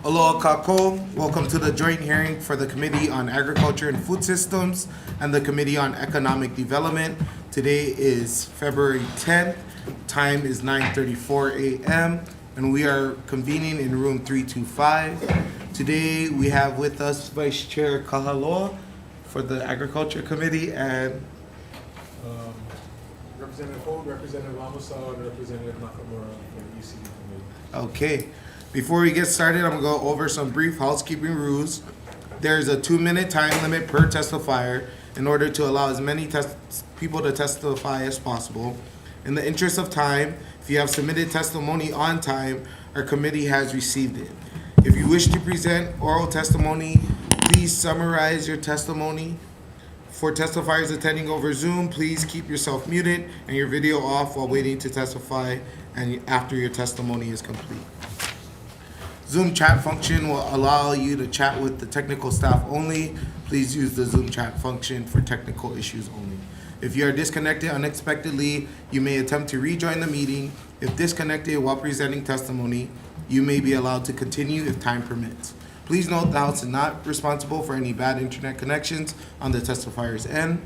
Aloha kako. Welcome to the joint hearing for the Committee on Agriculture and Food Systems and the Committee on Economic Development. Today is February 10th. Time is 9:34 a.m. and we are convening in room 325. Today we have with us Vice Chair Kahaloa for the Agriculture Committee and Representative Holt, Representative Lamasao, and Representative Nakamura for the ECD committee. Okay. Before we get started, I'm going to go over some brief housekeeping rules. There's a 2-minute time limit per testifier in order to allow as many people to testify as possible. In the interest of time, if you have submitted testimony on time, our committee has received it. If you wish to present oral testimony, please summarize your testimony. For testifiers attending over Zoom, please keep yourself muted and your video off while waiting to testify and after your testimony is complete. Zoom chat function will allow you to chat with the technical staff only. Please use the Zoom chat function for technical issues only. If you are disconnected unexpectedly, you may attempt to rejoin the meeting. If disconnected while presenting testimony, you may be allowed to continue if time permits. Please note the House is not responsible for any bad internet connections on the testifier's end.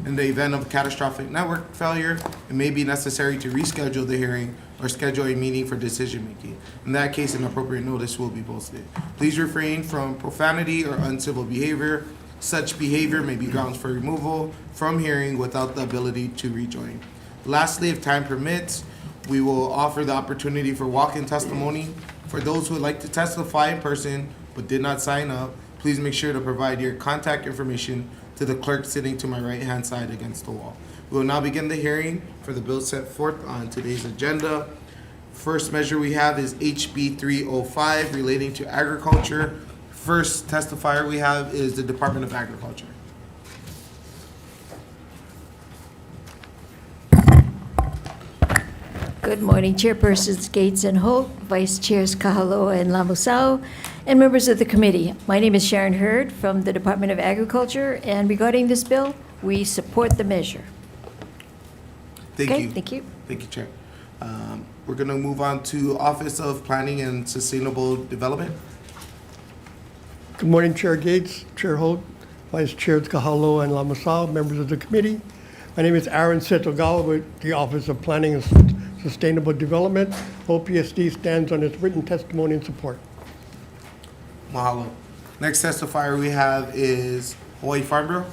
In the event of catastrophic network failure, it may be necessary to reschedule the hearing or schedule a meeting for decision making. In that case, an appropriate notice will be posted. Please refrain from profanity or uncivil behavior. Such behavior may be grounds for removal from hearing without the ability to rejoin. Lastly, if time permits, we will offer the opportunity for walk-in testimony. For those who would like to testify in person but did not sign up, please make sure to provide your contact information to the clerk sitting to my right-hand side against the wall. We will now begin the hearing for the bill set forth on today's agenda. First measure we have is HB 305 relating to agriculture. First testifier we have is the Department of Agriculture. Good morning, Chairpersons Gates and Holt, Vice Chairs Kahaloa and Lamusao, and members of the committee. My name is Sharon Hurd from the Department of Agriculture, and regarding this bill, we support the measure. Thank Okay, you. thank you. Thank you, Chair. We're going to move on to Office of Planning and Sustainable Development. Good morning, Chair Gates, Chair Holt, Vice Chairs Kahaloa and Lamasao, members of the committee. My name is Aaron Setogawa with the Office of Planning and Sustainable Development. OPSD stands on its written testimony and support. Mahalo. Next testifier we have is Hawaii Farm Bureau.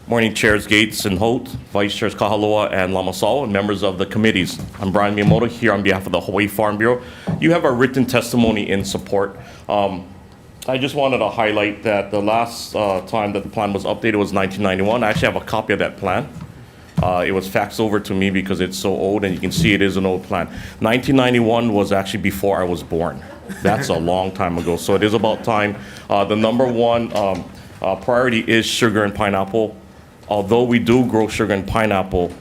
Morning, Chairs Gates and Holt, Vice Chairs Kahaloa and Lamasao, and members of the committees. I'm Brian Miyamoto here on behalf of the Hawaii Farm Bureau. You have a written testimony in support. I just wanted to highlight that the last time that the plan was updated was 1991. I actually have a copy of that plan. It was faxed over to me because it's so old, and you can see it is an old plan. 1991 was actually before I was born. That's a long time ago, so it is about time. The number one priority is sugar and pineapple. Although we do grow sugar and pineapple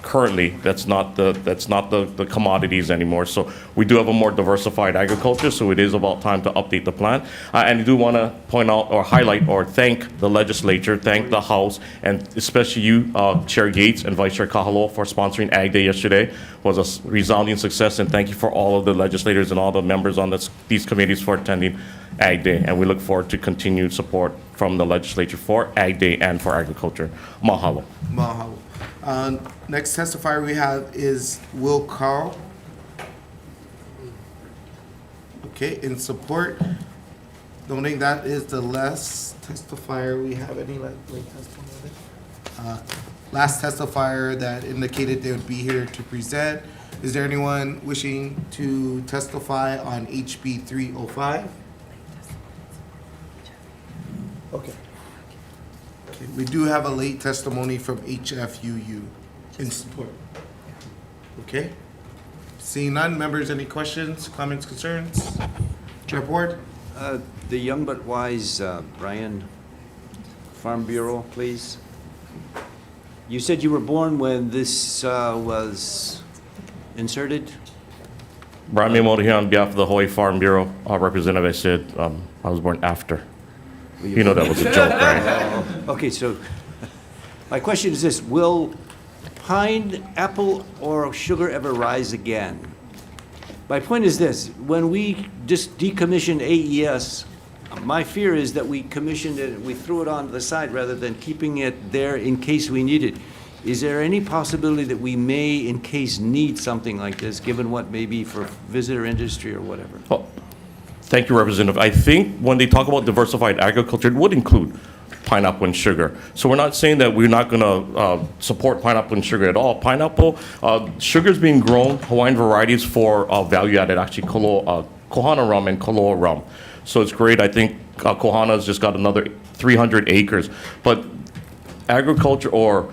currently, that's not the commodities anymore. So we do have a more diversified agriculture, so it is about time to update the plan. And I do want to point out or highlight or thank the legislature, thank the House, and especially you, Chair Gates and Vice Chair Kahaloa, for sponsoring Ag Day yesterday. It was a resounding success, and thank you for all of the legislators and all the members on these committees for attending Ag Day. And we look forward to continued support from the legislature for Ag Day and for agriculture. Mahalo. Mahalo. Next testifier we have is Will Carl. Okay, in support. Noting that is the last testifier we have. Any late testimony? Last testifier that indicated they would be here to present. Is there anyone wishing to testify on HB 305? Okay. We do have a late testimony from HFUU in support. Okay. Seeing none, members, any questions, comments, concerns? Chair Board? The young but wise Brian, Farm Bureau, please. You said you were born when this was inserted? Brian Miyamoto here on behalf of the Hawaii Farm Bureau. Representative, I said I was born after. You know that was a joke, right? Okay, so my question is this: will pineapple or sugar ever rise again? My point is this, when we just decommissioned AES, my fear is that we commissioned it, we threw it on the side rather than keeping it there in case we need it. Is there any possibility that we may, in case, need something like this, given what may be for visitor industry or whatever? Oh, thank you, Representative. I think when they talk about diversified agriculture, it would include pineapple and sugar. So we're not saying that we're not going to support pineapple and sugar at all. Pineapple, sugar is being grown, Hawaiian varieties for value-added, actually, Kohana rum and Koloa rum. So it's great. I think Kohana's just got another 300 acres. But agriculture, or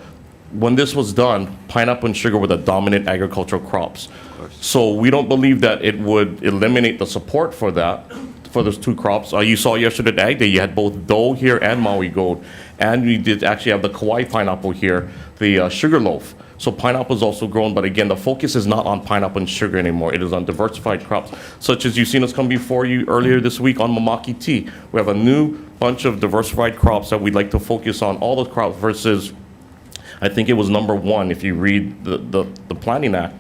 when this was done, pineapple and sugar were the dominant agricultural crops. So we don't believe that it would eliminate the support for that, for those two crops. You saw yesterday at Ag Day, you had both Dole here and Maui Gold. And we did actually have the Kauai pineapple here, the sugar loaf. So pineapple is also grown, but again, the focus is not on pineapple and sugar anymore. It is on diversified crops, such as you've seen us come before you earlier this week on Mamaki tea. We have a new bunch of diversified crops that we'd like to focus on, all those crops versus, I think it was number one, if you read the Planning Act,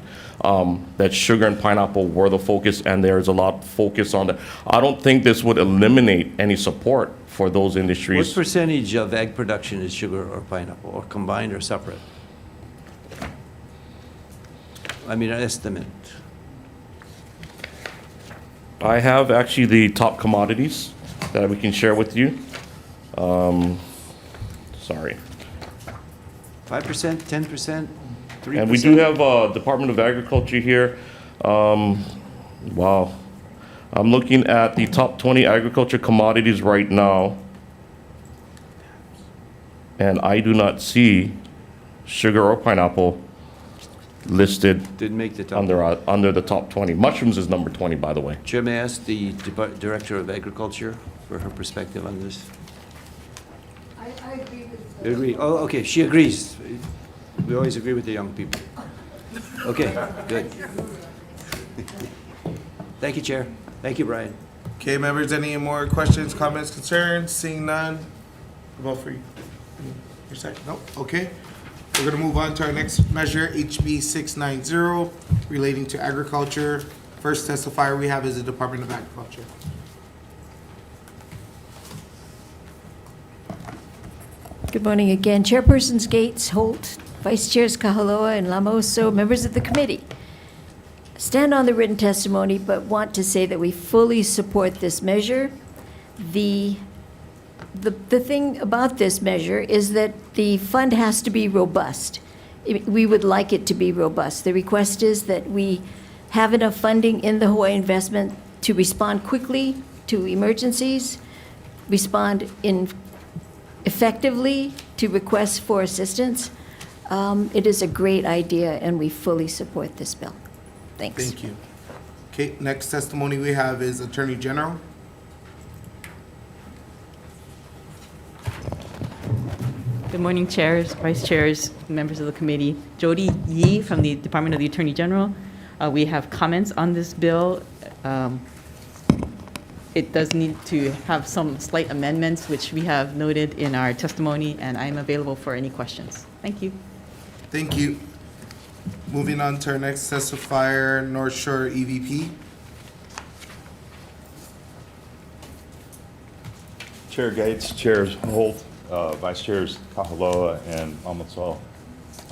that sugar and pineapple were the focus, and there's a lot of focus on that. I don't think this would eliminate any support for those industries. What percentage of ag production is sugar or pineapple, or combined or separate? I mean, an estimate. I have actually the top commodities that we can share with you. Sorry. 5%, 10%, 3%? And we do have Department of Agriculture here. Wow. I'm looking at the top 20 agriculture commodities right now. And I do not see sugar or pineapple listed Didn't make the top. under the top 20. Mushrooms is number 20, by the way. Chair, may I ask the Director of Agriculture for her perspective on this? I agree with. You agree? Oh, okay, she agrees. We always agree with the young people. Okay, good. Thank you, Chair. Thank you, Brian. Okay, members, any more questions, comments, concerns? Seeing none? About for you? Your second? Nope, okay. We're gonna move on to our next measure, HB 690, relating to agriculture. First testifier we have is the Department of Agriculture. Good morning again. Chairpersons Gates, Holt, Vice Chairs Kahaloa and Lamoso, members of the committee. Stand on the written testimony, but want to say that we fully support this measure. The thing about this measure is that the fund has to be robust. We would like it to be robust. The request is that we have enough funding in the Hawaii investment to respond quickly to emergencies, respond effectively to requests for assistance. It is a great idea, and we fully support this bill. Thanks. Thank you. Okay, next testimony we have is Attorney General. Good morning, chairs, vice chairs, members of the committee. Jody Yee from the Department of the Attorney General. We have comments on this bill. It does need to have some slight amendments, which we have noted in our testimony, and I'm available for any questions. Thank you. Thank you. Moving on to our next testifier, North Shore EVP. Chair Gates, Chairs Holt, Vice Chairs Kahaloa and Mamasau.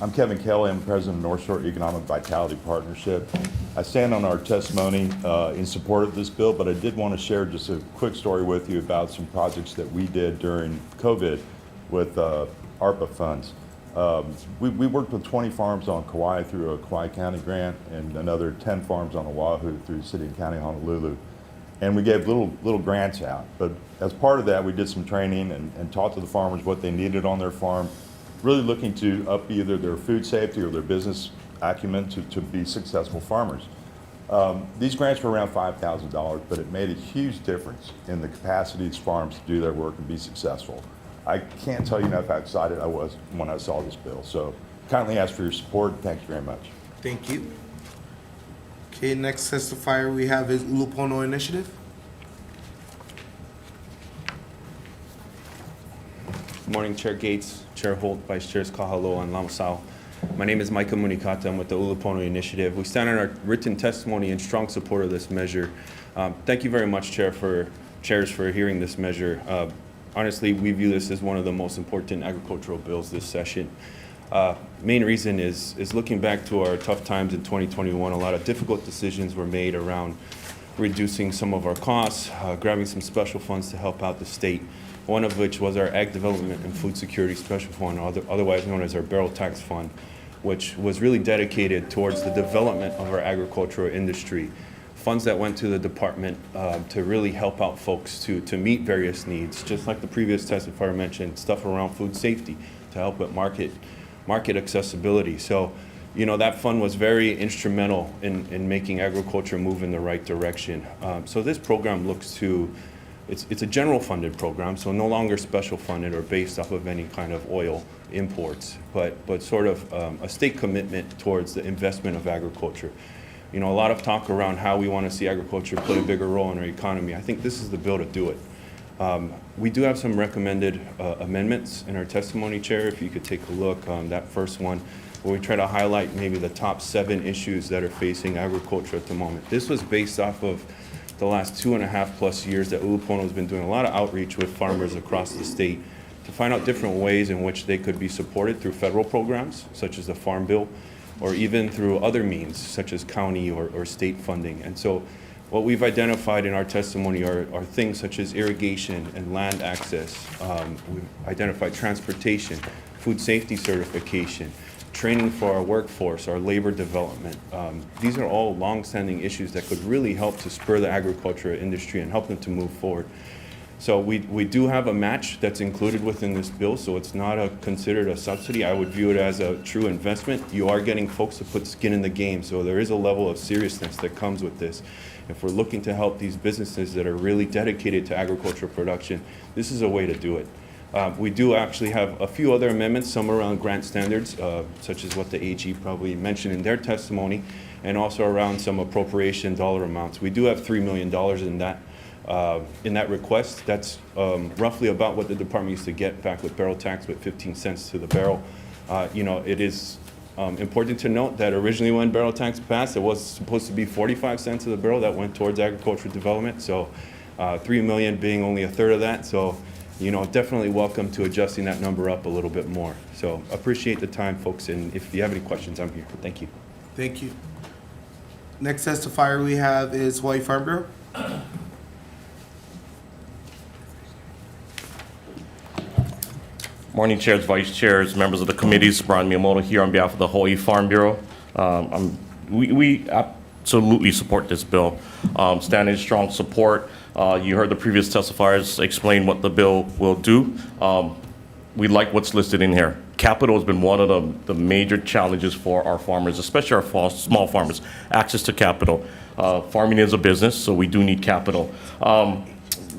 I'm Kevin Kelly. I'm President of North Shore Economic Vitality Partnership. I stand on our testimony in support of this bill, but I did want to share just a quick story with you about some projects that we did during COVID with ARPA funds. We worked with 20 farms on Kauai through a Kauai County grant and another 10 farms on Oahu through City and County Honolulu. And we gave little grants out. But as part of that, we did some training and talked to the farmers what they needed on their farm, really looking to up either their food safety or their business acumen to be successful farmers. These grants were around $5,000, but it made a huge difference in the capacity of these farms to do their work and be successful. I can't tell you enough how excited I was when I saw this bill. So kindly ask for your support. Thank you very much. Thank you. Okay, next testifier we have is Ulupono Initiative. Good morning, Chair Gates, Chair Holt, Vice Chairs Kahaloa and Lamasau. My name is Michael Munikata. I'm with the Ulupono Initiative. We stand on our written testimony in strong support of this measure. Thank you very much, chairs, for hearing this measure. Honestly, we view this as one of the most important agricultural bills this session. Main reason is looking back to our tough times in 2021, a lot of difficult decisions were made around reducing some of our costs, grabbing some special funds to help out the state, one of which was our Ag Development and Food Security Special Fund, otherwise known as our Barrel Tax Fund, which was really dedicated towards the development of our agricultural industry. Funds that went to the department to really help out folks to meet various needs, just like the previous testifier mentioned, stuff around food safety to help with market accessibility. So, you know, that fund was very instrumental in making agriculture move in the right direction. So this program looks to, it's a general funded program, so no longer special funded or based off of any kind of oil imports, but sort of a state commitment towards the investment of agriculture. You know, a lot of talk around how we want to see agriculture play a bigger role in our economy. I think this is the bill to do it. We do have some recommended amendments in our testimony, Chair, if you could take a look. That first one, where we try to highlight maybe the top 7 issues that are facing agriculture at the moment. This was based off of the last 2.5+ years that Ulupono has been doing a lot of outreach with farmers across the state to find out different ways in which they could be supported through federal programs, such as the Farm Bill, or even through other means, such as county or state funding. And so what we've identified in our testimony are things such as irrigation and land access. We've identified transportation, food safety certification, training for our workforce, our labor development. These are all long-standing issues that could really help to spur the agriculture industry and help them to move forward. So we do have a match that's included within this bill, so it's not considered a subsidy. I would view it as a true investment. You are getting folks to put skin in the game, so there is a level of seriousness that comes with this. If we're looking to help these businesses that are really dedicated to agricultural production, this is a way to do it. We do actually have a few other amendments, some around grant standards, such as what the AG probably mentioned in their testimony, and also around some appropriation dollar amounts. We do have $3 million in that request. That's roughly about what the department used to get back with barrel tax, with 15 cents to the barrel. You know, it is important to note that originally when barrel tax passed, it was supposed to be 45 cents to the barrel that went towards agricultural development. So 3 million being only a third of that. So, you know, definitely welcome to adjusting that number up a little bit more. So appreciate the time, folks, and if you have any questions, I'm here. Thank you. Thank you. Next testifier we have is Hawaii Farm Bureau. Morning, chairs, vice chairs, members of the committees. Brian Miyamoto here on behalf of the Hawaii Farm Bureau. We absolutely support this bill. Stand in strong support. You heard the previous testifiers explain what the bill will do. We like what's listed in here. Capital has been one of the major challenges for our farmers, especially our small farmers. Access to capital. Farming is a business, so we do need capital.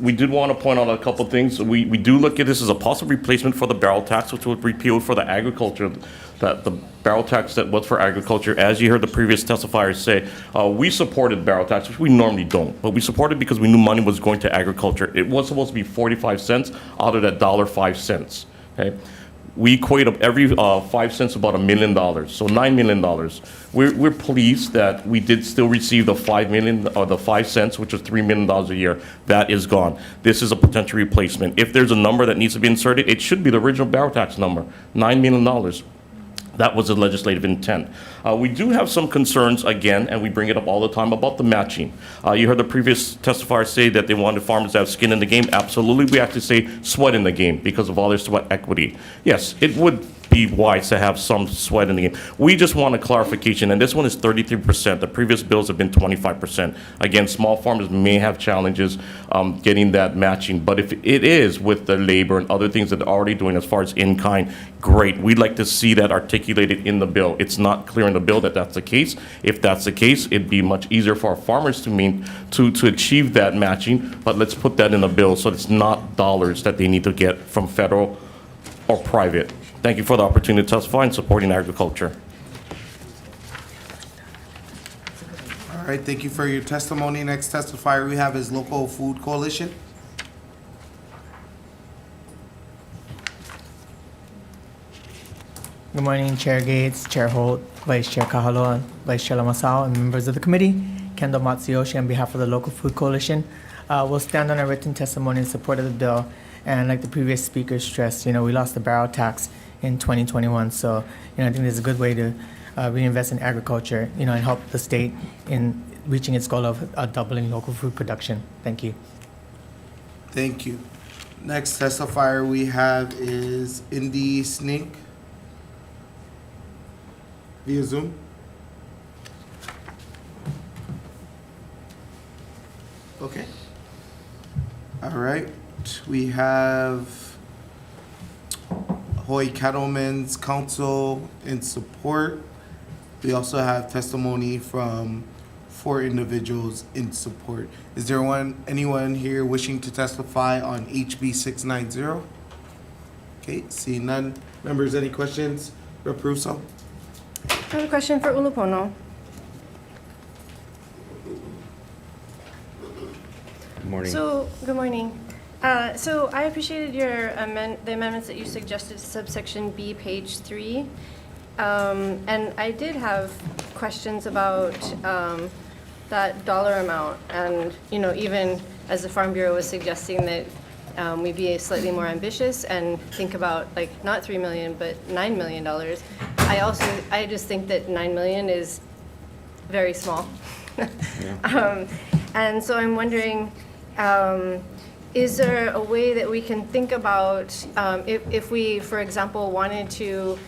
We did want to point out a couple things. We do look at this as a possible replacement for the barrel tax, which was repealed for the agriculture. That the barrel tax that was for agriculture, as you heard the previous testifiers say, we supported barrel tax, which we normally don't, but we supported because we knew money was going to agriculture. It was supposed to be 45 cents out of that $1.05. Okay. We equate up every 5 cents about $1 million, so $9 million. We're pleased that we did still receive the 5 million or the 5 cents, which is $3 million a year. That is gone. This is a potential replacement. If there's a number that needs to be inserted, it should be the original barrel tax number, $9 million. That was the legislative intent. We do have some concerns, again, and we bring it up all the time, about the matching. You heard the previous testifier say that they wanted farmers to have skin in the game. Absolutely. We have to say sweat in the game because of all their sweat equity. Yes, it would be wise to have some sweat in the game. We just want a clarification, and this one is 33%. The previous bills have been 25%. Again, small farmers may have challenges getting that matching, but if it is with the labor and other things that they're already doing as far as in-kind, great. We'd like to see that articulated in the bill. It's not clear in the bill that that's the case. If that's the case, it'd be much easier for our farmers to achieve that matching, but let's put that in the bill so it's not dollars that they need to get from federal or private. Thank you for the opportunity to testify in supporting agriculture. All right, thank you for your testimony. Next testifier we have is Local Food Coalition. Good morning, Chair Gates, Chair Holt, Vice Chair Kahaloa, Vice Chair Lamasao, and members of the committee. Kendall Matsuyoshi on behalf of the Local Food Coalition. We'll stand on our written testimony in support of the bill. And like the previous speaker stressed, we lost the barrel tax in 2021. So, I think this is a good way to reinvest in agriculture, and help the state in reaching its goal of doubling local food production. Thank you. Thank you. Next testifier we have is Indy Snink via Zoom. Okay. All right. We have Hawaii Cattlemen's Council in support. We also have testimony from 4 individuals in support. Is there anyone here wishing to testify on HB 690? Okay, seeing none. Members, any questions for Pruso? I have a question for Ulupono. Good morning. Good morning. So I appreciated the amendments that you suggested to subsection B, page 3. And I did have questions about that dollar amount. And, even as the Farm Bureau was suggesting that we be slightly more ambitious and think about not $3 million, but $9 million. I just think that $9 million is very small. Yeah. And so I'm wondering, is there a way that we can think about if we, for example, wanted to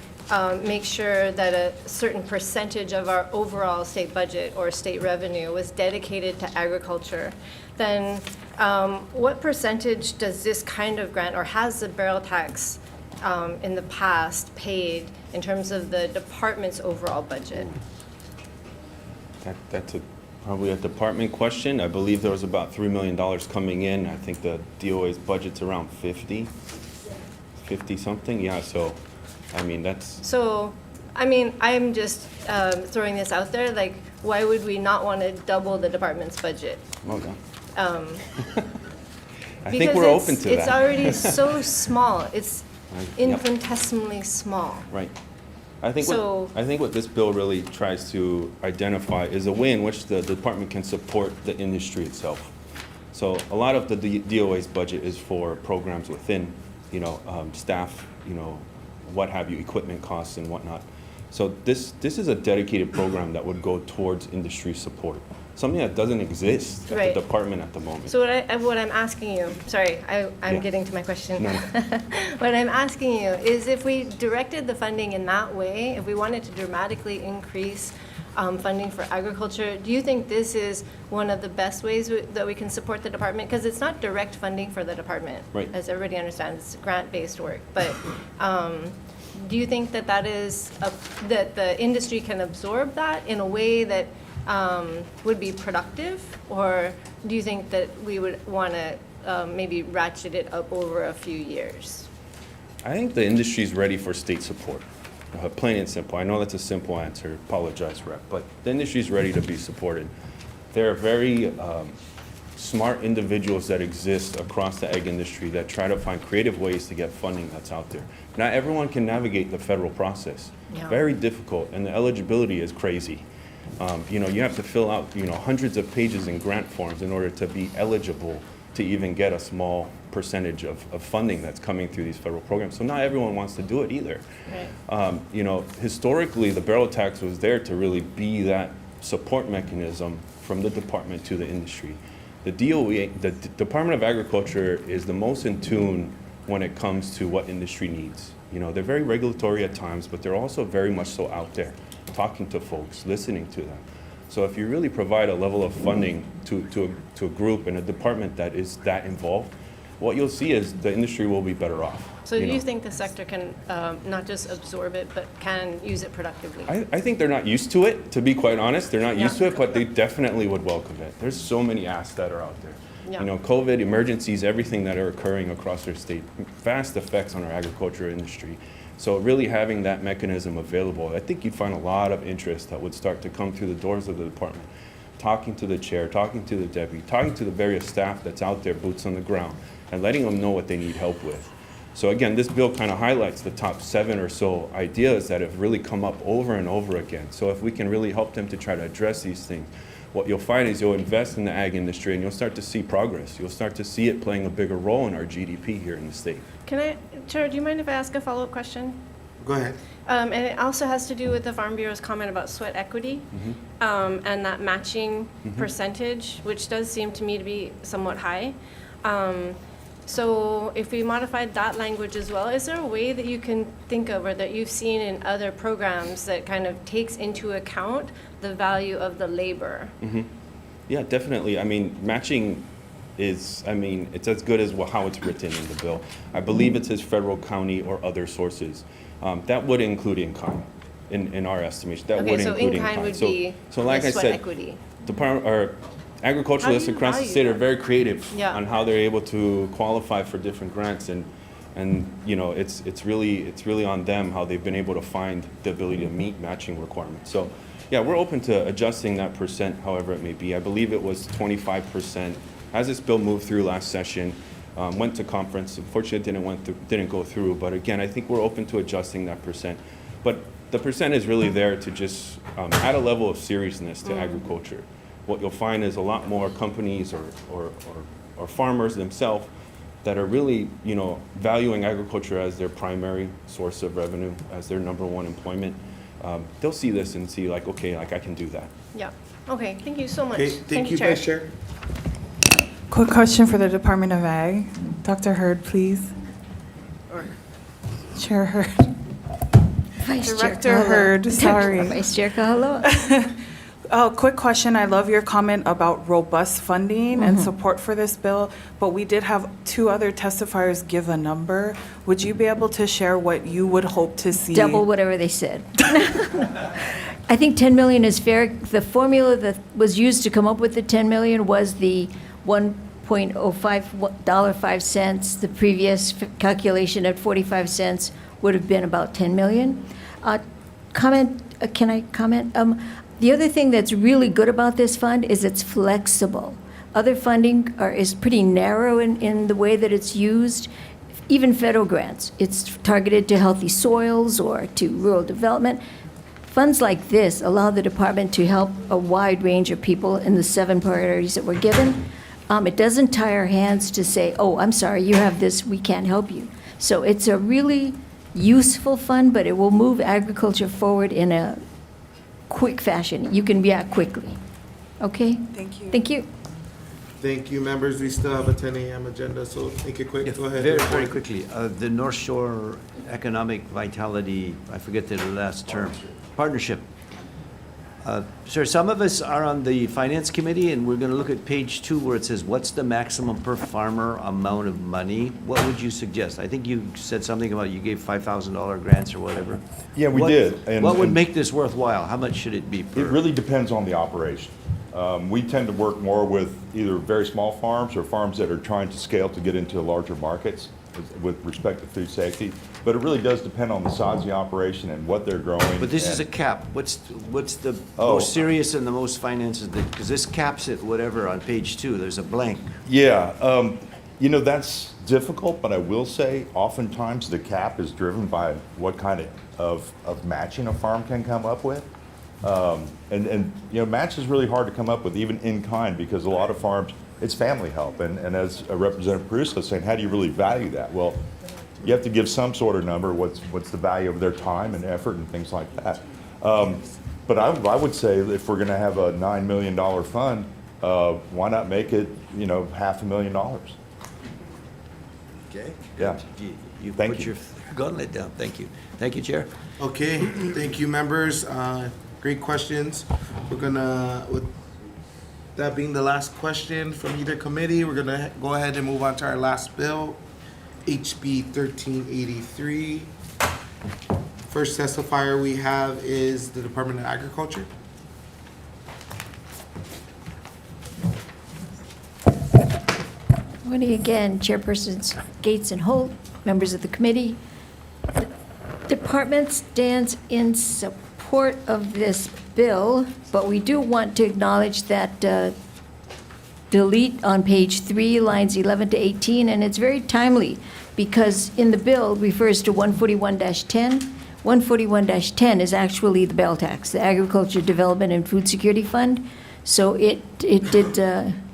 make sure that a certain percentage of our overall state budget or state revenue was dedicated to agriculture, then what percentage does this kind of grant, or has the barrel tax in the past paid in terms of the department's overall budget? That's probably a department question. I believe there was about $3 million coming in. I think the DOA's budget's around 50 something. Yeah, so, that's... So, I'm just throwing this out there, why would we not want to double the department's budget? Okay. I think we're open to that. It's already so small. It's Right. Yep. infinitesimally small. Right. I think what this bill really tries to identify is a way in which the department can support the industry itself. So a lot of the DOA's budget is for programs within, staff, what have you, equipment costs and whatnot. So this is a dedicated program that would go towards industry support, something that doesn't exist at the department at the moment. So what I'm asking you, sorry, I'm getting to my question. No. What I'm asking you is, if we directed the funding in that way, if we wanted to dramatically increase funding for agriculture, do you think this is one of the best ways that we can support the department? Because it's not direct funding for the department, right, as everybody understands. It's grant-based work. But do you think that that the industry can absorb that in a way that would be productive? Or do you think that we would want to maybe ratchet it up over a few years? I think the industry's ready for state support. Plain and simple. I know that's a simple answer. Apologize, Rep. But the industry's ready to be supported. There are very smart individuals that exist across the egg industry that try to find creative ways to get funding that's out there. Not everyone can navigate the federal process. Yeah. Very difficult, and the eligibility is crazy. You have to fill out, hundreds of pages in grant forms in order to be eligible to even get a small percentage of funding that's coming through these federal programs. So not everyone wants to do it either. Right. Historically, the barrel tax was there to really be that support mechanism from the department to the industry. The DOE, the Department of Agriculture, is the most in tune when it comes to what industry needs. They're very regulatory at times, but they're also very much so out there, talking to folks, listening to them. So if you really provide a level of funding to a group and a department that is that involved, what you'll see is the industry will be better off. So do you think the sector can not just absorb it, but can use it productively? I think they're not used to it, to be quite honest. They're not used to it, but they definitely would welcome it. There's so many asks that are out there. Yeah. COVID, emergencies, everything that are occurring across our state, vast effects on our agriculture industry. So really having that mechanism available, I think you'd find a lot of interest that would start to come through the doors of the department. Talking to the chair, talking to the deputy, talking to the various staff that's out there, boots on the ground, and letting them know what they need help with. So again, this bill kind of highlights the top 7 or so ideas that have really come up over and over again. So if we can really help them to try to address these things, what you'll find is you'll invest in the ag industry and you'll start to see progress. You'll start to see it playing a bigger role in our GDP here in the state. Chair, do you mind if I ask a follow-up question? Go ahead. And it also has to do with the Farm Bureau's comment about sweat equity and that matching percentage, which does seem to me to be somewhat high. So if we modified that language as well, is there a way that you can think of or that you've seen in other programs that kind of takes into account the value of the labor? Yeah, definitely. I mean, matching is, I mean, it's as good as how it's written in the bill. I believe it says federal, county, or other sources. That would include in-kind in our estimation. That Okay, would so include in-kind would be so like the I sweat said, equity. agriculturalists How do you across the value state are that? very creative Yeah. on how they're able to qualify for different grants, and you know, it's really on them how they've been able to find the ability to meet matching requirements. So yeah, we're open to adjusting that percent however it may be. I believe it was 25% as this bill moved through last session. Went to conference. Unfortunately, it didn't go through. But again, I think we're open to adjusting that percent. But the percent is really there to just add a level of seriousness to agriculture. What you'll find is a lot more companies or farmers themselves that are really, you know, valuing agriculture as their primary source of revenue, as their #1 employment. They'll see this and see like, okay, like I can do that. Yeah. Okay, thank you so much. Okay, thank you, Vice Chair. Quick question for the Department of Ag. Dr. Hurd, please. Or Chair Hurd. Vice Chair Director Kahaloa. Hurd, sorry. Vice Chair Kahaloa. Oh, quick question. I love your comment about robust funding and support for this bill, but we did have 2 other testifiers give a number. Would you be able to share what you would hope to see? Double whatever they said. I think 10 million is fair. The formula that was used to come up with the 10 million was the $1.05. The previous calculation at 45 cents would have been about 10 million. Can I comment? The other thing that's really good about this fund is it's flexible. Other funding is pretty narrow in the way that it's used. Even federal grants, it's targeted to healthy soils or to rural development. Funds like this allow the department to help a wide range of people in the 7 priorities that were given. It doesn't tie our hands to say, oh, I'm sorry, you have this, we can't help you. So it's a really useful fund, but it will move agriculture forward in a quick fashion. You can react quickly. Okay? Thank you. Thank you. Thank you, members. We still have a 10 a.m. agenda, so make it quick. Go ahead. Very quickly, the North Shore Economic Vitality, I forget the last term, partnership. Sir, some of us are on the Finance Committee, and we're going to look at page 2 where it says, what's the maximum per farmer amount of money? What would you suggest? I think you said something about you gave $5,000 grants or whatever. Yeah, we did. And- What would and- make this worthwhile? How much should it be per? It really depends on the operation. We tend to work more with either very small farms or farms that are trying to scale to get into larger markets with respect to food safety. But it really does depend on the size of the operation and what they're growing. But this is a and- cap. What's the Oh. most serious and the most finances? Because this caps it, whatever, on page 2. There's a blank. Yeah, you know, that's difficult, but I will say oftentimes the cap is driven by what kind of matching a farm can come up with. And you know, match is really hard to come up with, even in kind, because a lot of farms, it's family help. And as Representative Peruso was saying, how do you really value that? Well, you have to give some sort of number, what's the value of their time and effort and things like that. But I would say if we're gonna have a $9 million fund, why not make it, you know, $500,000? Okay? Yeah. You Thank put you. your gauntlet down. Thank you. Thank you, Chair. Okay, thank you, members. Great questions. We're gonna, with that being the last question from either committee, we're gonna go ahead and move on to our last bill, HB 1383. First testifier we have is the Department of Agriculture. Morning again, Chairpersons Gates and Holt, members of the committee. The department stands in support of this bill, but we do want to acknowledge that delete on page 3, lines 11 to 18, and it's very timely because in the bill refers to 141-10. 141-10 is actually the bell tax, the Agriculture Development and Food Security Fund. So it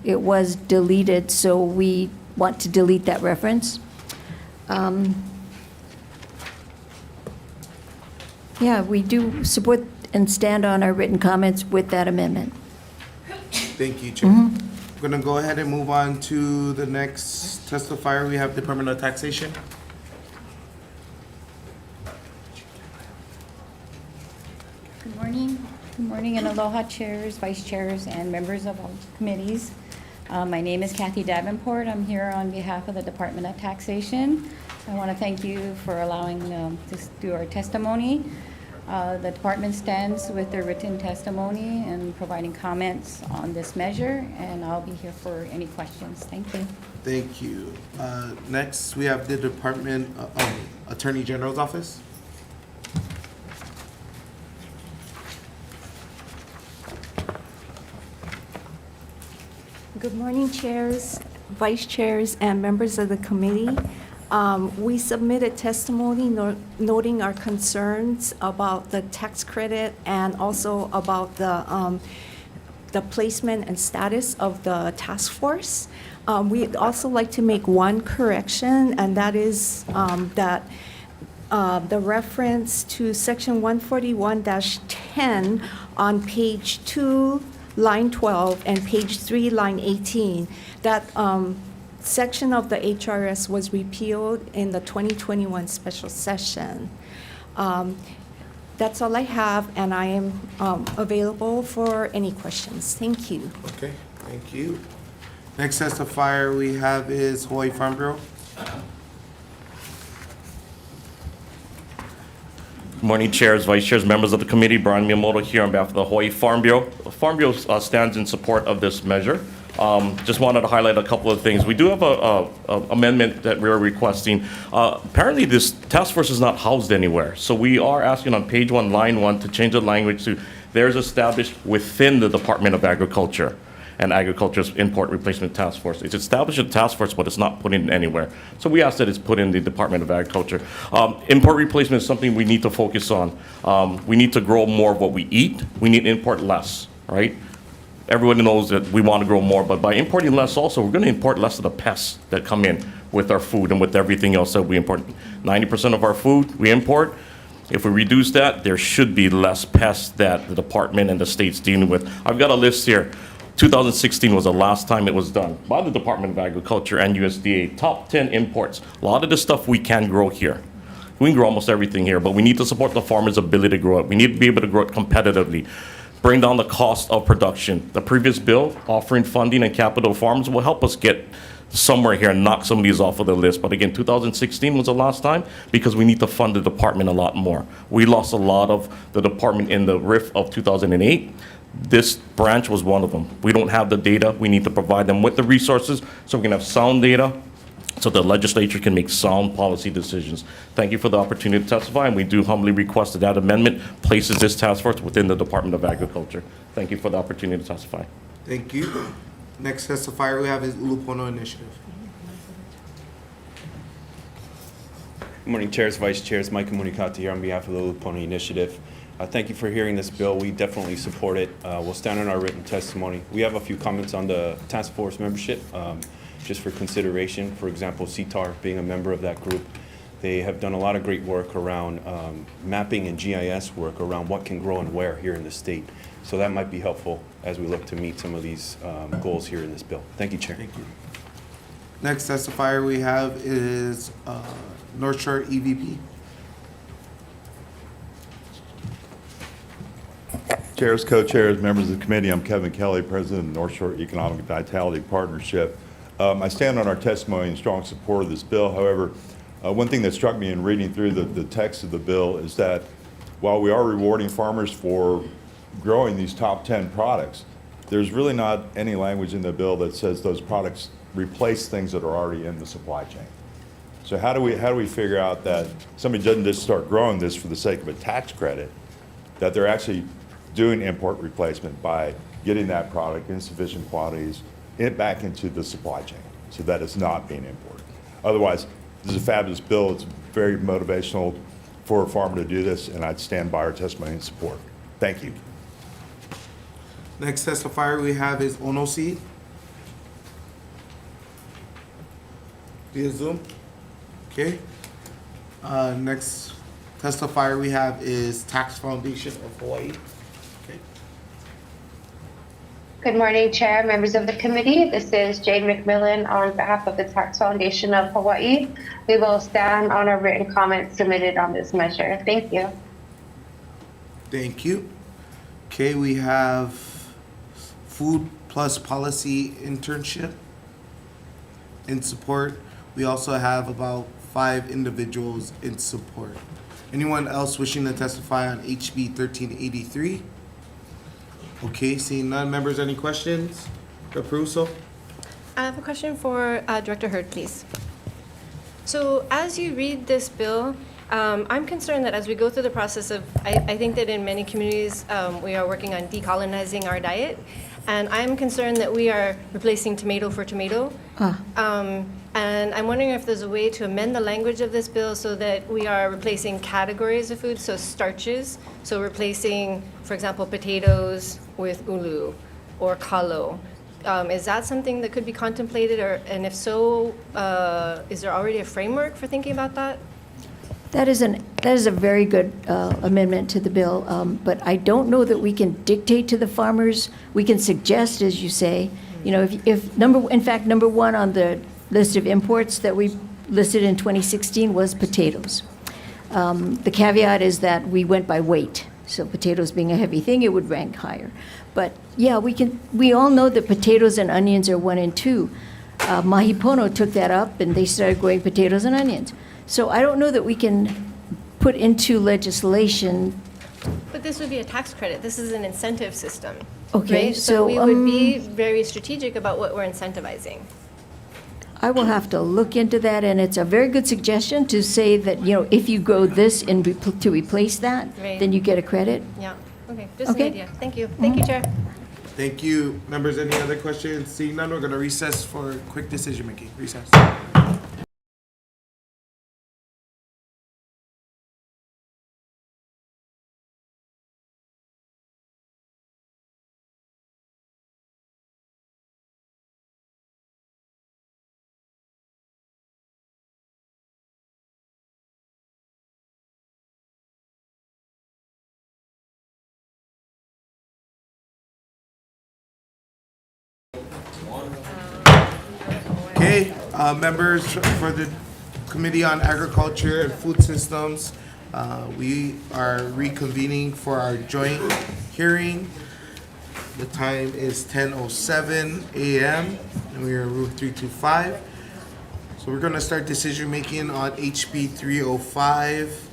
was deleted, so we want to delete that reference. Yeah, we do support and stand on our written comments with that amendment. Thank you, Chair. I'm gonna go ahead and move on to the next testifier. We have Department of Taxation. Good morning. Good morning and aloha, chairs, vice chairs, and members of all committees. My name is Kathy Davenport. I'm here on behalf of the Department of Taxation. I want to thank you for allowing to do our testimony. The department stands with their written testimony and providing comments on this measure, and I'll be here for any questions. Thank you. Thank you. Next, we have the Department Attorney General's Office. Good morning, chairs, vice chairs, and members of the committee. We submitted testimony noting our concerns about the tax credit and also about the placement and status of the task force. We'd also like to make one correction, and that is that the reference to section 141-10 on page 2, line 12, and page 3, line 18, that section of the HRS was repealed in the 2021 special session. That's all I have, and I am available for any questions. Thank you. Okay, thank you. Next testifier we have is Hawaii Farm Bureau. Good morning, chairs, vice chairs, members of the committee. Brian Miyamoto here on behalf of the Hawaii Farm Bureau. The Farm Bureau stands in support of this measure. Just wanted to highlight a couple of things. We do have a amendment that we're requesting. Apparently, this task force is not housed anywhere. So we are asking on page 1, line 1, to change the language to "there's established within the Department of Agriculture and Agriculture's Import Replacement Task Force." It's established a task force, but it's not put in anywhere. So we ask that it's put in the Department of Agriculture. Import replacement is something we need to focus on. We need to grow more of what we eat. We need to import less, right? Everyone knows that we want to grow more, but by importing less also, we're going to import less of the pests that come in with our food and with everything else that we import. 90% of our food we import. If we reduce that, there should be less pests that the department and the state's dealing with. I've got a list here. 2016 was the last time it was done by the Department of Agriculture and USDA. Top 10 imports. A lot of the stuff we can grow here. We can grow almost everything here, but we need to support the farmer's ability to grow it. We need to be able to grow it competitively. Bring down the cost of production. The previous bill offering funding and capital farms will help us get somewhere here and knock some of these off of the list. But again, 2016 was the last time because we need to fund the department a lot more. We lost a lot of the department in the RIF of 2008. This branch was one of them. We don't have the data. We need to provide them with the resources so we can have sound data so the legislature can make sound policy decisions. Thank you for the opportunity to testify, and we do humbly request that that amendment places this task force within the Department of Agriculture. Thank you for the opportunity to testify. Thank you. Next testifier we have is Ulupono Initiative. Good morning, chairs, vice chairs. Mike Munikata here on behalf of the Ulupono Initiative. Thank you for hearing this bill. We definitely support it. We'll stand on our written testimony. We have a few comments on the task force membership, just for consideration. For example, CTAR being a member of that group. They have done a lot of great work around mapping and GIS work around what can grow and where here in the state. So that might be helpful as we look to meet some of these goals here in this bill. Thank you, Chair. Thank you. Next testifier we have is North Shore EVP. Chairs, co-chairs, members of the committee, I'm Kevin Kelly, President of the North Shore Economic Vitality Partnership. I stand on our testimony in strong support of this bill. However, one thing that struck me in reading through the text of the bill is that while we are rewarding farmers for growing these top 10 products, there's really not any language in the bill that says those products replace things that are already in the supply chain. So how do we figure out that somebody doesn't just start growing this for the sake of a tax credit, that they're actually doing import replacement by getting that product in sufficient quantities back into the supply chain so that it's not being imported. Otherwise, This is a fabulous bill. It's very motivational for a farmer to do this, and I'd stand by our testimony and support. Thank you. Next testifier we have is Onosi. Via Zoom. Okay. Next testifier we have is Tax Foundation of Hawaii. Okay. Good morning, Chair, members of the committee. This is Jane McMillan on behalf of the Tax Foundation of Hawaii. We will stand on our written comments submitted on this measure. Thank you. Thank you. Okay, we have Food Plus Policy Internship in support. We also have about 5 individuals in support. Anyone else wishing to testify on HB 1383? Okay, seeing none. Members, any questions? Dr. Peruso? I have a question for Director Hurd, please. So as you read this bill, I'm concerned that as we go through the process of, I think that in many communities, we are working on decolonizing our diet. And I'm concerned that we are replacing tomato for tomato. And I'm wondering if there's a way to amend the language of this bill so that we are replacing categories of food, so starches. So replacing, for example, potatoes with ulu or kalo. Is that something that could be contemplated, and if so, is there already a framework for thinking about that? That is a very good amendment to the bill, but I don't know that we can dictate to the farmers. We can suggest, as you say, you know, if number one on the list of imports that we listed in 2016 was potatoes. The caveat is that we went by weight, so potatoes being a heavy thing, it would rank higher. But yeah, we all know that potatoes and onions are 1 and 2. Mahipono took that up and they started growing potatoes and onions. So I don't know that we can put into legislation. But this would be a tax credit. This is an incentive system. Okay, right? so, we would be very strategic about what we're incentivizing. I will have to look into that, and it's a very good suggestion to say that, you know, if you grow this and to replace that, Right. then you get a credit. Yeah, okay, just Okay. an idea. Thank you. Thank you, Chair. Thank you. Members, any other questions? Seeing none, we're going to recess for quick decision making. Recess. Okay, members for the Committee on Agriculture and Food Systems, we are reconvening for our joint hearing. The time is 10:07 a.m. and we are in room 325. So we're going to start decision making on HB 305.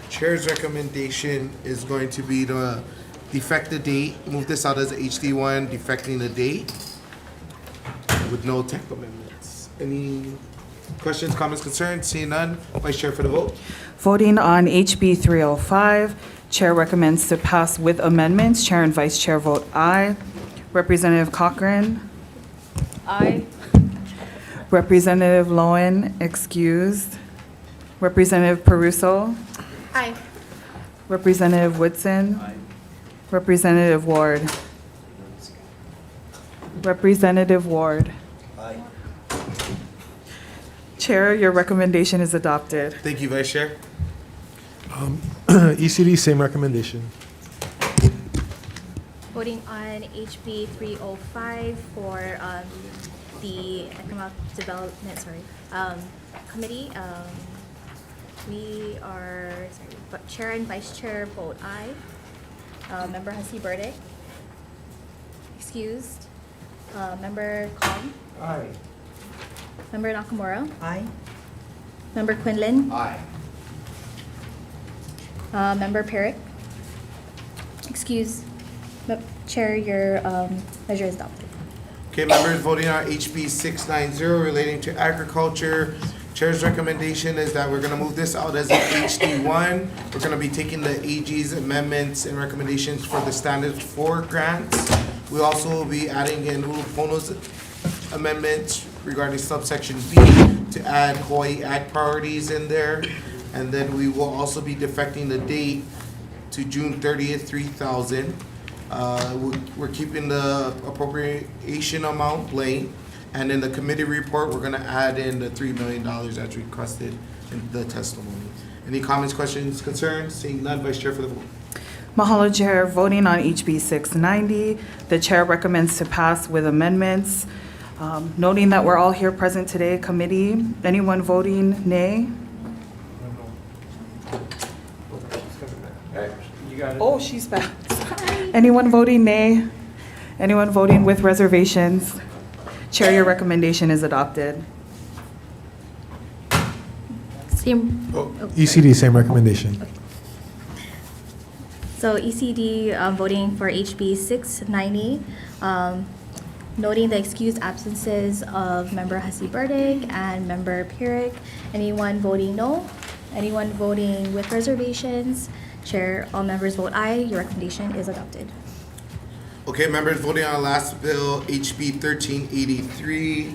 Chair's recommendation is going to be to defect the date, move this out as HD1, defecting the date, with no tech amendments. Any questions, comments, concerns? Seeing none, Vice Chair for the vote. Voting on HB 305, Chair recommends to pass with amendments. Chair and Vice Chair vote aye. Representative Cochran? Aye. Representative Lowen, excused. Representative Peruso? Aye. Representative Woodson? Representative Ward? Representative Ward? Chair, your recommendation is adopted. Thank you, Vice Chair. ECD, same recommendation. Voting on HB 305 for the Economic Development, Committee. We are, but Chair and Vice Chair vote aye. Member Hasi Burdick, excused. Member Kong. Aye. Member Nakamura. Aye. Member Quinlan. Aye. Member Perrick. Excuse. Chair, your measure is adopted. Okay, members voting on HB 690 relating to agriculture. Chair's recommendation is that we're gonna move this out as an HD1. We're gonna be taking the AG's amendments and recommendations for the standards 4 grants. We also will be adding in Ulupono's amendments regarding subsection B to add Hawaii Ag priorities in there. And then we will also be defecting the date to June 30th, 3,000. We're keeping the appropriation amount blank. And in the committee report, we're gonna add in the $3 million as requested in the testimony. Any comments, questions, concerns? Seeing none, Vice Chair for the vote. Mahalo, Chair. Voting on HB 690, the Chair recommends to pass with amendments. Noting that we're all here present today, committee, anyone voting nay? Oh, she's back. Anyone voting nay? Anyone voting with reservations? Chair, your recommendation is adopted. Same. ECD, same recommendation. So ECD voting for HB 690, noting the excused absences of Member Hasi Burdick and Member Pierick. Anyone voting no? Anyone voting with reservations? Chair, all members vote aye. Your recommendation is adopted. Okay, members, voting on last bill, HB 1383,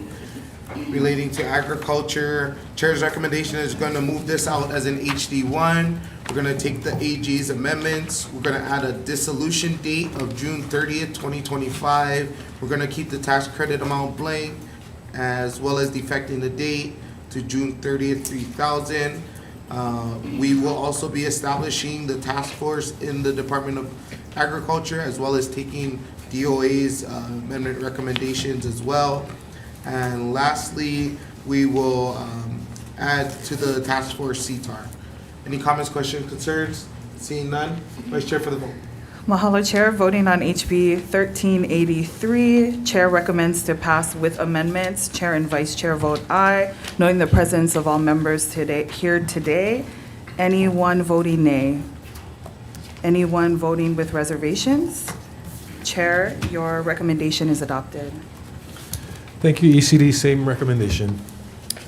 relating to agriculture. Chair's recommendation is going to move this out as an HD1. We're going to take the AG's amendments. We're going to add a dissolution date of June 30th, 2025. We're going to keep the tax credit amount blank, as well as defecting the date to June 30th, 3,000. We will also be establishing the task force in the Department of Agriculture, as well as taking DOA's amendment recommendations as well. And lastly, we will add to the task force CTAR. Any comments, questions, concerns? Seeing none, Vice Chair for the vote. Mahalo, Chair. Voting on HB 1383, Chair recommends to pass with amendments. Chair and Vice Chair vote aye. Knowing the presence of all members here today, anyone voting nay? Anyone voting with reservations? Chair, your recommendation is adopted. Thank you, ECD, same recommendation.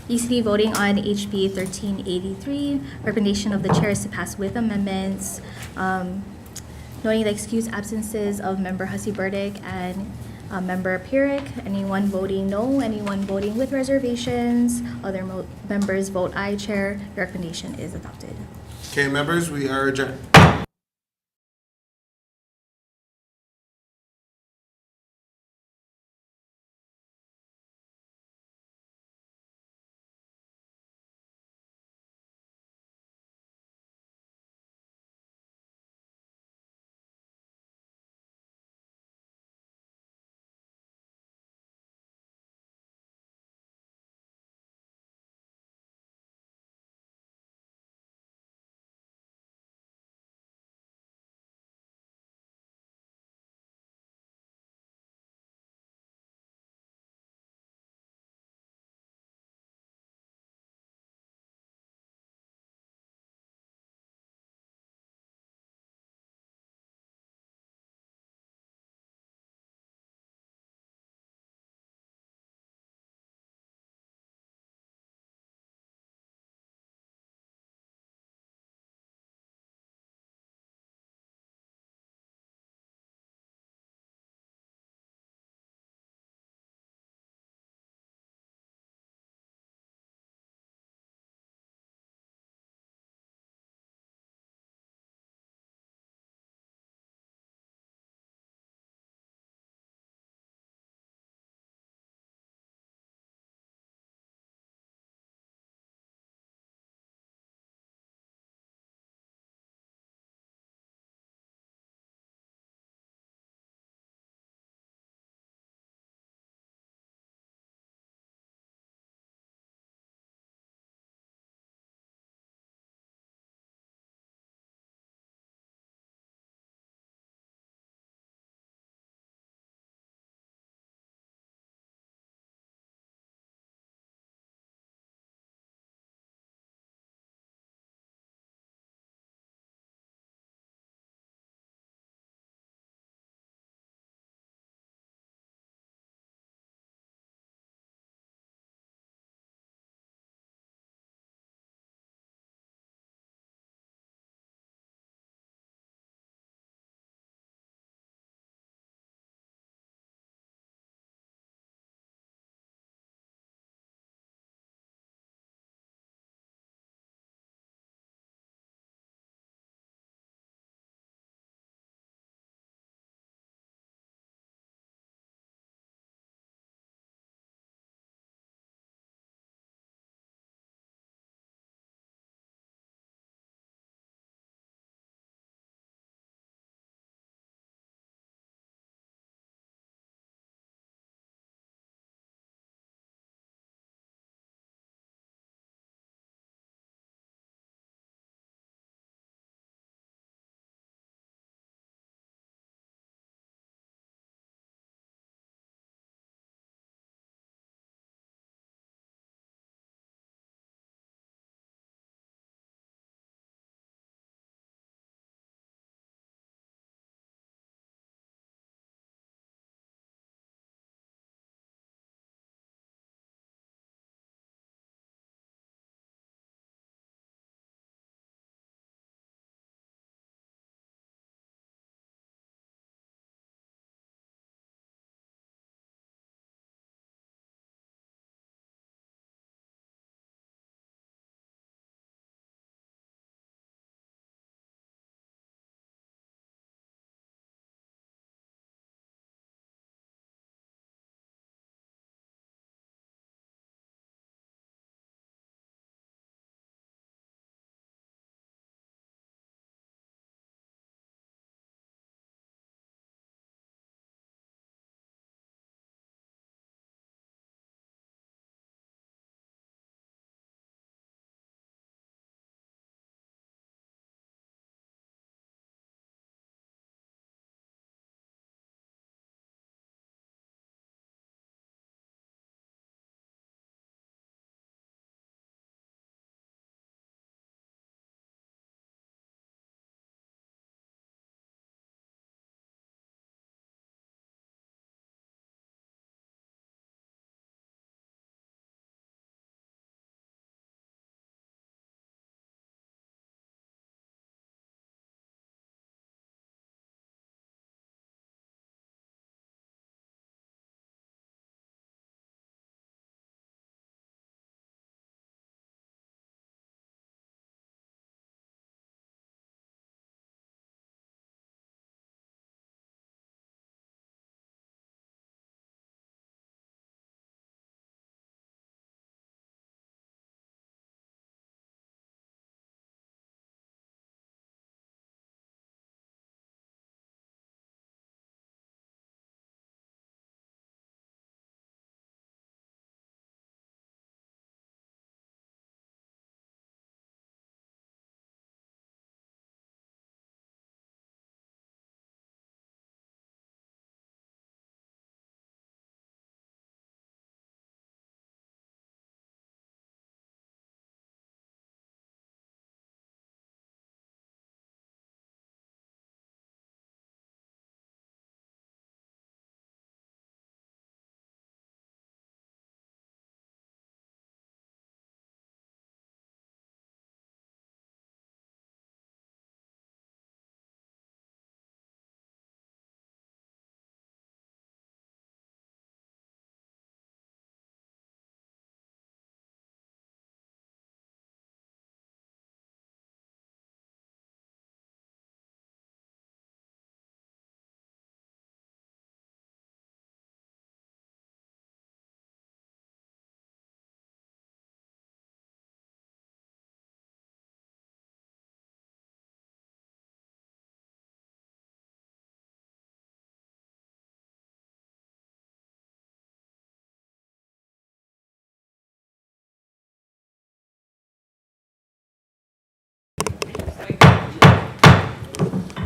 ECD voting on HB 1383, recommendation of the chair is to pass with amendments, noting the excused absences of Member Hasi Burdick and Member Pierick. Anyone voting no? Anyone voting with reservations? Other members vote aye. Chair, your recommendation is adopted. Okay, members, we are adjourned.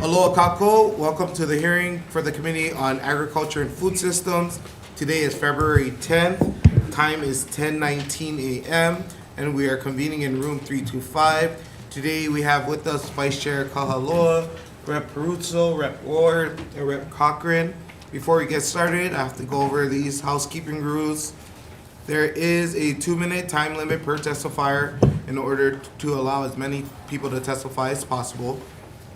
Aloha kako, welcome to the hearing for the Committee on Agriculture and Food Systems. Today is February 10th, time is 10:19 a.m., and we are convening in room 325. Today we have with us Vice Chair Kahaloa, Rep. Peruzzo, Rep. Ward, and Rep. Cochran. Before we get started, I have to go over these housekeeping rules. There is a 2-minute time limit per testifier in order to allow as many people to testify as possible.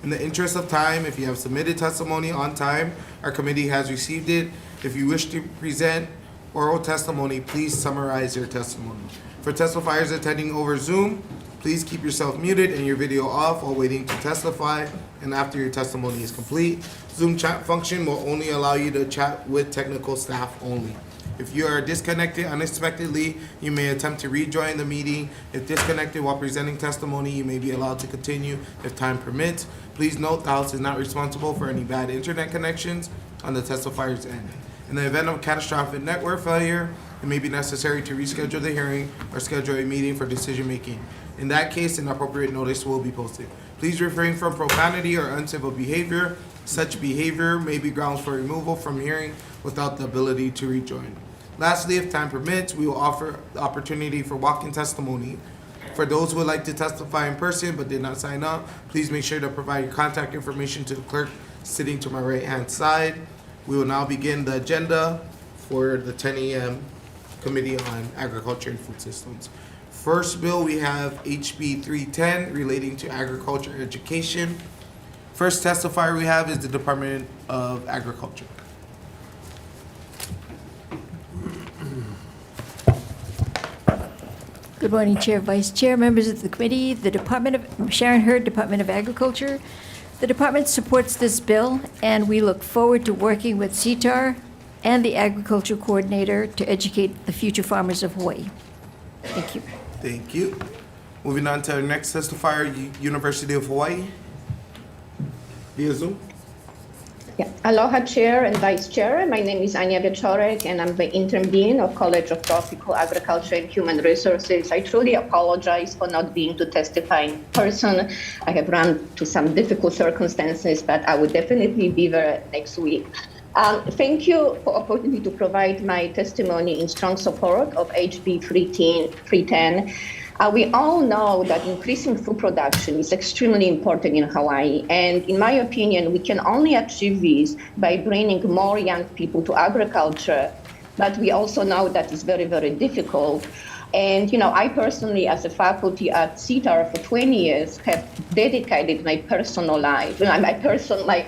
In the interest of time, if you have submitted testimony on time, our committee has received it. If you wish to present oral testimony, please summarize your testimony. For testifiers attending over Zoom, please keep yourself muted and your video off while waiting to testify and after your testimony is complete. Zoom chat function will only allow you to chat with technical staff only. If you are disconnected unexpectedly, you may attempt to rejoin the meeting. If disconnected while presenting testimony, you may be allowed to continue if time permits. Please note the House is not responsible for any bad internet connections on the testifier's end. In the event of catastrophic network failure, it may be necessary to reschedule the hearing or schedule a meeting for decision-making. In that case, an appropriate notice will be posted. Please refrain from profanity or uncivil behavior. Such behavior may be grounds for removal from hearing without the ability to rejoin. Lastly, if time permits, we will offer the opportunity for walk-in testimony. For those who would like to testify in person but did not sign up, please make sure to provide your contact information to the clerk sitting to my right-hand side. We will now begin the agenda for the 10 a.m. Committee on Agriculture and Food Systems. First bill, we have HB 310 relating to agriculture education. First testifier we have is the Department of Agriculture. Good morning, Chair, Vice Chair, members of the committee, Sharon Hurd, Department of Agriculture. The department supports this bill, and we look forward to working with CTAR and the Agriculture Coordinator to educate the future farmers of Hawaii. Thank you. Thank you. Moving on to our next testifier, University of Hawaii. Via Zoom. Yeah. Aloha Chair and Vice Chair. My name is Anya Vechorek, and I'm the Interim Dean of College of Tropical Agriculture and Human Resources. I truly apologize for not being to testify in person. I have run into some difficult circumstances, but I will definitely be there next week. Thank you for the opportunity to provide my testimony in strong support of HB 310. We all know that increasing food production is extremely important in Hawaii, and in my opinion, we can only achieve this by bringing more young people to agriculture, but we also know that it's very, very difficult. And, I personally, as a faculty at CTAR for 20 years, have dedicated my personal life,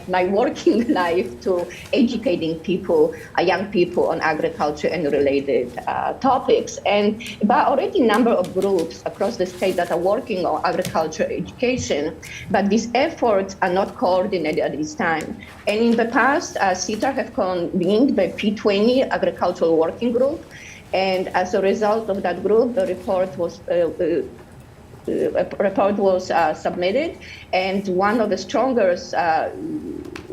my working life to educating people, young people on agriculture and related topics. And about already a number of groups across the state that are working on agriculture education, but these efforts are not coordinated at this time. And in the past, CTAR have convened the P20 Agricultural Working Group. And as a result of that group, the report was submitted. And one of the strongest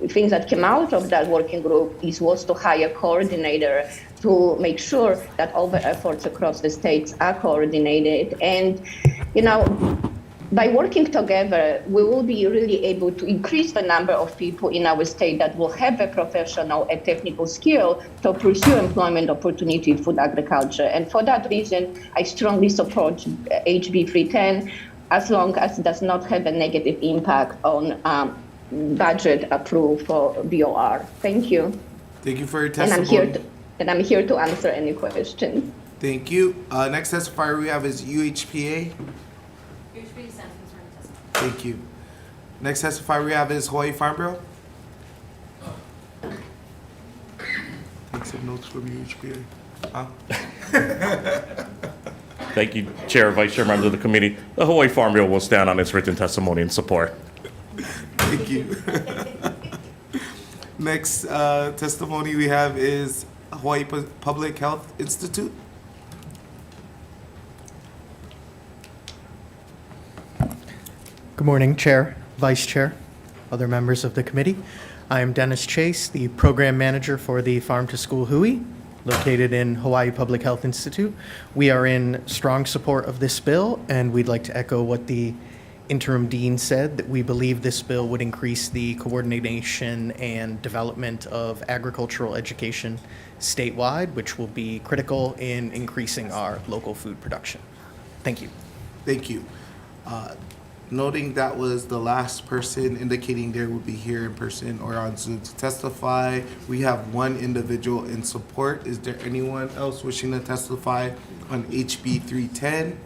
things that came out of that working group was to hire a coordinator to make sure that all the efforts across the states are coordinated. And, by working together, we will be really able to increase the number of people in our state that will have a professional and technical skill to pursue employment opportunity in food agriculture. And for that reason, I strongly support HB 310 as long as it does not have a negative impact on budget approved for BOR. Thank you. Thank you for your testimony. And I'm here to answer any questions. Thank you. Next testifier we have is UHPA. Thank you. Next testifier we have is Hawaii Farm Bureau. Take some notes from UHPA. Thank you, Chair, Vice Chair, members of the committee. The Hawaii Farm Bureau will stand on its written testimony in support. Thank you. Next testimony we have is Hawaii Public Health Institute. Good morning, Chair, Vice Chair, other members of the committee. I am Dennis Chase, the Program Manager for the Farm to School Hui, located in Hawaii Public Health Institute. We are in strong support of this bill, and we'd like to echo what the interim dean said, that we believe this bill would increase the coordination and development of agricultural education statewide, which will be critical in increasing our local food production. Thank you. Thank you. Noting that was the last person indicating they would be here in person or on Zoom to testify, we have one individual in support. Is there anyone else wishing to testify on HB 310?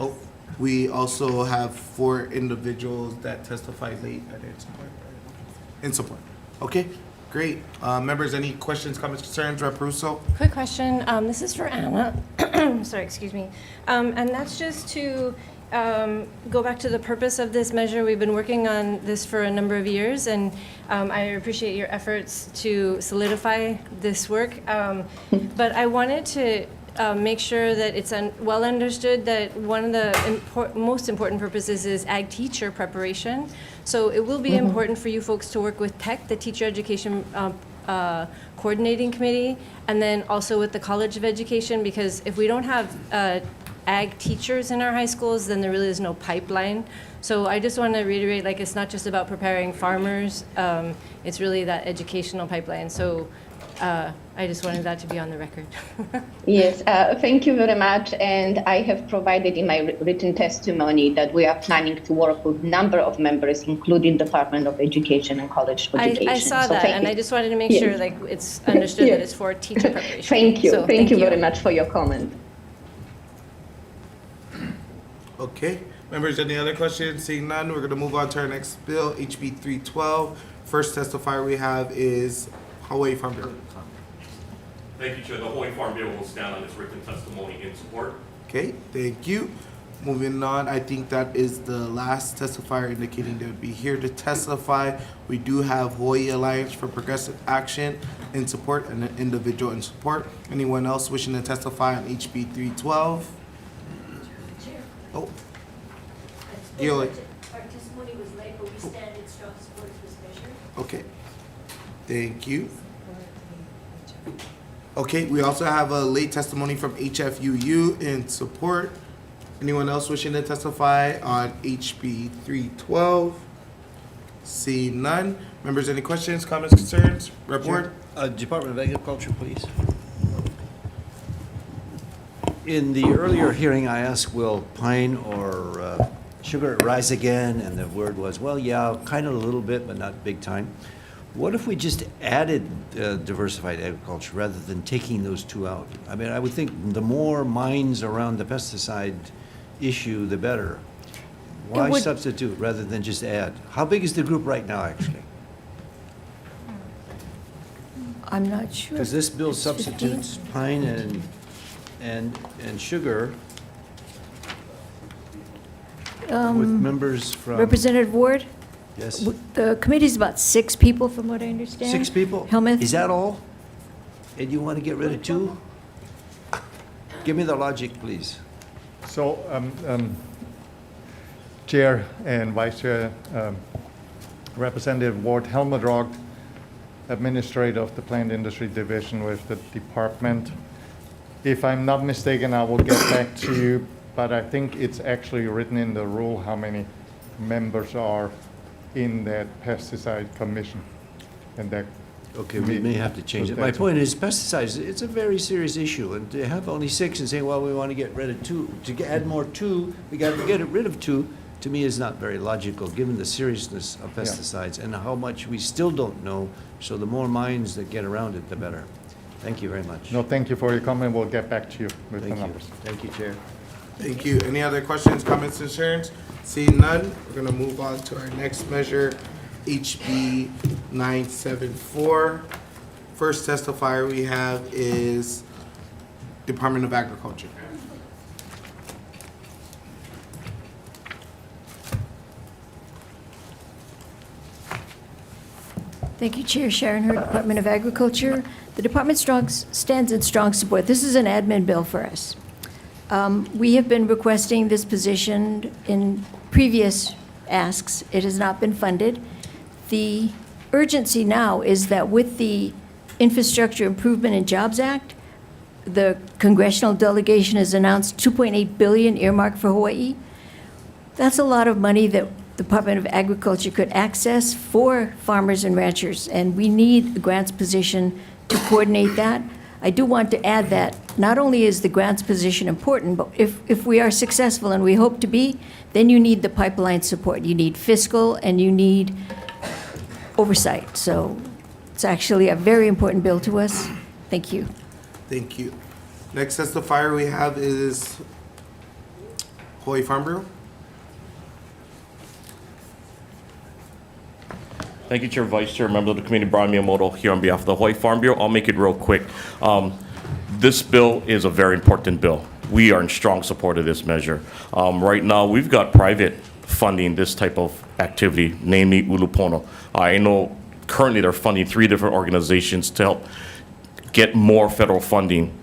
Oh, we also have 4 individuals that testified late and in support. In support. Okay, great. Members, any questions, comments, concerns? Rep. Russo? Quick question. This is for Anna. Sorry, excuse me. And that's just to go back to the purpose of this measure. We've been working on this for a number of years, and I appreciate your efforts to solidify this work. But I wanted to make sure that it's well understood that one of the most important purposes is ag teacher preparation. So it will be important for you folks to work with TEC, the Teacher Education Coordinating Committee, and then also with the College of Education, because if we don't have ag teachers in our high schools, then there really is no pipeline. So I just want to reiterate, like, it's not just about preparing farmers, it's really that educational pipeline. So I just wanted that to be on the record. Yes, thank you very much. And I have provided in my written testimony that we are planning to work with a number of members, including Department of Education and College of Education. I saw So that, thank and you. I just wanted to make Yes. sure, like, it's understood that Yes. it's for teacher preparation. Thank you. So, Thank you very much for your comment. Okay. Members, any other questions? Seeing none, we're going to move on to our next bill, HB 312. First testifier we have is Hawaii Farm Bureau. Thank you, Chair. The Hawaii Farm Bureau will stand on its written testimony in support. Okay, thank you. Moving on, I think that is the last testifier indicating they would be here to testify. We do have Hawaii Alliance for Progressive Action in support and an individual in support. Anyone else wishing to testify on HB 312? Oh. Yo. Our testimony was late, but we stand in strong support of this measure. Okay, thank you. Okay, we also have a late testimony from HFUU in support. Anyone else wishing to testify on HB 312? Seeing none. Members, any questions, comments, concerns? Rep. Ward? Department of Agriculture, please. In the earlier hearing, I asked, will pine or sugar rise again? And the word was, well, yeah, kind of a little bit, but not big time. What if we just added diversified agriculture rather than taking those two out? I mean, I would think the more minds around the pesticide issue, the better. Why substitute rather than just add? How big is the group right now, actually? I'm not sure. Because this bill It's substitutes 15. pine and sugar with members from. Representative Ward? Yes. The committee's about 6 people, from what I understand. 6 people? Helmuth? Is that all? And you want to get rid of 2? Give me the logic, please. So, Chair and Vice Chair, Representative Ward, Helmut Rogg, Administrator of the Plant Industry Division with the department. If I'm not mistaken, I will get back to you, but I think it's actually written in the rule how many members are in that pesticide commission and that. Okay, we may have to change it. My point is pesticides, it's a very serious issue, and to have only 6 and say, well, we want to get rid of 2, add more 2, we got to get rid of 2, to me is not very logical, given the seriousness of pesticides and how much we still don't know, so the more minds that get around it, the better. Thank you very much. No, thank you for your comment. We'll get back to you with the numbers. Thank you, Chair. Thank you. Any other questions, comments, concerns? Seeing none, we're going to move on to our next measure, HB 974. First testifier we have is Department of Agriculture. Thank you, Chair Sharon Hurd, Department of Agriculture. The department stands in strong support. This is an admin bill for us. We have been requesting this position in previous asks. It has not been funded. The urgency now is that with the Infrastructure Improvement and Jobs Act, the congressional delegation has announced $2.8 billion earmarked for Hawaii. That's a lot of money that the Department of Agriculture could access for farmers and ranchers, and we need a grants position to coordinate that. I do want to add that not only is the grants position important, but if we are successful, and we hope to be, then you need the pipeline support. You need fiscal and you need oversight. So it's actually a very important bill to us. Thank you. Thank you. Next testifier we have is Hawaii Farm Bureau. Thank you, Chair, Vice Chair, member of the committee, Brian Miyamoto, here on behalf of the Hawaii Farm Bureau. I'll make it real quick. This bill is a very important bill. We are in strong support of this measure. Right now, we've got private funding this type of activity, namely Ulupono. I know currently they're funding 3 different organizations to help get more federal funding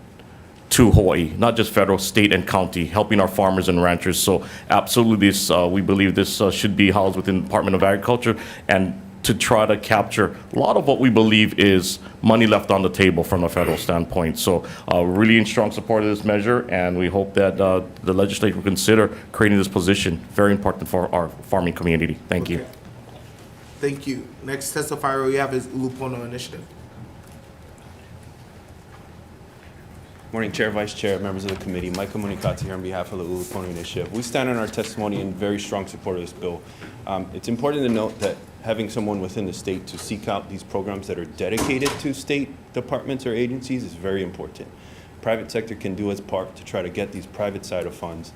to Hawaii, not just federal, state, and county, helping our farmers and ranchers. So absolutely, this, we believe this should be housed within the Department of Agriculture, and to try to capture a lot of what we believe is money left on the table from a federal standpoint. So really in strong support of this measure, and we hope that the legislature will consider creating this position. Very important for our farming community. Thank you. Thank you. Next testifier we have is Ulupono Initiative. Morning, Chair, Vice Chair, members of the committee. Michael Munikata here on behalf of the Ulupono Initiative. We stand on our testimony in very strong support of this bill. It's important to note that having someone within the state to seek out these programs that are dedicated to state departments or agencies is very important. Private sector can do its part to try to get these private side of funds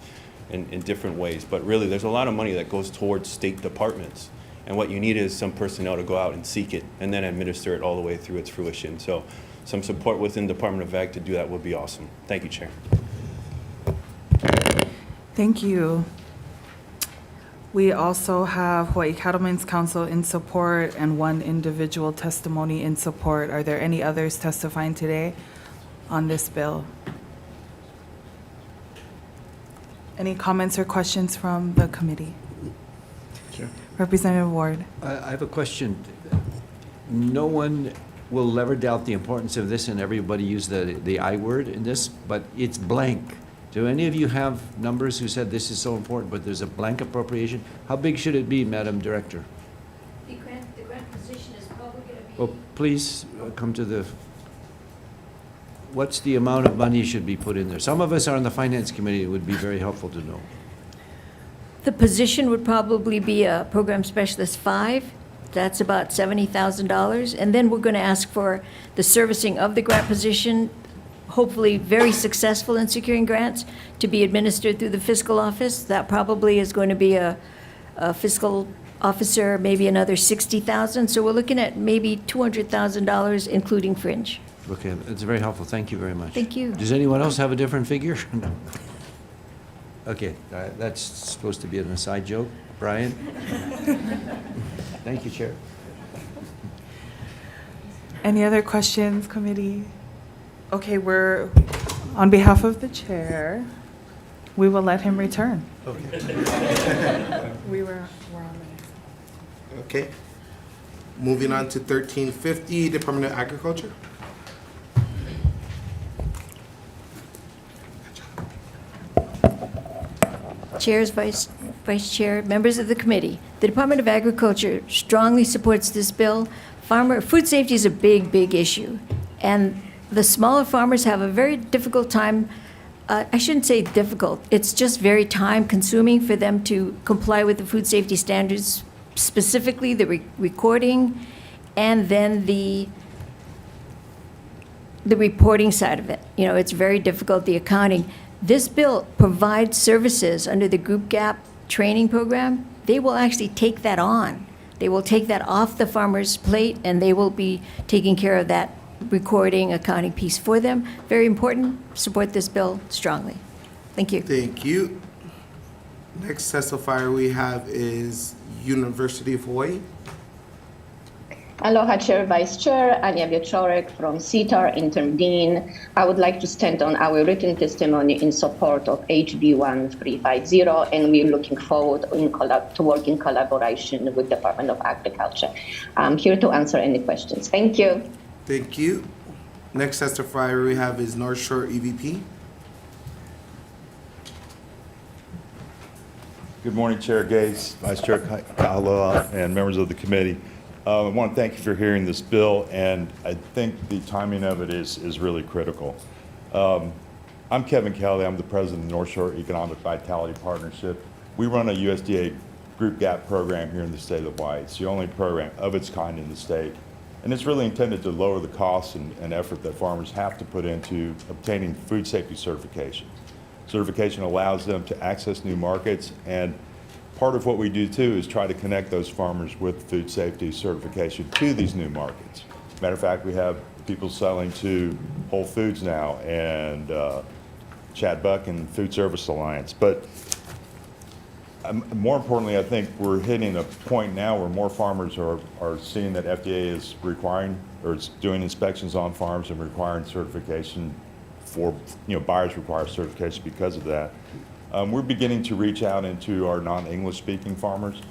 in different ways, but really there's a lot of money that goes towards state departments, and what you need is some personnel to go out and seek it and then administer it all the way through its fruition. So some support within Department of Ag to do that would be awesome. Thank you, Chair. Thank you. We also have Hawaii Cattlemen's Council in support and 1 individual testimony in support. Are there any others testifying today on this bill? Any comments or questions from the committee? Sure. Representative Ward. I have a question. No one will ever doubt the importance of this, and everybody used the I word in this, but it's blank. Do any of you have numbers who said this is so important, but there's a blank appropriation? How big should it be, Madam Director? The grant position is probably going to be... Well, please come to the... What's the amount of money should be put in there? Some of us are on the Finance Committee. It would be very helpful to know. The position would probably be a Program Specialist 5. That's about $70,000. And then we're going to ask for the servicing of the grant position, hopefully very successful in securing grants, to be administered through the fiscal office. That probably is going to be a fiscal officer, maybe another $60,000. So we're looking at maybe $200,000, including fringe. Okay, that's very helpful. Thank you very much. Thank you. Does anyone else have a different figure? No. Okay, that's supposed to be an aside joke. Brian? Thank you, Chair. Any other questions, committee? Okay, we're, on behalf of the chair, we will let him return. Okay. We're on the next. Okay. Moving on to 1350, Department of Agriculture. Chairs, Vice Chair, members of the committee, the Department of Agriculture strongly supports this bill. Food safety is a big, big issue, and the smaller farmers have a very difficult time. I shouldn't say difficult, it's just very time-consuming for them to comply with the food safety standards, specifically the recording and then the reporting side of it. You know, it's very difficult, the accounting. This bill provides services under the Group Gap training program. They will actually take that on. They will take that off the farmer's plate, and they will be taking care of that recording, accounting piece for them. Very important. Support this bill strongly. Thank you. Thank you. Next testifier we have is University of Hawaii. Aloha Chair, Vice Chair, Anya Wieczorek from CETAR, Interim Dean. I would like to stand on our written testimony in support of HB 1350, and we're looking forward to work in collaboration with Department of Agriculture. I'm here to answer any questions. Thank you. Thank you. Next testifier we have is North Shore EVP. Good morning, Chair Gates, Vice Chair Kahaloa, and members of the committee. I want to thank you for hearing this bill, and I think the timing of it is really critical. I'm Kevin Kelly. I'm the president of the North Shore Economic Vitality Partnership. We run a USDA group gap program here in the state of Hawaii. It's the only program of its kind in the state, and it's really intended to lower the costs and effort that farmers have to put into obtaining food safety certification. Certification allows them to access new markets, and part of what we do too is try to connect those farmers with food safety certification to these new markets. Matter of fact, we have people selling to Whole Foods now and Chad Buck and Food Service Alliance. But more importantly, I think we're hitting a point now where more farmers are seeing that FDA is requiring or is doing inspections on farms and requiring certification for, buyers require certification because of that. We're beginning to reach out into our non-English speaking farmers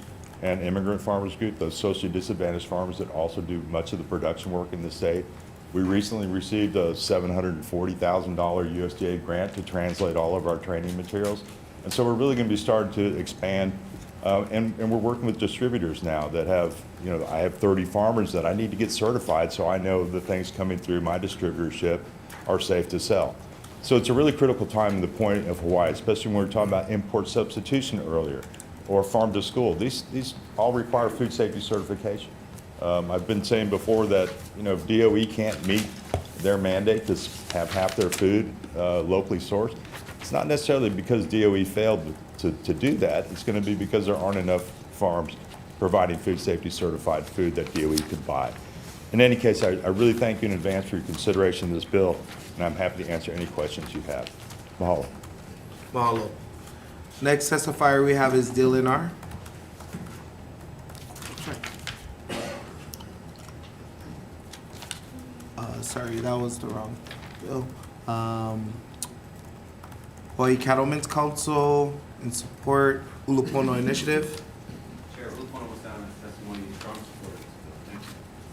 and immigrant farmers group, those socially disadvantaged farmers that also do much of the production work in the state. We recently received a $740,000 USDA grant to translate all of our training materials. And so we're really going to be starting to expand, and we're working with distributors now that have, I have 30 farmers that I need to get certified so I know the things coming through my distributorship are safe to sell. So it's a really critical time in the point of Hawaii, especially when we were talking about import substitution earlier, or farm to school. These all require food safety certification. I've been saying before that, if DOE can't meet their mandate to have half their food locally sourced, it's not necessarily because DOE failed to do that. It's going to be because there aren't enough farms providing food safety certified food that DOE could buy. In any case, I really thank you in advance for your consideration of this bill, and I'm happy to answer any questions you have. Mahalo. Mahalo. Next testifier we have is Dylan R. Sorry, that was the wrong bill. Hawaii Cattlemen's Council in support, Ulupono Initiative. Chair, Ulupono was down in testimony in strong support of this bill.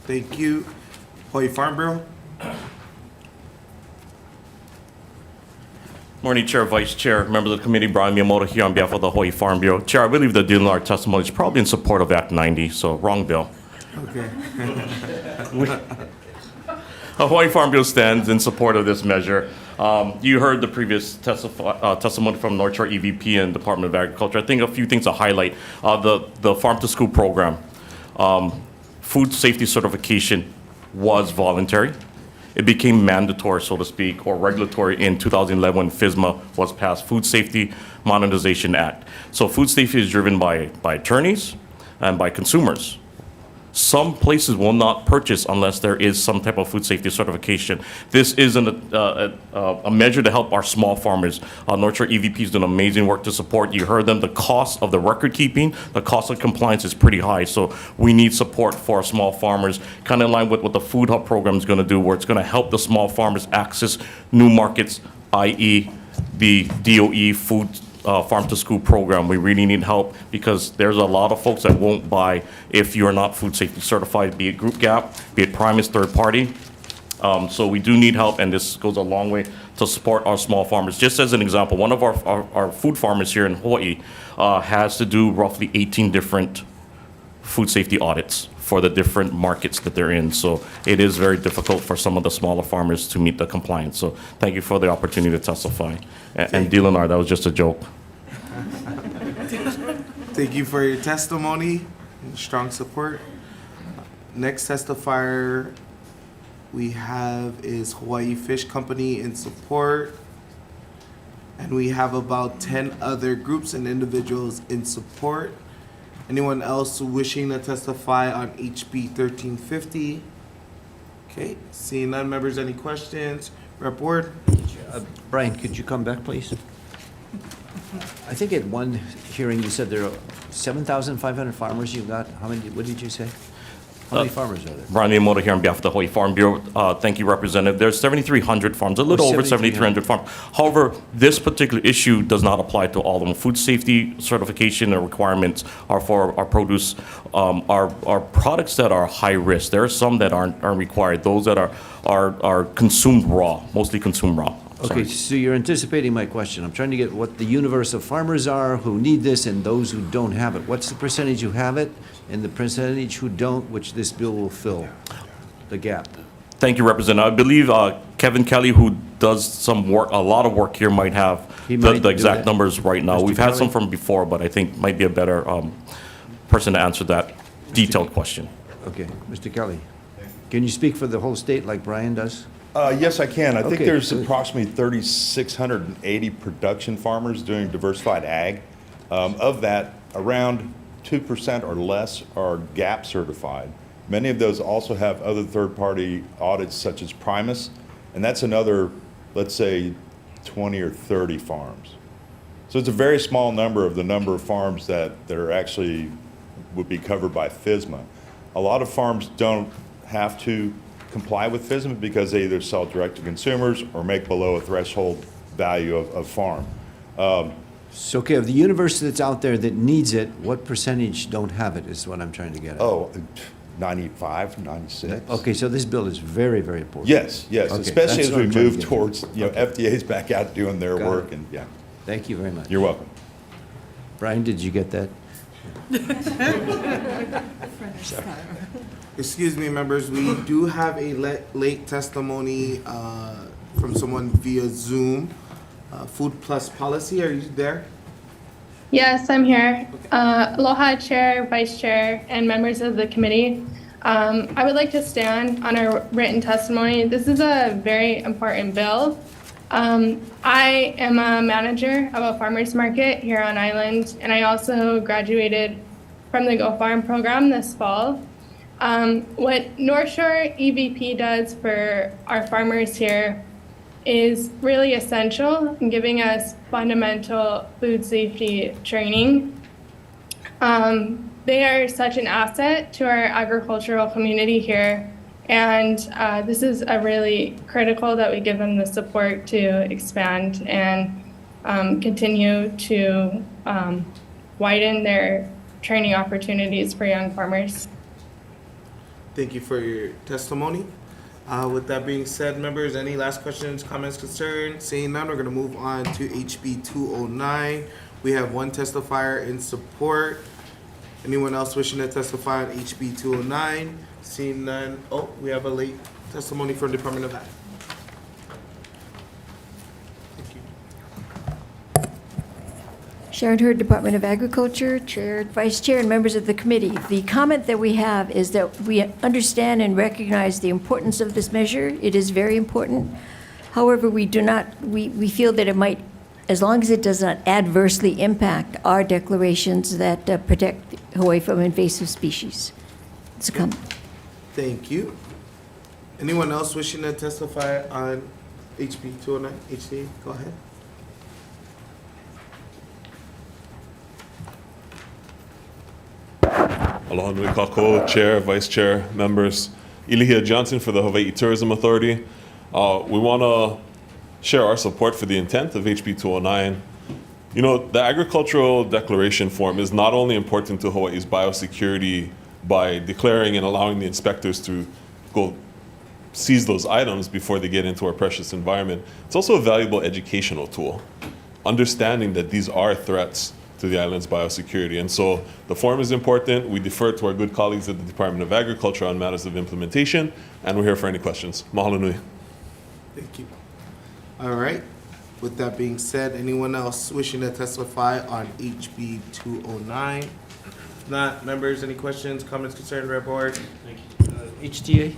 Thank you. Hawaii Farm Bureau. Morning, Chair, Vice Chair, members of the committee. Brian Miyamoto here on behalf of the Hawaii Farm Bureau. Chair, I believe the DNR testimony is probably in support of Act 90, so wrong bill. Okay. Hawaii Farm Bureau stands in support of this measure. You heard the previous testimony from North Shore EVP and Department of Agriculture. I think a few things to highlight. The Farm to School program. Food safety certification was voluntary. It became mandatory, so to speak, or regulatory in 2011 when FSMA was passed, Food Safety Modernization Act. So food safety is driven by attorneys and by consumers. Some places will not purchase unless there is some type of food safety certification. This is a measure to help our small farmers. North Shore EVP is doing amazing work to support. You heard them. The cost of the record keeping, the cost of compliance is pretty high. So we need support for our small farmers, kind of in line with what the Food Hub program is going to do, where it's going to help the small farmers access new markets, i.e. the DOE food Farm to School program. We really need help because there's a lot of folks that won't buy if you're not food safety certified, be it Group Gap, be it Primus third party. So we do need help, and this goes a long way to support our small farmers. Just as an example, one of our food farmers here in Hawaii has to do roughly 18 different food safety audits for the different markets that they're in. So it is very difficult for some of the smaller farmers to meet the compliance. So thank you for the opportunity to testify. And Dylan, that was just a joke. Thank you for your testimony and strong support. Next testifier we have is Hawaii Fish Company in support. And we have about 10 other groups and individuals in support. Anyone else wishing to testify on HB 1350? Okay, seeing none, members, any questions? Rep. Ward? Brian, could you come back, please? I think at one hearing you said there are 7,500 farmers you got. How many, what did you say? How many farmers are there? Brian Miyamoto here on behalf of the Hawaii Farm Bureau. Thank you, Representative. There's 7,300 farms, a little over 7,300 farms. However, this particular issue does not apply to all of them. Food safety certification and requirements are for our produce, our products that are high risk. There are some that aren't required. Those that are consumed raw, mostly consumed raw. Okay, so you're anticipating my question. I'm trying to get what the universe of farmers are who need this and those who don't have it. What's the percentage who have it and the percentage who don't, which this bill will fill the gap? Thank you, Representative. I believe Kevin Kelly, who does some work, a lot of work here, might have the exact numbers right now. We've had some from before, but I think might be a better person to answer that detailed question. Okay, Mr. Kelly, can you speak for the whole state like Brian does? Yes, I can. I think Okay, there's good. approximately 3,680 production farmers doing diversified ag. Of that, around 2% or less are GAP certified. Many of those also have other third-party audits such as Primus, and that's another, let's say, 20 or 30 farms. So it's a very small number of the number of farms that are actually would be covered by FSMA. A lot of farms don't have to comply with FSMA because they either sell direct to consumers or make below a threshold value of farm. So, okay, of the universe that's out there that needs it, what percentage don't have it is what I'm trying to get at. Oh, 95, 96. Okay, so this bill is very, very important. Yes, yes, Okay, especially that's as what we I'm trying to move get towards, FDA's back out doing their Got work it. and, yeah. Thank you very much. You're welcome. Brian, did you get that? Excuse me, members, we do have a late testimony from someone via Zoom. Food Plus Policy, are you there? Yes, I'm here. Aloha, Chair, Vice Chair, and members of the committee. I would like to stand on our written testimony. This is a very important bill. I am a manager of a farmer's market here on island, and I also graduated from the Go Farm program this fall. What North Shore EVP does for our farmers here is really essential in giving us fundamental food safety training. They are such an asset to our agricultural community here, and this is a really critical that we give them the support to expand and continue to widen their training opportunities for young farmers. Thank you for your testimony. With that being said, members, any last questions, comments, concerns? Seeing none, we're going to move on to HB 209. We have one testifier in support. Anyone else wishing to testify on HB 209? Seeing none. Oh, we have a late testimony from Department of Ag. Sharon Hurd, Department of Agriculture, Chair, Vice Chair, and members of the committee. The comment that we have is that we understand and recognize the importance of this measure. It is very important. However, we feel that it might, as long as it does not adversely impact our declarations that protect Hawaii from invasive species. It's a comment. Thank you. Anyone else wishing to testify on HB 209? HTA, go ahead. Aloha nui kākou, Chair, Vice Chair, members. Ilihia Johnson for the Hawaii Tourism Authority. We want to share our support for the intent of HB 209. You know, the Agricultural Declaration form is not only important to Hawaii's biosecurity by declaring and allowing the inspectors to go seize those items before they get into our precious environment, it's also a valuable educational tool, understanding that these are threats to the island's biosecurity. And so the form is important. We defer to our good colleagues at the Department of Agriculture on matters of implementation, and we're here for any questions. Mahalo nui. Thank you. All right. With that being said, anyone else wishing to testify on HB 209? If not, members, any questions, comments, concerns, Rep. Board? HTA?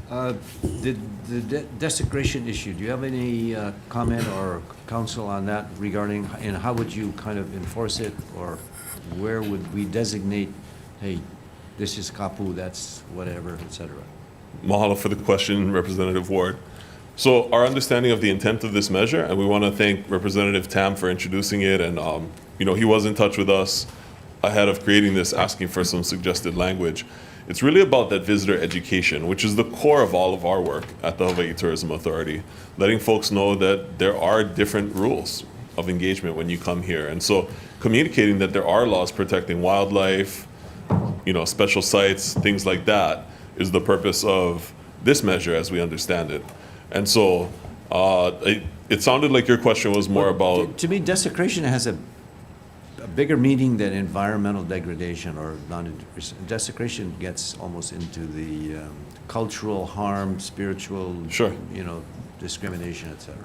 The desecration issue, do you have any comment or counsel on that regarding, and how would you kind of enforce it, or where would we designate, hey, this is kapu, that's whatever, et cetera? Mahalo for the question, Representative Ward. So our understanding of the intent of this measure, and we want to thank Representative Tam for introducing it, and you know, he was in touch with us ahead of creating this, asking for some suggested language. It's really about that visitor education, which is the core of all of our work at the Hawaii Tourism Authority, letting folks know that there are different rules of engagement when you come here. And so communicating that there are laws protecting wildlife, special sites, things like that, is the purpose of this measure as we understand it. And so it sounded like your question was more about... To me, desecration has a bigger meaning than environmental degradation or desecration gets almost into the cultural harm, spiritual, discrimination, etc.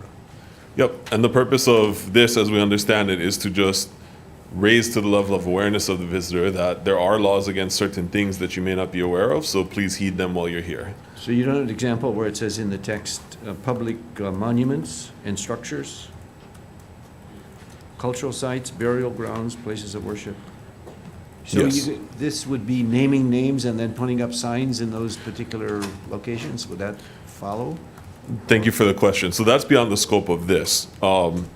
Yep, and the purpose of this, as we understand it, is to just raise to the level of awareness of the visitor that there are laws against certain things that you may not be aware of, so please heed them while you're here. So you know an example where it says in the text, public monuments and structures, cultural sites, burial grounds, places of worship? So Yes. this would be naming names and then putting up signs in those particular locations? Would that follow? Thank you for the question. So that's beyond the scope of this.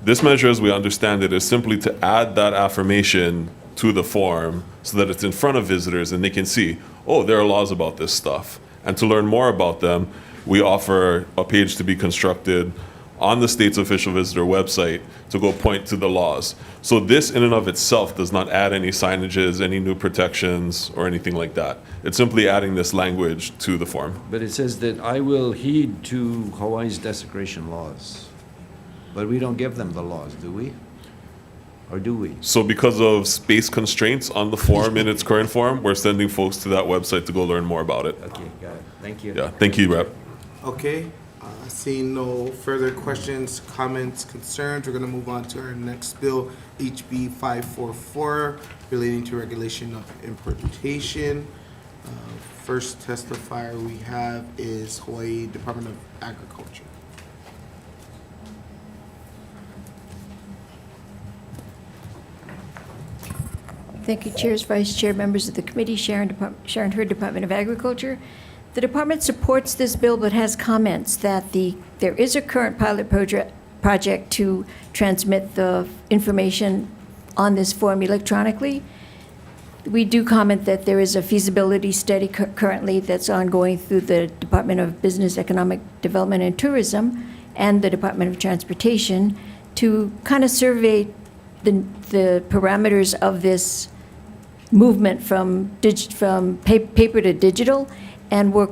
This measure, as we understand it, is simply to add that affirmation to the form so that it's in front of visitors and they can see, oh, there are laws about this stuff. And to learn more about them, we offer a page to be constructed on the state's official visitor website to go point to the laws. So this in and of itself does not add any signages, any new protections, or anything like that. It's simply adding this language to the form. But it says that I will heed to Hawaii's desecration laws. But we don't give them the laws, do we? Or do we? So because of space constraints on the form in its current form, we're sending folks to that website to go learn more about it. Okay, got it. Thank you. Yeah, thank you, Rep. Okay, seeing no further questions, comments, concerns, we're gonna move on to our next bill, HB 544, relating to regulation of importation. First testifier we have is Hawaii Department of Agriculture. Thank you, Chairs, Vice Chair, members of the committee, Sharon Hurd, Department of Agriculture. The department supports this bill but has comments that there is a current pilot project to transmit the information on this form electronically. We do comment that there is a feasibility study currently that's ongoing through the Department of Business, Economic Development and Tourism and the Department of Transportation to kind of survey the parameters of this movement from paper to digital, and we're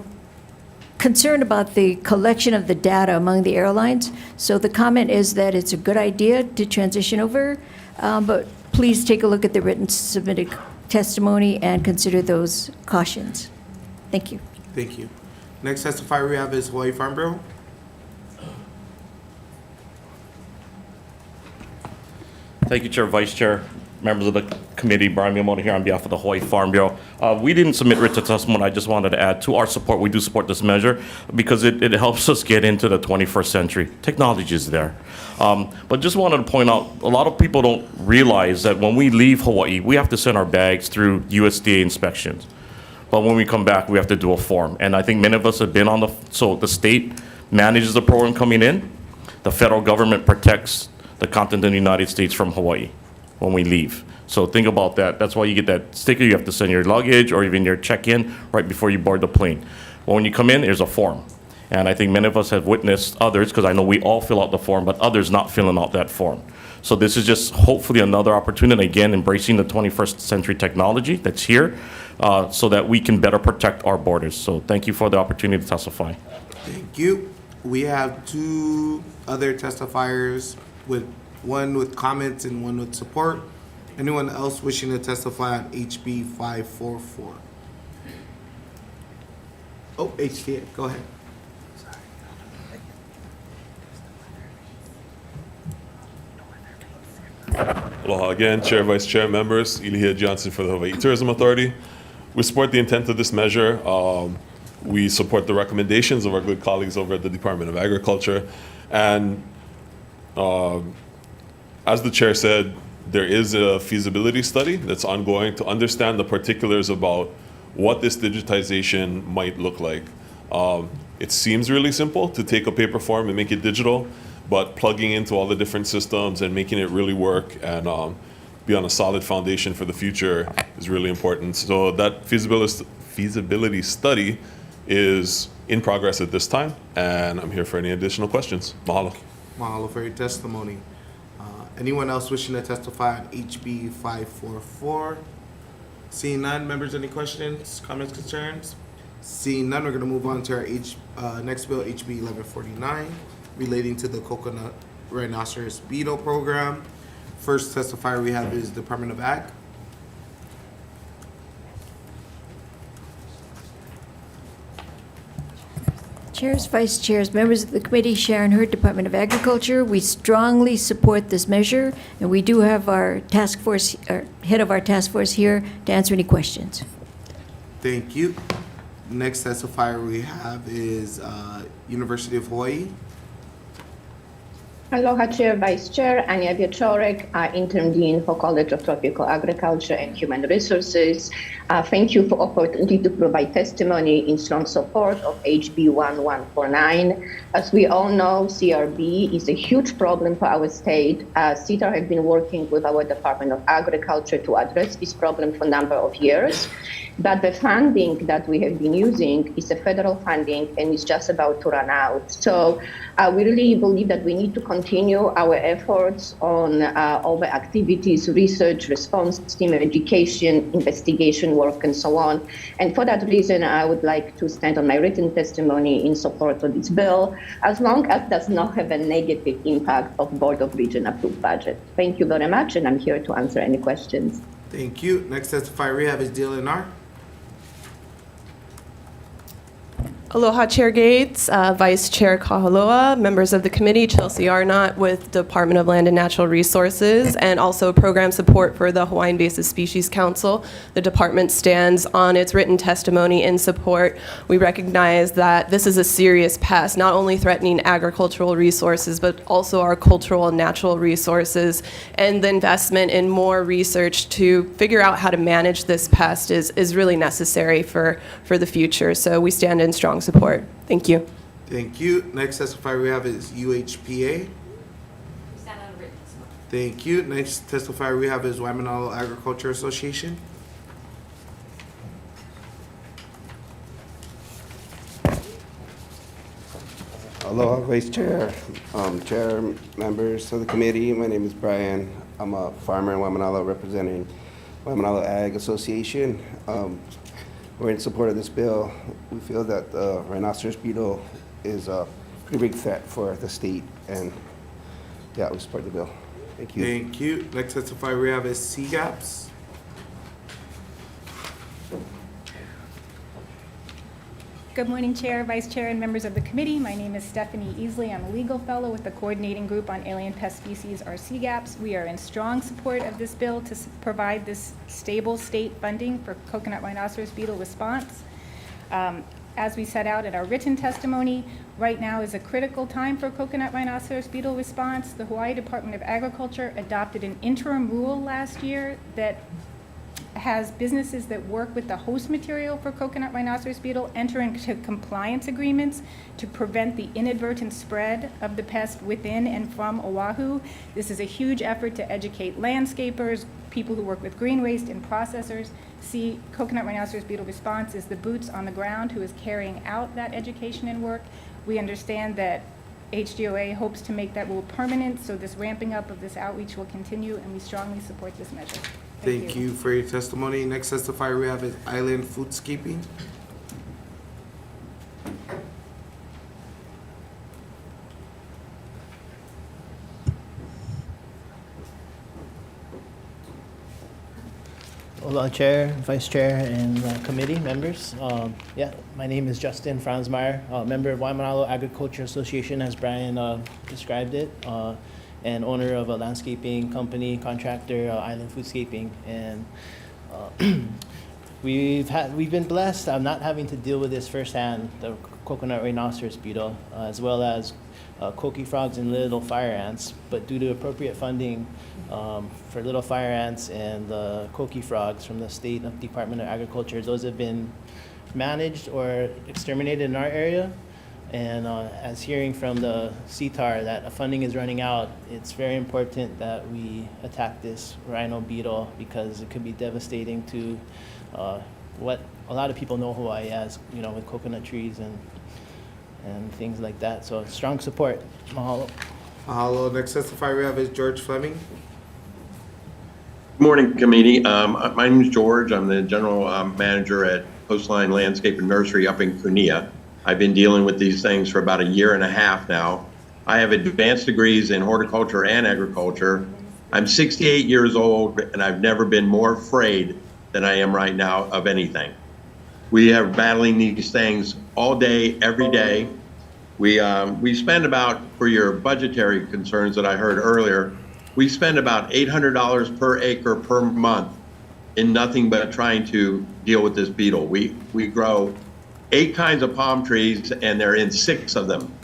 concerned about the collection of the data among the airlines. So the comment is that it's a good idea to transition over, but please take a look at the written submitted testimony and consider those cautions. Thank you. Thank you. Next testifier we have is Hawaii Farm Bureau. Thank you, Chair, Vice Chair, members of the committee. Brian Miyamoto here on behalf of the Hawaii Farm Bureau. We didn't submit written testimony. I just wanted to add to our support. We do support this measure because it helps us get into the 21st century. Technology is there. But just wanted to point out, a lot of people don't realize that when we leave Hawaii, we have to send our bags through USDA inspections. But when we come back, we have to do a form. And I think many of us have been on so the state manages the program coming in. The federal government protects the continent of the United States from Hawaii when we leave. So think about that. That's why you get that sticker. You have to send your luggage or even your check-in right before you board the plane. Well, when you come in, there's a form. And I think many of us have witnessed others, because I know we all fill out the form, but others not filling out that form. So this is just hopefully another opportunity, again, embracing the 21st century technology that's here so that we can better protect our borders. So thank you for the opportunity to testify. Thank you. We have two other testifiers, one with comments and one with support. Anyone else wishing to testify on HB 544? Oh, HTA, go ahead. Aloha again, Chair, Vice Chair, members. Ilihia Johnson for the Hawaii Tourism Authority. We support the intent of this measure. We support the recommendations of our good colleagues over at the Department of Agriculture. And as the chair said, there is a feasibility study that's ongoing to understand the particulars about what this digitization might look like. It seems really simple to take a paper form and make it digital, but plugging into all the different systems and making it really work and be on a solid foundation for the future is really important. So that feasibility feasibility study is in progress at this time, and I'm here for any additional questions. Mahalo. Mahalo for your testimony. Anyone else wishing to testify on HB 544? Seeing none, members, any questions, comments, concerns? Seeing none, we're going to move on to our next bill, HB 1149, relating to the coconut rhinoceros beetle program. First testifier we have is Department of Ag. Chairs, vice chairs, members of the committee, Sharon Hurd, Department of Agriculture. We strongly support this measure, and we do have our task force, our head of our task force here to answer any questions. Thank you. Next testifier we have is University of Hawaii. Aloha Chair, Vice Chair, Anya Biachorek, Interim Dean for College of Tropical Agriculture and Human Resources. Thank you for opportunity to provide testimony in strong support of HB 1149. As we all know, CRB is a huge problem for our state. CITAR has been working with our Department of Agriculture to address this problem for a number of years. But the funding that we have been using is a federal funding and it's just about to run out. So we really believe that we need to continue our efforts on all the activities, research, response team, education, investigation work, and so on. And for that reason, I would like to stand on my written testimony in support of this bill, as long as it does not have a negative impact of Board of Regents approved budget. Thank you very much, and I'm here to answer any questions. Thank you. Next testifier we have is DLNR. Aloha Chair Gates, Vice Chair Kahaloa, members of the committee, Chelsea Arnott with Department of Land and Natural Resources, and also program support for the Hawaiian Basis Species Council. The department stands on its written testimony in support. We recognize that this is a serious pest, not only threatening agricultural resources, but also our cultural and natural resources. And the investment in more research to figure out how to manage this pest is really necessary for the future. So we stand in strong support. Thank you. Thank you. Next testifier we have is UHPA. Thank you. Next testifier we have is Waimanalo Agriculture Association. Aloha, Vice Chair, Chair, members of the committee. My name is Brian. I'm a farmer in Waimanalo representing Waimanalo Ag Association. We're in support of this bill. We feel that the rhinoceros beetle is a pretty big threat for the state, and yeah, we support the bill. Thank you. Thank you. Next testifier we have is CGAPS. Good morning, Chair, Vice Chair, and members of the committee. My name is Stephanie Easley. I'm a legal fellow with the Coordinating Group on Alien Pest Species, or CGAPS. We are in strong support of this bill to provide this stable state funding for coconut rhinoceros beetle response. As we set out in our written testimony, right now is a critical time for coconut rhinoceros beetle response. The Hawaii Department of Agriculture adopted an interim rule last year that has businesses that work with the host material for coconut rhinoceros beetle enter into compliance agreements to prevent the inadvertent spread of the pest within and from Oahu. This is a huge effort to educate landscapers, people who work with green waste, and processors. See, coconut rhinoceros beetle response is the boots on the ground who is carrying out that education and work. We understand that HDOA hopes to make that rule permanent, so this ramping up of this outreach will continue, and we strongly support this measure. Thank you for your testimony. Next testifier we have is Island Foodscaping. Aloha Chair, Vice Chair, and committee members. My name is Justin Franzmeyer, member of Waimanalo Agriculture Association, as Brian described it, and owner of a landscaping company, contractor, Island Foodscaping. And we've been blessed not having to deal with this firsthand, the coconut rhinoceros beetle, as well as coqui frogs and little fire ants. But due to appropriate funding for little fire ants and the coqui frogs from the State Department of Agriculture, those have been managed or exterminated in our area. And as hearing from the CTAR that funding is running out, it's very important that we attack this rhino beetle because it could be devastating to what a lot of people know Hawaii as, with coconut trees and things like that. So strong support. Mahalo. Mahalo. Next testifier we have is George Fleming. Good morning, committee. My name is George. I'm the general manager at Coastline Landscape and Nursery up in Kunia. I've been dealing with these things for about a year and a half now. I have advanced degrees in horticulture and agriculture. I'm 68 years old, and I've never been more afraid than I am right now of anything. We are battling these things all day, every day. We spend about, for your budgetary concerns that I heard earlier, we spend about $800 per acre per month in nothing but trying to deal with this beetle. We grow 8 kinds of palm trees, and they're in 6 of them.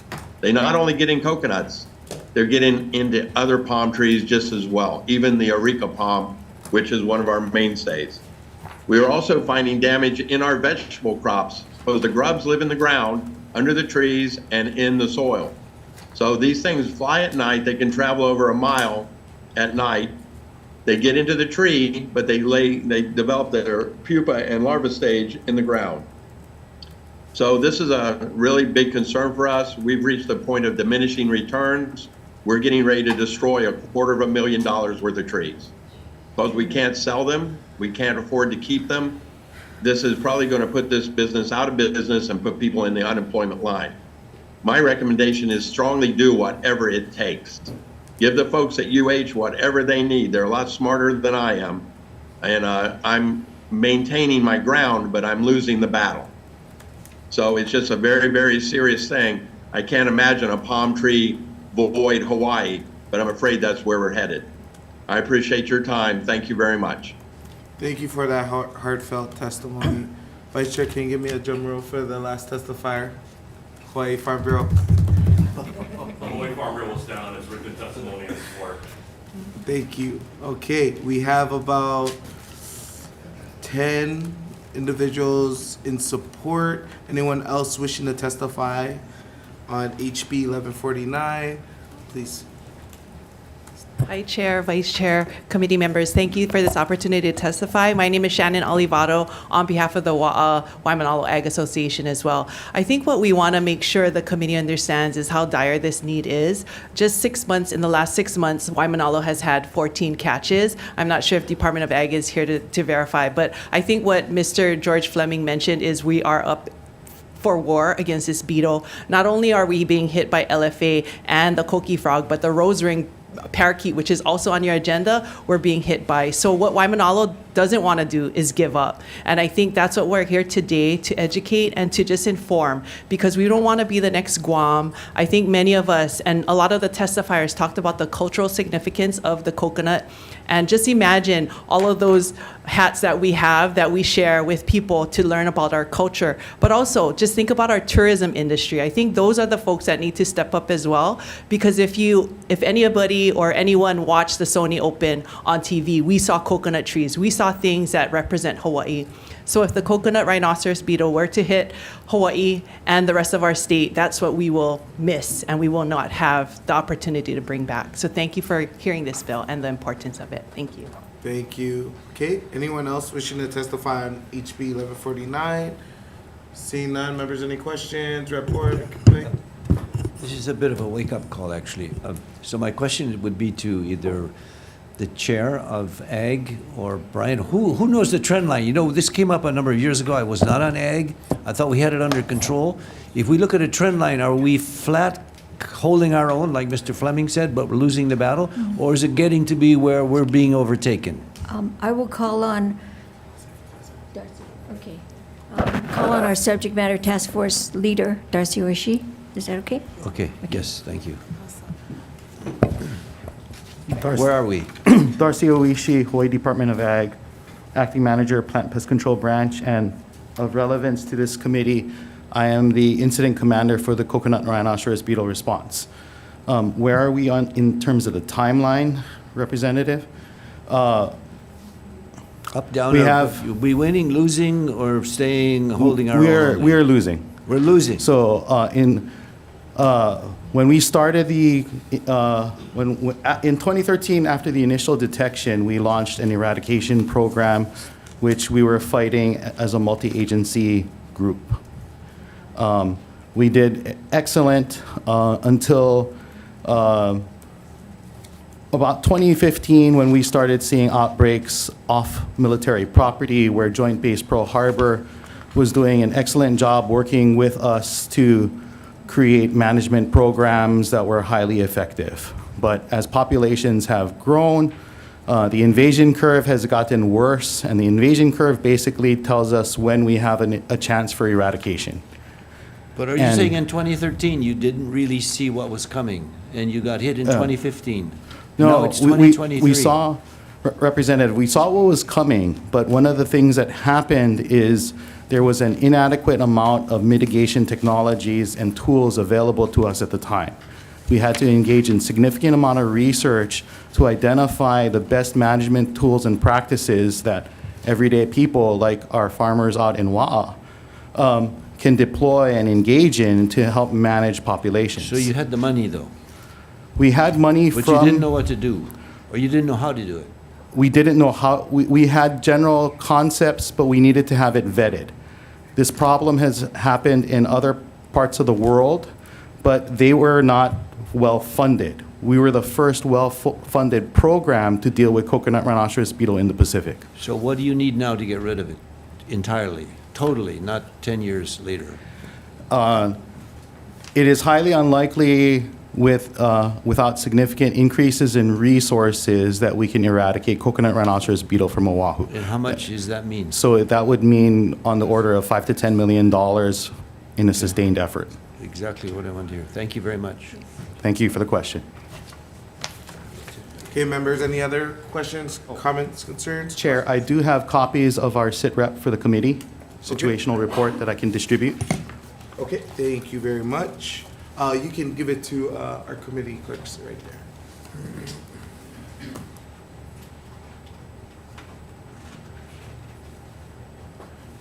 They not only get in coconuts, they're getting into other palm trees just as well, even the areca palm, which is one of our mainstays. We are also finding damage in our vegetable crops, because the grubs live in the ground, under the trees, and in the soil. So these things fly at night. They can travel over a mile at night. They get into the tree, but they develop their pupa and larva stage in the ground. So this is a really big concern for us. We've reached the point of diminishing returns. We're getting ready to destroy $250,000 worth of trees. Because we can't sell them, we can't afford to keep them. This is probably going to put this business out of business and put people in the unemployment line. My recommendation is strongly do whatever it takes. Give the folks at UH whatever they need. They're a lot smarter than I am. And I'm maintaining my ground, but I'm losing the battle. So it's just a very, very serious thing. I can't imagine a palm tree void Hawaii, but I'm afraid that's where we're headed. I appreciate your time. Thank you very much. Thank you for that heartfelt testimony. Vice Chair, can you give me a drum roll for the last testifier? Hawaii Farm Bureau. The Hawaii Farm Bureau will stand on its written testimony and support. Thank you. Okay, we have about 10 individuals in support. Anyone else wishing to testify on HB 1149, please. Hi, Chair, Vice Chair, committee members. Thank you for this opportunity to testify. My name is Shannon Olivado on behalf of the Waimanalo Ag Association as well. I think what we want to make sure the committee understands is how dire this need is. Just 6 months, in the last 6 months, Waimanalo has had 14 catches. I'm not sure if Department of Ag is here to verify, but I think what Mr. George Fleming mentioned is we are up for war against this beetle. Not only are we being hit by LFA and the coqui frog, but the rose ring parakeet, which is also on your agenda, we're being hit by. So what Waimanalo doesn't want to do is give up. And I think that's what we're here today, to educate and to just inform, because we don't want to be the next Guam. I think many of us, and a lot of the testifiers talked about the cultural significance of the coconut. And just imagine all of those hats that we have that we share with people to learn about our culture. But also just think about our tourism industry. I think those are the folks that need to step up as well, because if anybody or anyone watched the Sony Open on TV, we saw coconut trees. We saw things that represent Hawaii. So if the coconut rhinoceros beetle were to hit Hawaii and the rest of our state, that's what we will miss, and we will not have the opportunity to bring back. So thank you for hearing this bill and the importance of it. Thank you. Thank you. Okay, anyone else wishing to testify on HB 1149? Seeing none, members, any questions, report? This is a bit of a wake-up call, actually. So my question would be to either the chair of Ag or Brian. Who knows the trend line? You know, this came up a number of years ago. I was not on Ag. I thought we had it under control. If we look at a trend line, are we flat holding our own, like Mr. Fleming said, but we're losing the battle? Mm-hmm. Or is it getting to be where we're being overtaken? I will call on, call on our subject matter task force leader, Darcy Oishi. Is that okay? Okay, yes, thank you. Darcy, Where are we? Darcy Oishi, Hawaii Department of Ag, Acting Manager, Plant Pest Control Branch, and of relevance to this committee, I am the Incident Commander for the Coconut Rhinoceros Beetle Response. Where are we on in terms of the timeline, Representative? Up, down, we or have, you'll be winning, losing, or staying, holding our own? We are losing. We're losing. So when we started in 2013, after the initial detection, we launched an eradication program which we were fighting as a multi-agency group. We did excellent until about 2015, when we started seeing outbreaks off military property, where Joint Base Pearl Harbor was doing an excellent job working with us to create management programs that were highly effective. But as populations have grown, the invasion curve has gotten worse, and the invasion curve basically tells us when we have a chance for eradication. But are you saying in 2013, you didn't really see what was coming, and you got hit in 2015? No, it's 2023. we saw, Representative, we saw what was coming, but one of the things that happened is there was an inadequate amount of mitigation technologies and tools available to us at the time. We had to engage in significant amount of research to identify the best management tools and practices that everyday people, like our farmers out in Wa'a, can deploy and engage in to help manage populations. So you had the money, though? We had money But you didn't know what to do, or you didn't know how to do it? We didn't know how. We had general concepts, but we needed to have it vetted. This problem has happened in other parts of the world, but they were not well-funded. We were the first well-funded program to deal with coconut rhinoceros beetle in the Pacific. So what do you need now to get rid of it entirely, totally, not 10 years later? It is highly unlikely without significant increases in resources that we can eradicate coconut rhinoceros beetle from Oahu. And how much does that mean? So that would mean on the order of $5 to $10 million in a sustained effort. Exactly what I want to hear. Thank you very much. Thank you for the question. Okay, members, any other questions, comments, concerns? Chair, I do have copies of our sit rep for the committee situational report that I can distribute. Okay, thank you very much. You can give it to our committee clerks right there.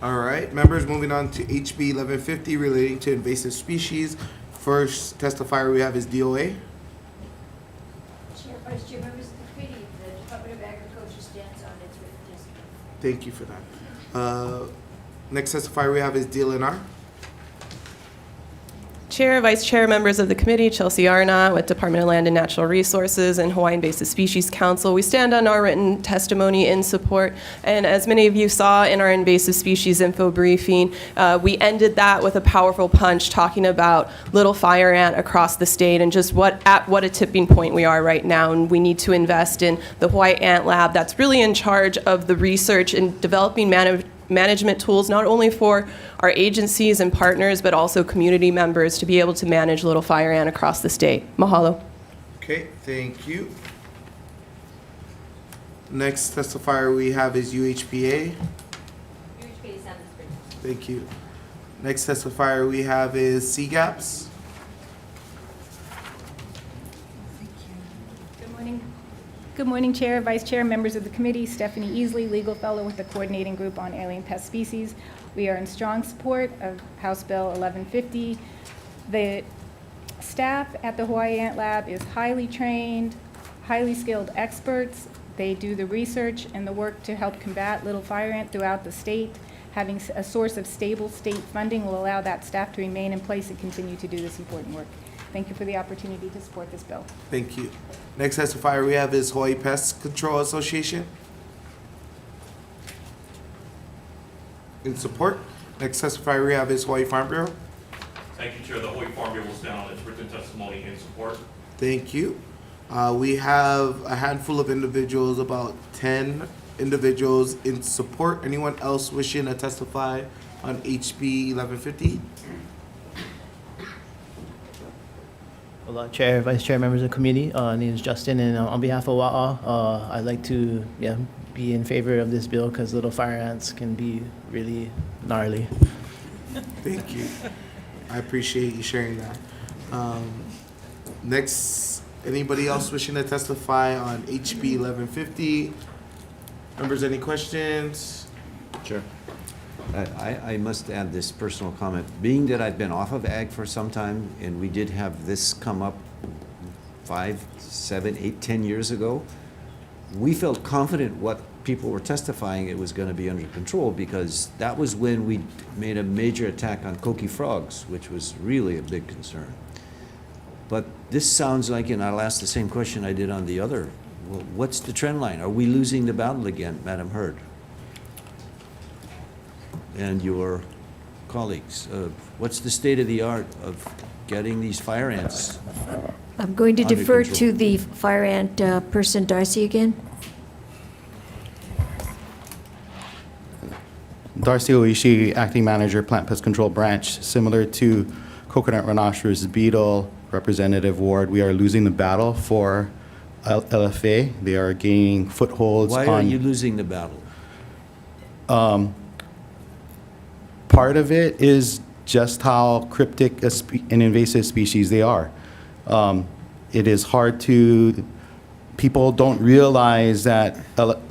All right, members, moving on to HB 1150 relating to invasive species. First testifier we have is DOA. Chair, Vice Chair, members of the committee, the Department of Agriculture stands on its written testimony. Thank you for that. Next testifier we have is DLNR. Chair, Vice Chair, members of the committee, Chelsea Arnott with Department of Land and Natural Resources and Hawaii Invasive Species Council. We stand on our written testimony in support. And as many of you saw in our invasive species info briefing, we ended that with a powerful punch talking about little fire ant across the state and just what a tipping point we are right now. And we need to invest in the Hawaii Ant Lab that's really in charge of the research and developing management tools, not only for our agencies and partners, but also community members to be able to manage little fire ant across the state. Mahalo. Okay, thank you. Next testifier we have is UHPA. Thank you. Next testifier we have is CGAPS. Good morning, Chair, Vice Chair, members of the committee. Stephanie Easley, Legal Fellow with the Coordinating Group on Alien Pest Species. We are in strong support of House Bill 1150. The staff at the Hawaii Ant Lab is highly trained, highly skilled experts. They do the research and the work to help combat little fire ant throughout the state. Having a source of stable state funding will allow that staff to remain in place and continue to do this important work. Thank you for the opportunity to support this bill. Thank you. Next testifier we have is Hawaii Pest Control Association. In support. Next testifier we have is Hawaii Farm Bureau. Thank you, Chair. The Hawaii Farm Bureau will stand on its written testimony in support. Thank you. We have a handful of individuals, about 10 individuals in support. Anyone else wishing to testify on HB 1150? Well, Chair, Vice Chair, members of the committee, my name is Justin, and on behalf of Wa'a, I'd like to be in favor of this bill because little fire ants can be really gnarly. Thank you. I appreciate you sharing that. Next, anybody else wishing to testify on HB 1150? Members, any questions? Sure. I must add this personal comment. Being that I've been off of ag for some time, and we did have this come up 5, 7, 8, 10 years ago, we felt confident what people were testifying it was going to be under control, because that was when we made a major attack on coqui frogs, which was really a big concern. But this sounds like, and I'll ask the same question I did on the other, well, what's the trend line? Are we losing the battle again, Madam Hurd? And your colleagues, what's the state of the art of getting these fire ants? I'm going to Under defer control. to the fire ant person, Darcy, again. Darcy Oishi, Acting Manager, Plant Pest Control Branch. Similar to coconut rhinoceros beetle, Representative Ward, we are losing the battle for LFA. They are gaining footholds Why on... are you losing the battle? Part of it is just how cryptic an invasive species they are. It is hard to... People don't realize that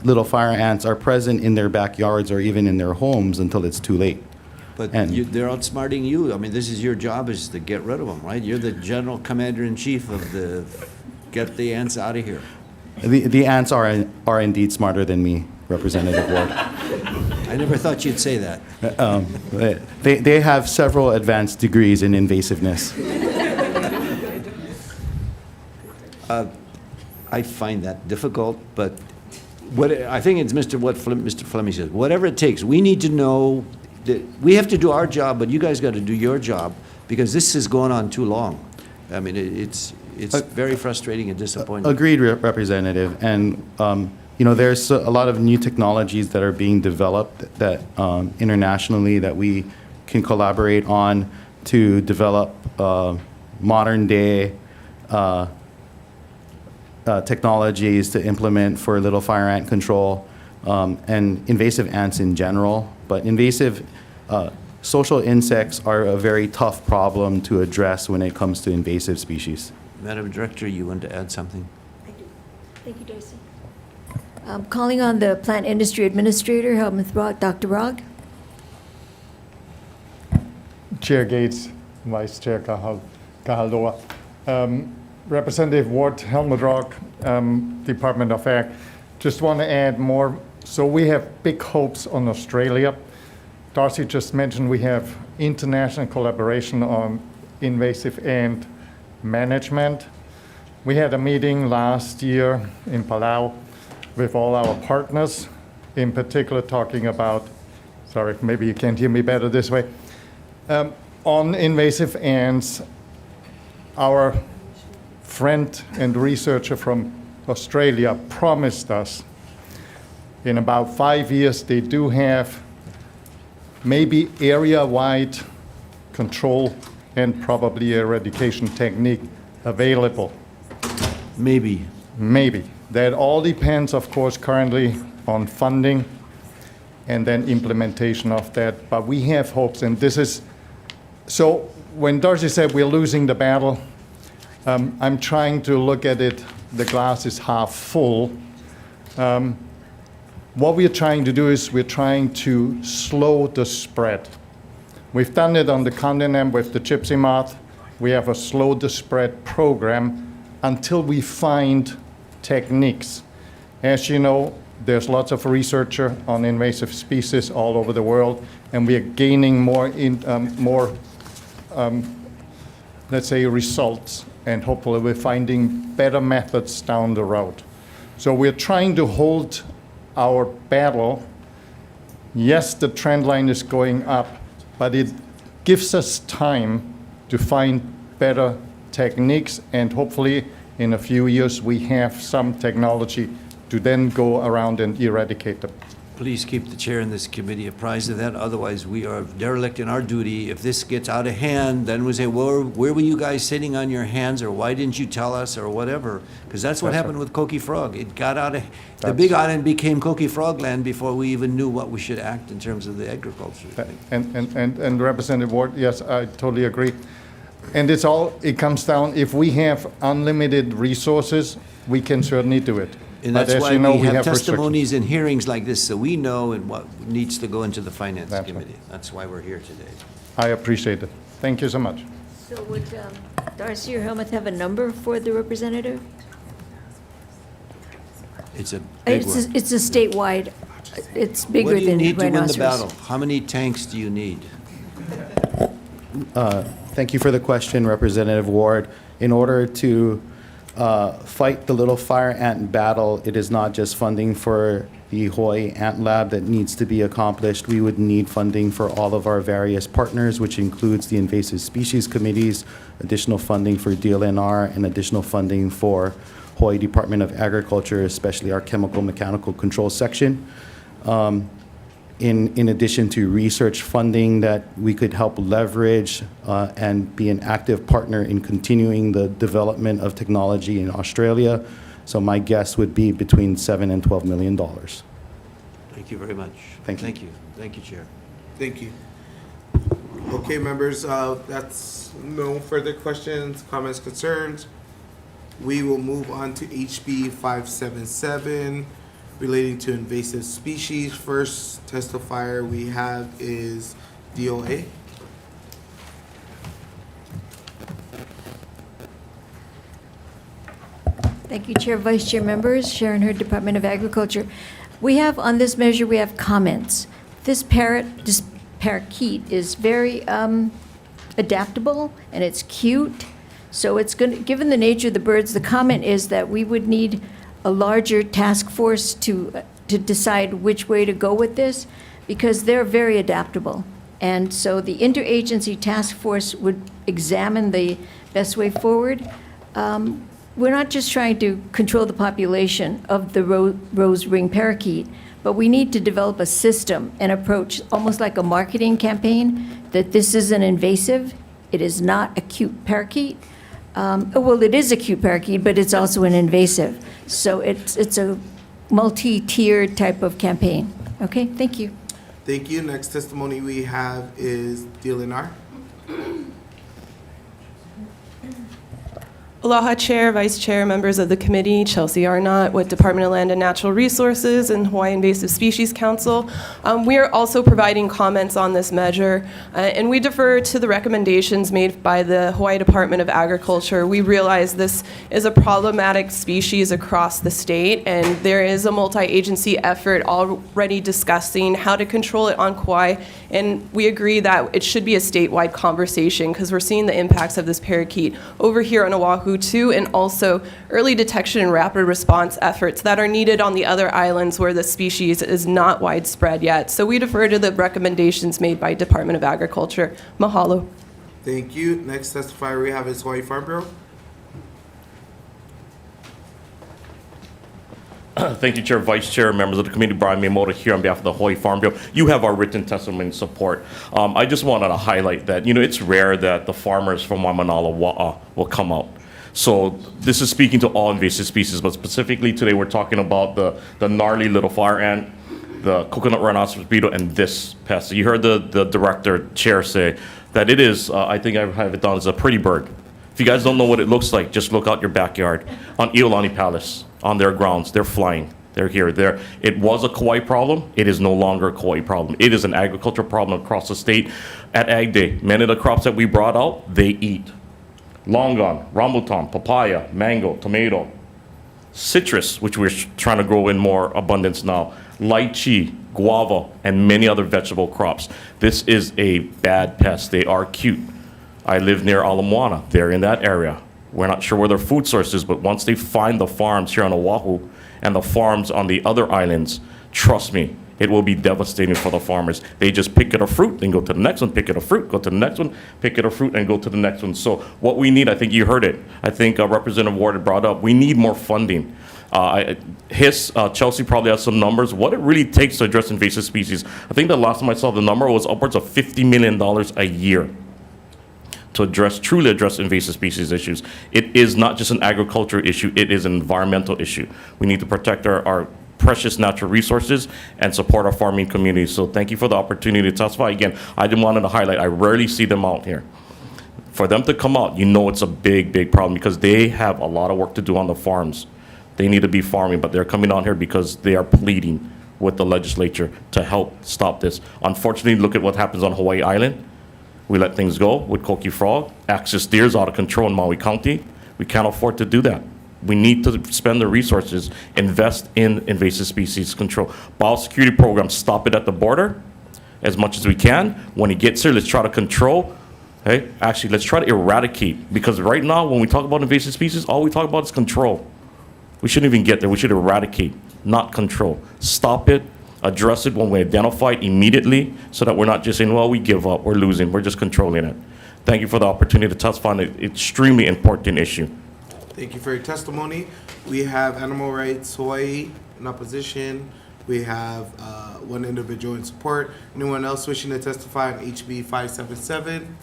little fire ants are present in their backyards or even in their homes until it's too late. But they're outsmarting you. I mean, this is your job, is to get rid of them, right? You're the general commander-in-chief of the, get the ants out of here. The ants are indeed smarter than me, Representative Ward. I never thought you'd say that. They have several advanced degrees in invasiveness. I find that difficult, but I think it's Mr. Fleming says, whatever it takes, we need to know that we have to do our job, but you guys got to do your job, because this is going on too long. I mean, it's very frustrating and disappointing. Agreed, Representative. And there's a lot of new technologies that are being developed that internationally that we can collaborate on to develop modern day technologies to implement for little fire ant control and invasive ants in general. But invasive social insects are a very tough problem to address when it comes to invasive species. Madam Director, you want to add something? I do. Thank you, Darcy. Calling on the Plant Industry Administrator, Helmuth Rock, Dr. Rogg. Chair Gates, Vice Chair Kahaloa. Representative Ward, Helmut Rock, Department of Ag. Just want to add more. So we have big hopes on Australia. Darcy just mentioned we have international collaboration on invasive ant management. We had a meeting last year in Palau with all our partners, in particular talking about, sorry, maybe you can't hear me better this way, on invasive ants. Our friend and researcher from Australia promised us in about 5 years they do have maybe area-wide control and probably eradication technique available. Maybe. Maybe. That all depends, of course, currently on funding and then implementation of that. But we have hopes, and this is, so when Darcy said we're losing the battle, I'm trying to look at it, the glass is half full. What we're trying to do is we're trying to slow the spread. We've done it on the continent with the gypsy moth. We have a slow the spread program until we find techniques. As you know, there's lots of research on invasive species all over the world, and we are gaining more, let's say, results, and hopefully we're finding better methods down the road. So we're trying to hold our battle. Yes, the trend line is going up, but it gives us time to find better techniques, and hopefully in a few years we have some technology to then go around and eradicate them. Please keep the chair and this committee apprised of that. Otherwise, we are derelict in our duty. If this gets out of hand, then we say, well, where were you guys sitting on your hands, or why didn't you tell us, or whatever? Because that's what happened with coqui frog. It got out of, the Big Island became coqui frog land before we even knew what we should act in terms of the agriculture. And Representative Ward, yes, I totally agree. And it comes down, if we have unlimited resources, we can certainly do it. And that's why we have testimonies and hearings like this, so we know and what needs to go into the Finance Committee. That's why we're here today. I appreciate it. Thank you so much. So would Darcy or Helmuth have a number for the representative? It's a big one. It's a statewide, it's bigger What do you than need to win the rhinoceros. battle? How many tanks do you need? Thank you for the question, Representative Ward. In order to fight the little fire ant battle, it is not just funding for the Hawaii Ant Lab that needs to be accomplished. We would need funding for all of our various partners, which includes the invasive species committees, additional funding for DLNR, and additional funding for Hawaii Department of Agriculture, especially our chemical mechanical control section. In addition to research funding that we could help leverage and be an active partner in continuing the development of technology in Australia. So my guess would be between $7 and $12 million. Thank you very much. Thank you. Thank you. Thank you, Chair. Thank you. Okay, members, that's no further questions, comments, concerns. We will move on to HB 577 relating to invasive species. First testifier we have is DOA. Thank you, Chair, Vice Chair members, Sharon Hurd, Department of Agriculture. We have, on this measure, we have comments. This parakeet is very adaptable and it's cute. So it's going to, given the nature of the birds, the comment is that we would need a larger task force to decide which way to go with this, because they're very adaptable. And so the interagency task force would examine the best way forward. We're not just trying to control the population of the rose-ringed parakeet, but we need to develop a system and approach, almost like a marketing campaign, that this is an invasive, it is not a cute parakeet. Well, it is a cute parakeet, but it's also an invasive. So it's a multi-tiered type of campaign. Okay, thank you. Thank you. Next testimony we have is DLNR. Aloha Chair, Vice Chair, members of the committee, Chelsea Arnott with Department of Land and Natural Resources and Hawaii Invasive Species Council. We are also providing comments on this measure, and we defer to the recommendations made by the Hawaii Department of Agriculture. We realize this is a problematic species across the state, and there is a multi-agency effort already discussing how to control it on Kauai, and we agree that it should be a statewide conversation because we're seeing the impacts of this parakeet over here on Oahu too, and also early detection and rapid response efforts that are needed on the other islands where the species is not widespread yet. So we defer to the recommendations made by Department of Agriculture. Mahalo. Thank you. Next testifier we have is Hawaii Farm Bureau. Thank you, Chair, Vice Chair, members of the committee. Brian Miyamoto here on behalf of the Hawaii Farm Bureau. You have our written testimony support. I just wanted to highlight that, it's rare that the farmers from Waimanalo Wa'a will come out. So this is speaking to all invasive species, but specifically today we're talking about the gnarly little fire ant, the coconut rhinoceros beetle, and this pest. You heard the director chair say that it is, I think I have it down as a pretty bird. If you guys don't know what it looks like, just look out your backyard on Iolani Palace, on their grounds. They're flying. They're here. It was a Kauai problem. It is no longer a Kauai problem. It is an agricultural problem across the state. At Ag Day, many of the crops that we brought out, they eat. Longan, rambutan, papaya, mango, tomato, citrus, which we're trying to grow in more abundance now, lychee, guava, and many other vegetable crops. This is a bad pest. They are cute. I live near Ala Moana. They're in that area. We're not sure where their food source is, but once they find the farms here on Oahu and the farms on the other islands, trust me, it will be devastating for the farmers. They just pick it a fruit, then go to the next one, pick it a fruit, go to the next one, pick it a fruit, and go to the next one. So what we need, I think you heard it. I think Representative Ward had brought up, we need more funding. Chelsea probably has some numbers. What it really takes to address invasive species, I think the last time I saw the number was upwards of $50 million a year to truly address invasive species issues. It is not just an agricultural issue, it is an environmental issue. We need to protect our precious natural resources and support our farming communities. So thank you for the opportunity to testify. Again, I just wanted to highlight, I rarely see them out here. For them to come out, it's a big, big problem because they have a lot of work to do on the farms. They need to be farming, but they're coming out here because they are pleading with the legislature to help stop this. Unfortunately, look at what happens on Hawaii Island. We let things go with coqui frog, axis deer's out of control in Maui County. We can't afford to do that. We need to spend the resources, invest in invasive species control. Biosecurity programs, stop it at the border as much as we can. When it gets here, let's try to control. Hey, actually, let's try to eradicate. Because right now, when we talk about invasive species, all we talk about is control. We shouldn't even get there. We should eradicate, not control. Stop it, address it when we identify it immediately, so that we're not just saying, well, we give up, we're losing, we're just controlling it. Thank you for the opportunity to testify on an extremely important issue. Thank you for your testimony. We have Animal Rights Hawaii in opposition. We have one individual in support. Anyone else wishing to testify on HB 577?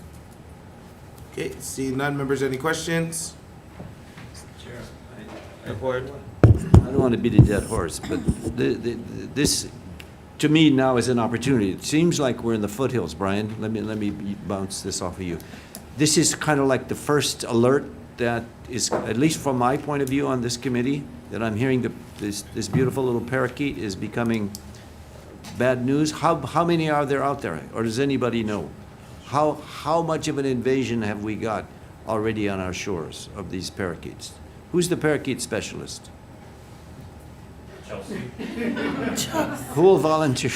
Okay, seeing none. Members, any questions? Report. I don't want to beat a dead horse, but this, to me, now is an opportunity. It seems like we're in the foothills, Brian. Let me bounce this off of you. This is kind of like the first alert that is, at least from my point of view on this committee, that I'm hearing this beautiful little parakeet is becoming bad news. How many are there out there, or does anybody know? How much of an invasion have we got already on our shores of these parakeets? Who's the parakeet specialist? Chelsea. Who will volunteer?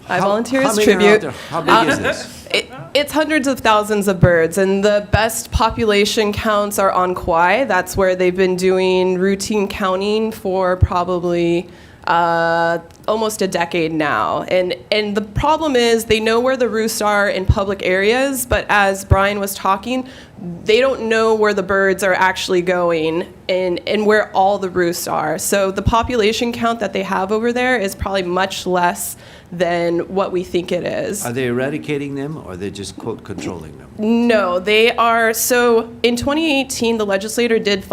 I volunteer as how many are out tribute. there? How big is this? It's hundreds of thousands of birds, and the best population counts are on Kauai. That's where they've been doing routine counting for probably almost a decade now. And the problem is they know where the roosts are in public areas, but as Brian was talking, they don't know where the birds are actually going and where all the roosts are. So the population count that they have over there is probably much less than what we think it is. Are they eradicating them, or are they just, quote, controlling them? No, they are. So in 2018, the legislator did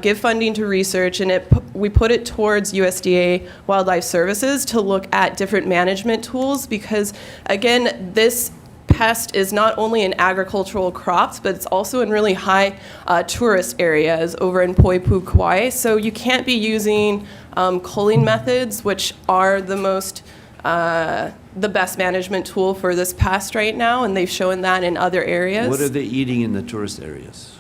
give funding to research, and we put it towards USDA Wildlife Services to look at different management tools, because again, this pest is not only in agricultural crops, but it's also in really high tourist areas over in Poipu, Kauai. So you can't be using culling methods, which are the best management tool for this pest right now, and they've shown that in other areas. What are they eating in the tourist areas?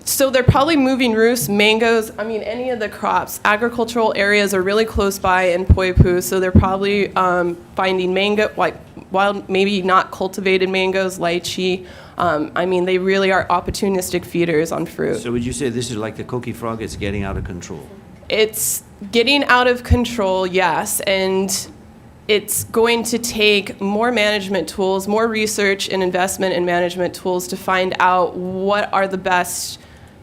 So they're probably moving roosts, mangoes, any of the crops. Agricultural areas are really close by in Poipu, so they're probably finding mango, like wild, maybe not cultivated mangoes, lychee. They really are opportunistic feeders on fruit. So would you say this is like the coqui frog, it's getting out of control? It's getting out of control, yes, and it's going to take more management tools, more research and investment in management tools to find out what are the best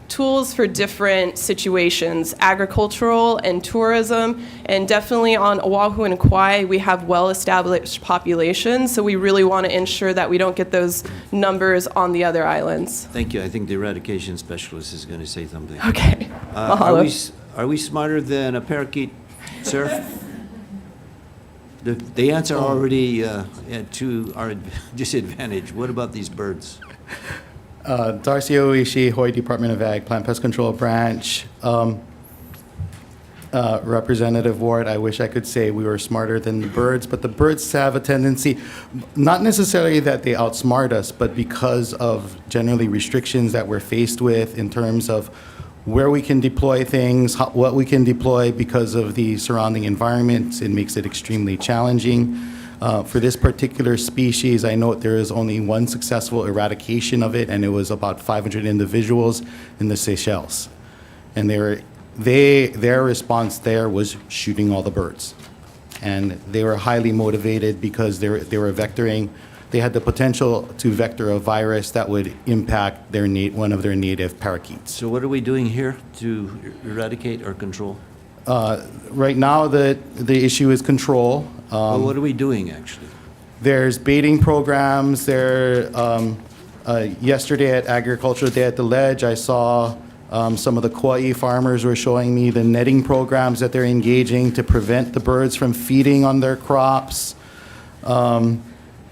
tools for different situations, agricultural and tourism, and definitely on Oahu and Kauai, we have well-established populations, so we really want to ensure that we don't get those numbers on the other islands. Thank you. I think the eradication specialist is going to say something. Okay. Are we smarter than a parakeet, sir? The answer already to our disadvantage. What about these birds? Darcy Oishi, Hawaii Department of Ag, Plant Pest Control Branch. Representative Ward, I wish I could say we were smarter than the birds, but the birds have a tendency, not necessarily that they outsmart us, but because of generally restrictions that we're faced with in terms of where we can deploy things, what we can deploy because of the surrounding environment. It makes it extremely challenging. For this particular species, I note there is only one successful eradication of it, and it was about 500 individuals in the Seychelles. And their response there was shooting all the birds. And they were highly motivated because they were vectoring. They had the potential to vector a virus that would impact one of their native parakeets. So what are we doing here to eradicate or control? Right now, the issue is control. Well, what are we doing, actually? There's baiting programs. Yesterday at Agriculture Day at the Ledge, I saw some of the Kauai farmers were showing me the netting programs that they're engaging to prevent the birds from feeding on their crops.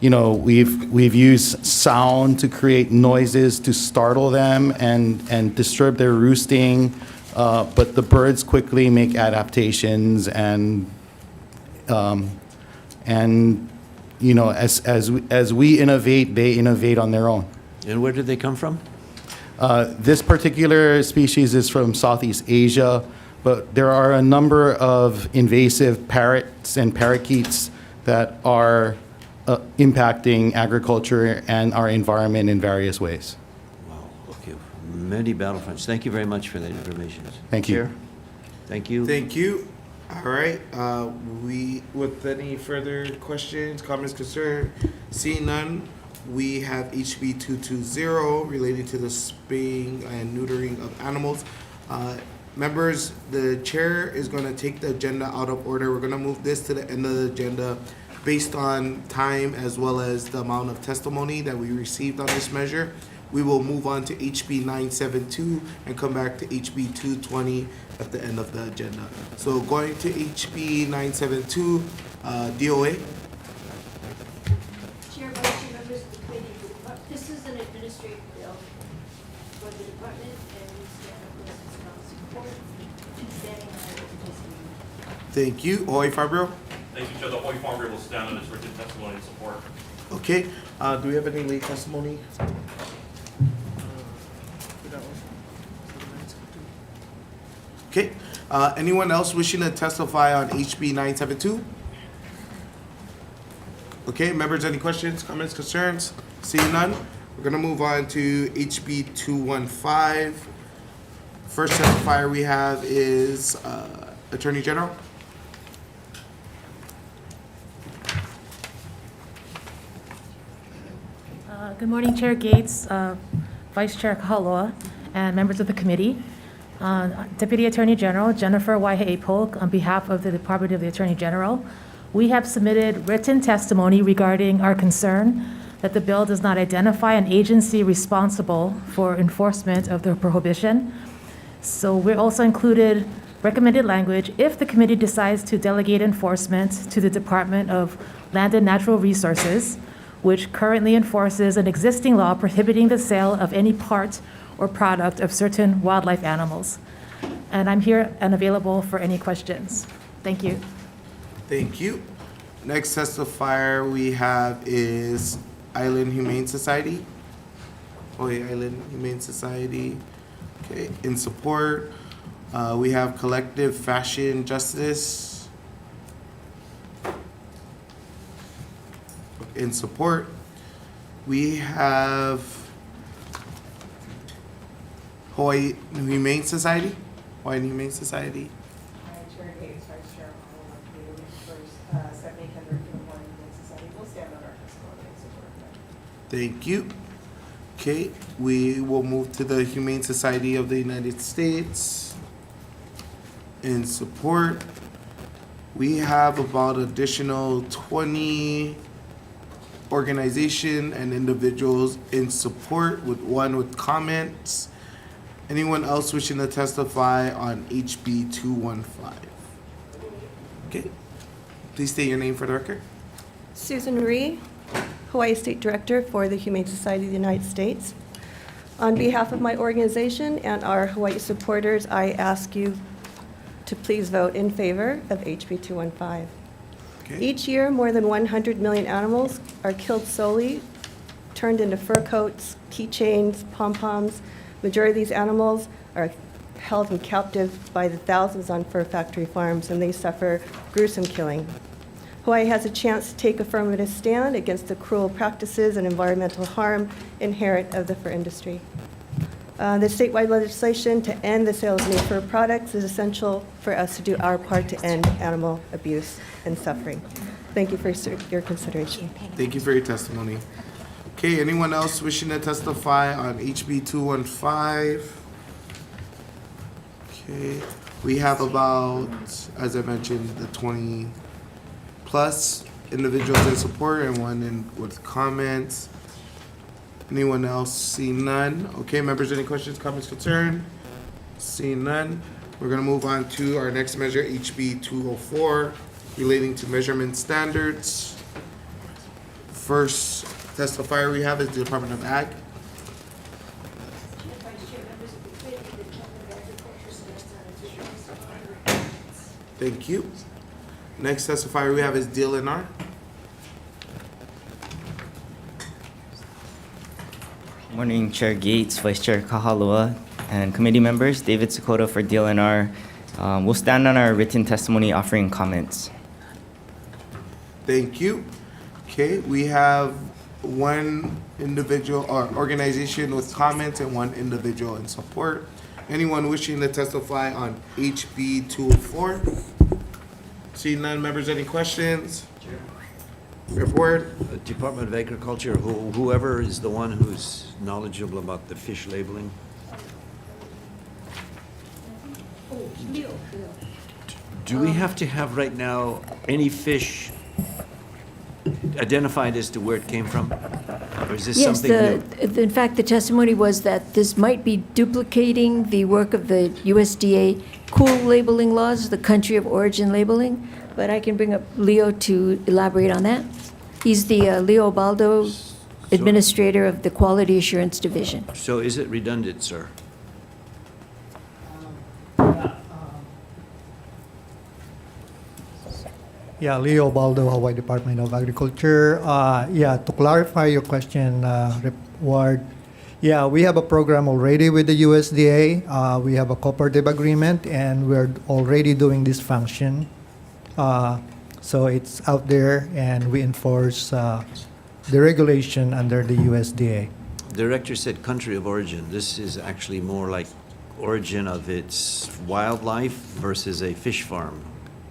We've used sound to create noises to startle them and disturb their roosting, but the birds quickly make adaptations as we innovate, they innovate on their own. And where did they come from? This particular species is from Southeast Asia, but there are a number of invasive parrots and parakeets that are impacting agriculture and our environment in various ways. Wow, okay, many battlefronts. Thank you very much for that information. Thank you. Chair? Thank you. Thank you. All right, with any further questions, comments, concerns, seeing none, we have HB 220 related to the spaying and neutering of animals. Members, the chair is going to take the agenda out of order. We're going to move this to the end of the agenda based on time as well as the amount of testimony that we received on this measure. We will move on to HB 972 and come back to HB 220 at the end of the agenda. So going to HB 972, DOA. Chair, Vice Chair, members of the committee, this is an administrative bill for the department, and we stand up with strong support and standing on our testimony. Thank you. Hawaii Farm Bureau. Thank you, Chair. The Hawaii Farm Bureau will stand on its written testimony and support. Okay. Do we have any late testimony? Okay. Anyone else wishing to testify on HB 972? Okay, members, any questions, comments, concerns? Seeing none, we're gonna move on to HB 215. First testifier we have is Attorney General. Good morning, Chair Gates, Vice Chair Kahaloa, and members of the committee. Deputy Attorney General Jennifer Waihe'e Polk, on behalf of the Department of the Attorney General, we have submitted written testimony regarding our concern that the bill does not identify an agency responsible for enforcement of the prohibition. So we also included recommended language if the committee decides to delegate enforcement to the Department of Land and Natural Resources, which currently enforces an existing law prohibiting the sale of any part or product of certain wildlife animals. And I'm here and available for any questions. Thank you. Thank you. Next testifier we have is Island Humane Society. Island Humane Society. Okay, in support, we have Collective Fashion Justice. In support, we have Hawaii Humane Society. Hawaii Humane Society. Chair Gates, Vice Chair Kahaloa, Stephanie Kendrick from the Hawaii Humane Society. We'll stand on our testimony and support. Thank you. Okay, we will move to the Humane Society of the United States. In support, we have about additional 20 organization and individuals in support, with one with comments. Anyone else wishing to testify on HB 215? Okay, please state your name for the record. Susan Rhee, Hawaii State Director for the Humane Society of the United States. On behalf of my organization and our Hawaii supporters, I ask you to please vote in favor of HB 215. Okay. Each year, more than 100 million animals are killed solely, turned into fur coats, keychains, pom-poms. Majority of these animals are held in captive by the thousands on fur factory farms, and they suffer gruesome killing. Hawaii has a chance to take affirmative stand against the cruel practices and environmental harm inherent of the fur industry. The statewide legislation to end the sale of new fur products is essential for us to do our part to end animal abuse and suffering. Thank you for your consideration. Thank you for your testimony. Okay, anyone else wishing to testify on HB 215? Okay, we have about, as I mentioned, the 20 plus individuals in support and one with comments. Anyone else? Seeing none. Okay, members, any questions, comments, concerns? Seeing none. We're gonna move on to our next measure, HB 204, relating to measurement standards. First testifier we have is the Department of Ag. Thank you. Next testifier we have is DLNR. Morning, Chair Gates, Vice Chair Kahaloa, and committee members, David Sakota for DLNR. We'll stand on our written testimony offering comments. Thank you. Okay, we have one individual or organization with comments and one individual in support. Anyone wishing to testify on HB 204? Seeing none, members, any questions? Report. Department of Agriculture, whoever is the one who's knowledgeable about the fish labeling. Do we have to have right now any fish identified as to where it came from? Or is this Yes, something new? in fact, the testimony was that this might be duplicating the work of the USDA cool labeling laws, the country of origin labeling, but I can bring up Leo to elaborate on that. He's the Leo Baldo, Administrator of the Quality Assurance Division. So is it redundant, sir? Yeah, Leo Baldo, Hawaii Department of Agriculture. Yeah, to clarify your question, Ward, yeah, we have a program already with the USDA. We have a cooperative agreement, and we're already doing this function. So it's out there, and we enforce the regulation under the USDA. Director said country of origin. This is actually more like origin of its wildlife versus a fish farm.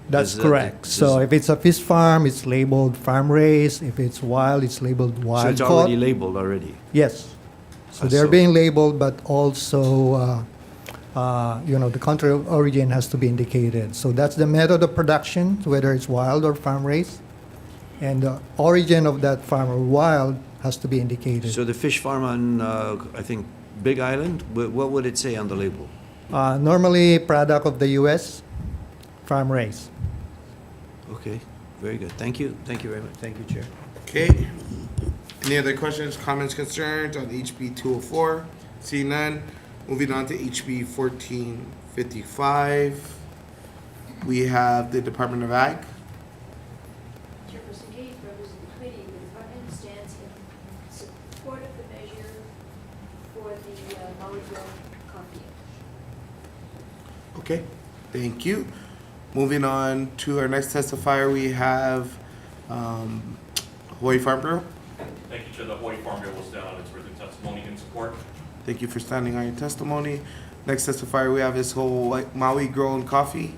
That's correct. So if it's a fish farm, it's labeled farm raised. If it's wild, it's labeled wild So it's caught. already labeled already? Yes. So they're being labeled, but also, the country of origin has to be indicated. So that's the method of production, whether it's wild or farm raised. And the origin of that farm or wild has to be indicated. So the fish farm on, I think, Big Island, what would it say on the label? Normally, product of the U.S., farm raised. Okay, very good. Thank you. Thank you very much. Thank you, Chair. Okay. Any other questions, comments, concerns on HB 204? Seeing none, moving on to HB 1455. We have the Department of Ag. Chairperson Gates, members of the committee, the department stands in support of the measure for the Maui grown coffee. Okay, thank you. Moving on to our next testifier, we have Hawaii Farm Bureau. Thank you, Chair. The Hawaii Farm Bureau will stand on its written testimony in support. Thank you for standing on your testimony. Next testifier we have is Maui Grown Coffee.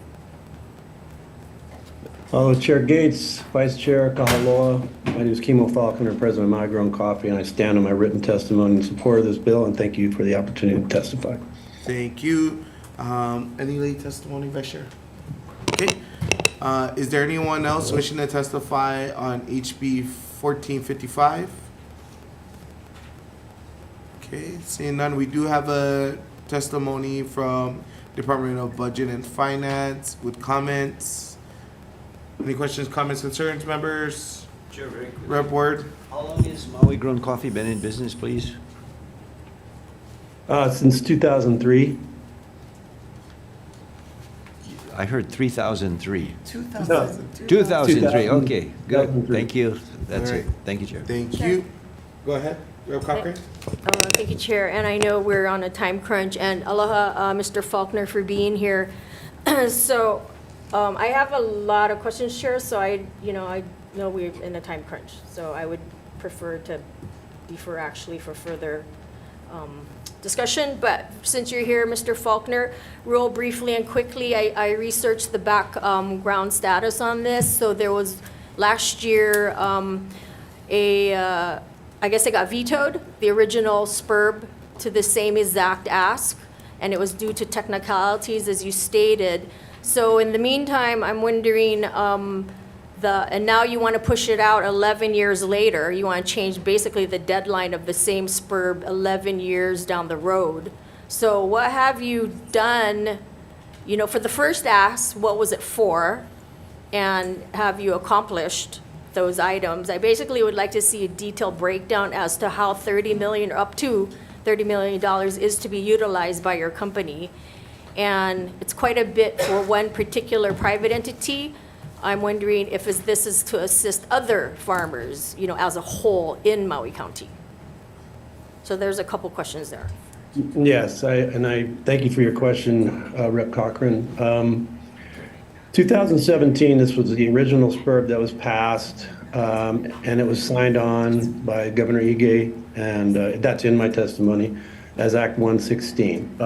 Chair Gates, Vice Chair Kahaloa. My name is Kimo Falconer, President of Maui Grown Coffee, and I stand on my written testimony in support of this bill, and thank you for the opportunity to testify. Thank you. Any late testimony, Vice Chair? Okay. Is there anyone else wishing to testify on HB 1455? Okay, seeing none, we do have a testimony from Department of Budget and Finance with comments. Any questions, comments, concerns, members? Chair, very quick. Rep. Ward. How long has Maui Grown Coffee been in business, please? Since 2003. I heard 3003. 2003. 2003, okay, good. 2003. Thank you. That's All it. right. Thank you, Chair. Thank you. Go ahead, Rep. Cochran. Thank you, Chair. And I know we're on a time crunch, and aloha, Mr. Faulkner, for being here. So I have a lot of questions, Chair, so I know we're in a time crunch. So I would prefer to defer actually for further discussion. But since you're here, Mr. Faulkner, real briefly and quickly, I researched the background status on this. So there was last year I guess it got vetoed, the original SPURB to the same exact ask, and it was due to technicalities, as you stated. So in the meantime, I'm wondering, and now you want to push it out 11 years later. You want to change basically the deadline of the same SPURB 11 years down the road. So what have you done, for the first ask, what was it for? And have you accomplished those items? I basically would like to see a detailed breakdown as to how $30 million or up to $30 million is to be utilized by your company. And it's quite a bit for one particular private entity. I'm wondering if this is to assist other farmers, as a whole in Maui County. So there's a couple questions there. Yes, I thank you for your question, Rep. Cochran. 2017, this was the original SPURB that was passed, and it was signed on by Governor Ige, and that's in my testimony, as Act 116.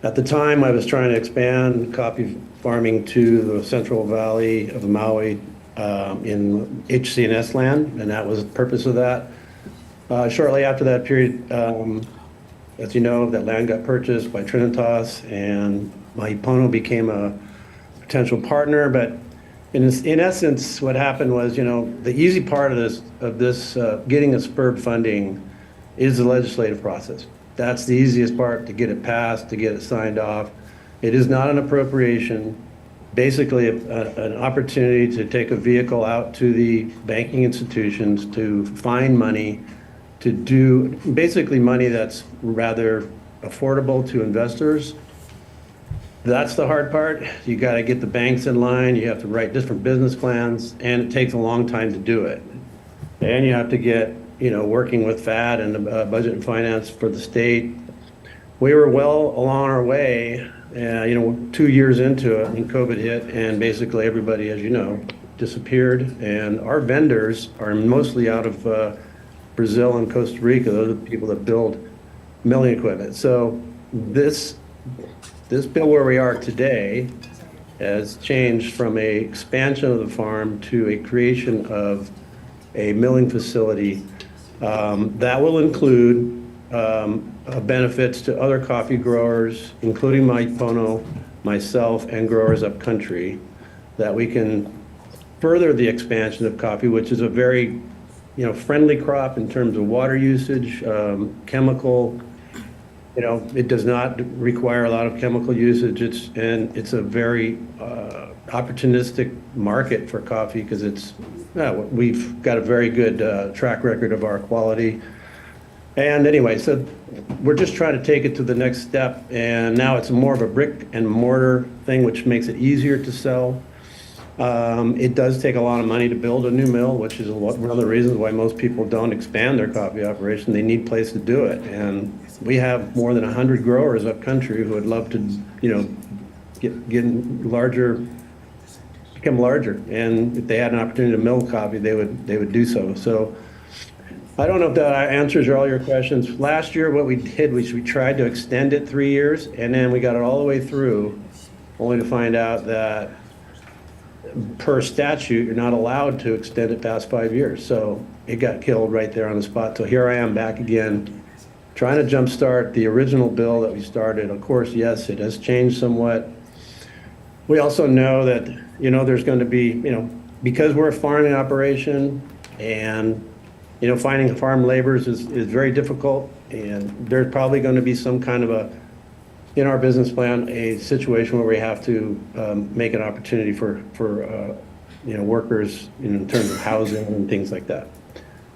At the time, I was trying to expand coffee farming to the Central Valley of Maui in HCNS land, and that was the purpose of that. Shortly after that period, as you know, that land got purchased by Trinitas, and Mahipono became a potential partner. But in essence, what happened was, the easy part of this getting a SPURB funding is the legislative process. That's the easiest part, to get it passed, to get it signed off. It is not an appropriation. Basically, an opportunity to take a vehicle out to the banking institutions to find money, to do basically money that's rather affordable to investors. That's the hard part. You got to get the banks in line. You have to write different business plans, and it takes a long time to do it. And you have to get, working with FAD and the Budget and Finance for the state. We were well along our way, 2 years into it when COVID hit, and basically everybody, as you know, disappeared. And our vendors are mostly out of Brazil and Costa Rica. Those are the people that build milling equipment. So this bill where we are today has changed from a expansion of the farm to a creation of a milling facility that will include benefits to other coffee growers, including Mahipono, myself, and growers up country, that we can further the expansion of coffee, which is a very friendly crop in terms of water usage, chemical. It does not require a lot of chemical usage. It's a very opportunistic market for coffee, because we've got a very good track record of our quality. And anyway, so we're just trying to take it to the next step, and now it's more of a brick and mortar thing, which makes it easier to sell. It does take a lot of money to build a new mill, which is one of the reasons why most people don't expand their coffee operation. They need a place to do it. And we have more than 100 growers up country who would love to, get larger, become larger. And if they had an opportunity to mill coffee, they would do so. So I don't know if that answers all your questions. Last year, what we did was we tried to extend it 3 years, and then we got it all the way through, only to find out that per statute, you're not allowed to extend it past 5 years. So it got killed right there on the spot. So here I am back again, trying to jumpstart the original bill that we started. Of course, yes, it has changed somewhat. We also know that, there's going to be, because we're a farming operation, and, finding farm laborers is very difficult. And there's probably going to be some kind of in our business plan, a situation where we have to make an opportunity for workers in terms of housing and things like that.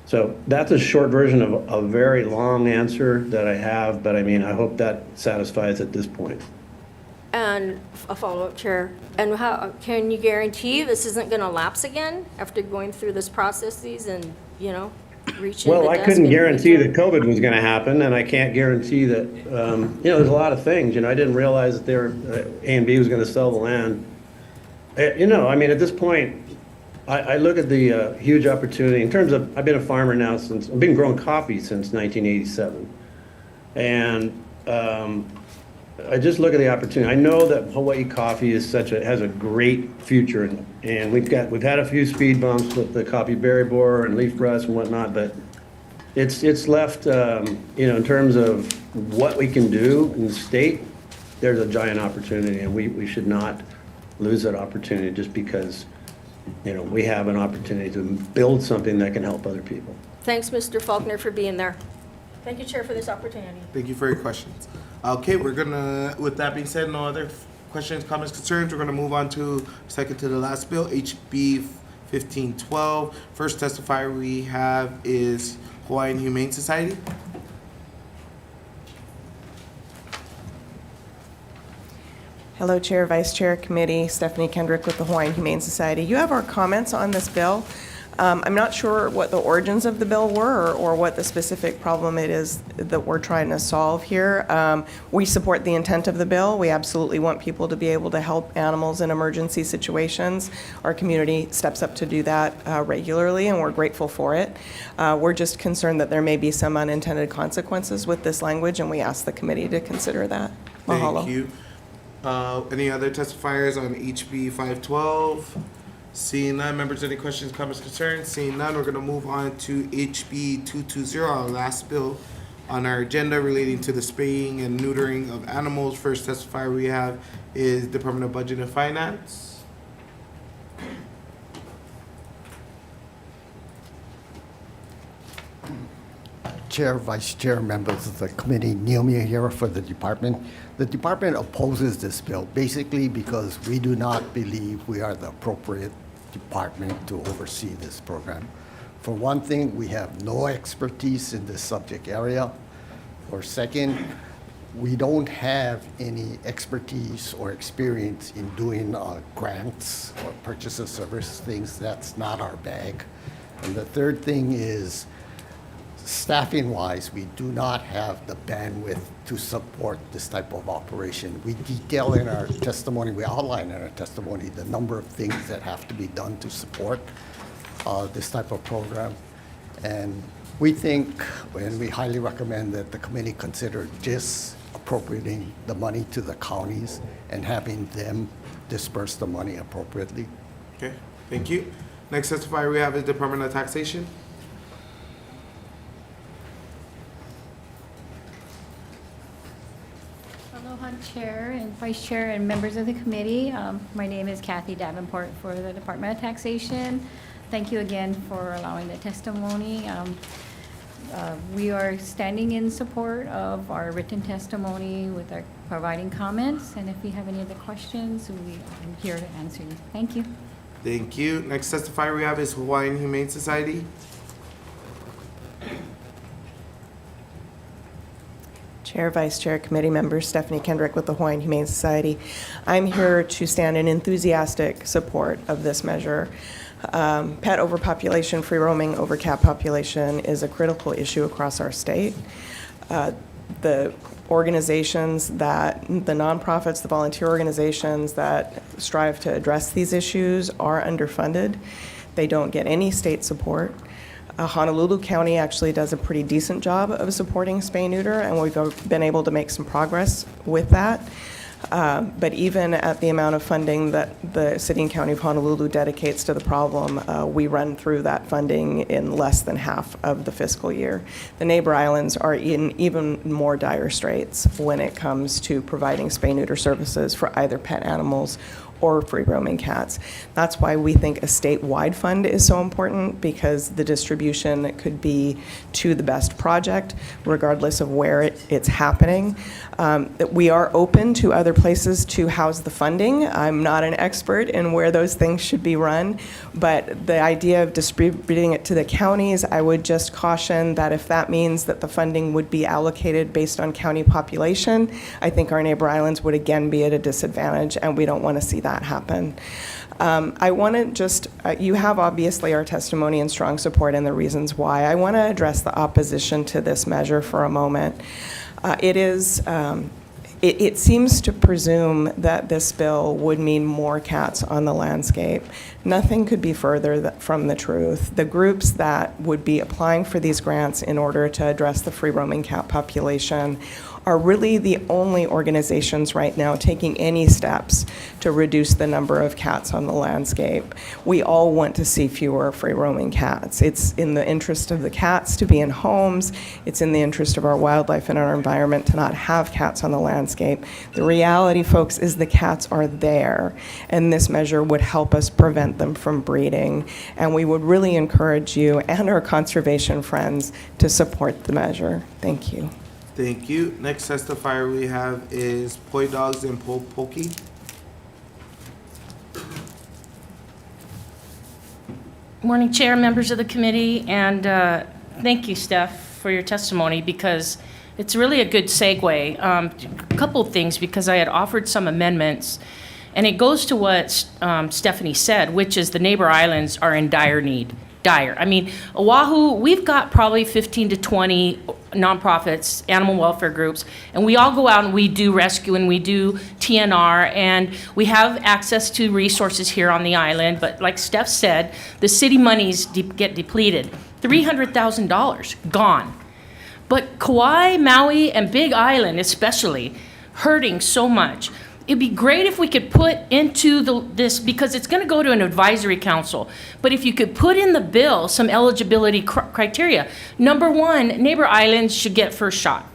So that's a short version of a very long answer that I have, but I hope that satisfies at this point. And a follow-up, Chair. And how can you guarantee this isn't going to lapse again after going through this processes and, reaching Well, the I desk couldn't and guarantee reaching- that COVID was going to happen, and I can't guarantee that, there's a lot of things. I didn't realize that A&B was going to sell the land. At this point, I look at the huge opportunity in terms of, I've been a farmer now I've been growing coffee since 1987. And I just look at the opportunity. I know that Hawaii coffee has a great future, and we've had a few speed bumps with the coffee berry borer and leaf rust and whatnot, but it's left, in terms of what we can do in the state, there's a giant opportunity, and we should not lose that opportunity just because, we have an opportunity to build something that can help other people. Thanks, Mr. Faulkner, for being there. Thank you, Chair, for this opportunity. Thank you for your questions. Okay, with that being said, no other questions, comments, concerns, we're gonna move on to second to the last bill, HB 1512. First testifier we have is Hawaiian Humane Society. Hello, Chair, Vice Chair, Committee, Stephanie Kendrick with the Hawaiian Humane Society. You have our comments on this bill. I'm not sure what the origins of the bill were or what the specific problem it is that we're trying to solve here. We support the intent of the bill. We absolutely want people to be able to help animals in emergency situations. Our community steps up to do that regularly, and we're grateful for it. We're just concerned that there may be some unintended consequences with this language, and we ask the committee to consider that. Mahalo. Thank you. Any other testifiers on HB 512? Seeing none, members, any questions, comments, concerns? Seeing none, we're going to move on to HB 220, our last bill on our agenda relating to the spaying and neutering of animals. First testifier we have is Department of Budget and Finance. Chair, Vice Chair, members of the committee, Neil Mia here for the department. The department opposes this bill basically because we do not believe we are the appropriate department to oversee this program. For one thing, we have no expertise in this subject area. For second, we don't have any expertise or experience in doing grants or purchase of service things. That's not our bag. And the third thing is, staffing-wise, we do not have the bandwidth to support this type of operation. We detail in our testimony, we outline in our testimony the number of things that have to be done to support this type of program. And we think, and we highly recommend that the committee consider just appropriating the money to the counties and having them disperse the money appropriately. Okay, thank you. Next testifier we have is Department of Taxation. Aloha, Chair and Vice Chair and members of the committee. My name is Kathy Davenport for the Department of Taxation. Thank you again for allowing the testimony. We are standing in support of our written testimony with our providing comments, and if you have any other questions, I'm here to answer you. Thank you. Thank you. Next testifier we have is Hawaiian Humane Society. Chair, Vice Chair, committee members, Stephanie Kendrick with the Hawaiian Humane Society. I'm here to stand in enthusiastic support of this measure. Pet overpopulation, free roaming over cat population is a critical issue across our state. The organizations that, the nonprofits, the volunteer organizations that strive to address these issues are underfunded. They don't get any state support. Honolulu County actually does a pretty decent job of supporting spay-neuter, and we've been able to make some progress with that. But even at the amount of funding that the City and County of Honolulu dedicates to the problem, we run through that funding in less than half of the fiscal year. The neighbor islands are in even more dire straits when it comes to providing spay-neuter services for either pet animals or free roaming cats. That's why we think a statewide fund is so important, because the distribution could be to the best project, regardless of where it's happening. That we are open to other places to house the funding. I'm not an expert in where those things should be run, but the idea of distributing it to the counties, I would just caution that if that means that the funding would be allocated based on county population, I think our neighbor islands would again be at a disadvantage, and we don't want to see that happen. I want to just, you have obviously our testimony and strong support and the reasons why. I want to address the opposition to this measure for a moment. It seems to presume that this bill would mean more cats on the landscape. Nothing could be further from the truth. The groups that would be applying for these grants in order to address the free roaming cat population are really the only organizations right now taking any steps to reduce the number of cats on the landscape. We all want to see fewer free roaming cats. It's in the interest of the cats to be in homes. It's in the interest of our wildlife and our environment to not have cats on the landscape. The reality, folks, is the cats are there, and this measure would help us prevent them from breeding. And we would really encourage you and our conservation friends to support the measure. Thank you. Thank you. Next testifier we have is Poi Dogs and Poki. Morning, Chair, members of the committee, and thank you, Steph, for your testimony, because it's really a good segue. A couple of things, because I had offered some amendments, and it goes to what Stephanie said, which is the neighbor islands are in dire need. dire. I mean, Oahu, we've got probably 15 to 20 nonprofits, animal welfare groups, and we all go out and we do rescue and we do TNR, and we have access to resources here on the island. But like Steph said, the city monies get depleted. $300,000 gone. But Kauai, Maui, and Big Island especially, hurting so much. It'd be great if we could put into this, because it's going to go to an advisory council, but if you could put in the bill some eligibility criteria. Number one, neighbor islands should get first shot.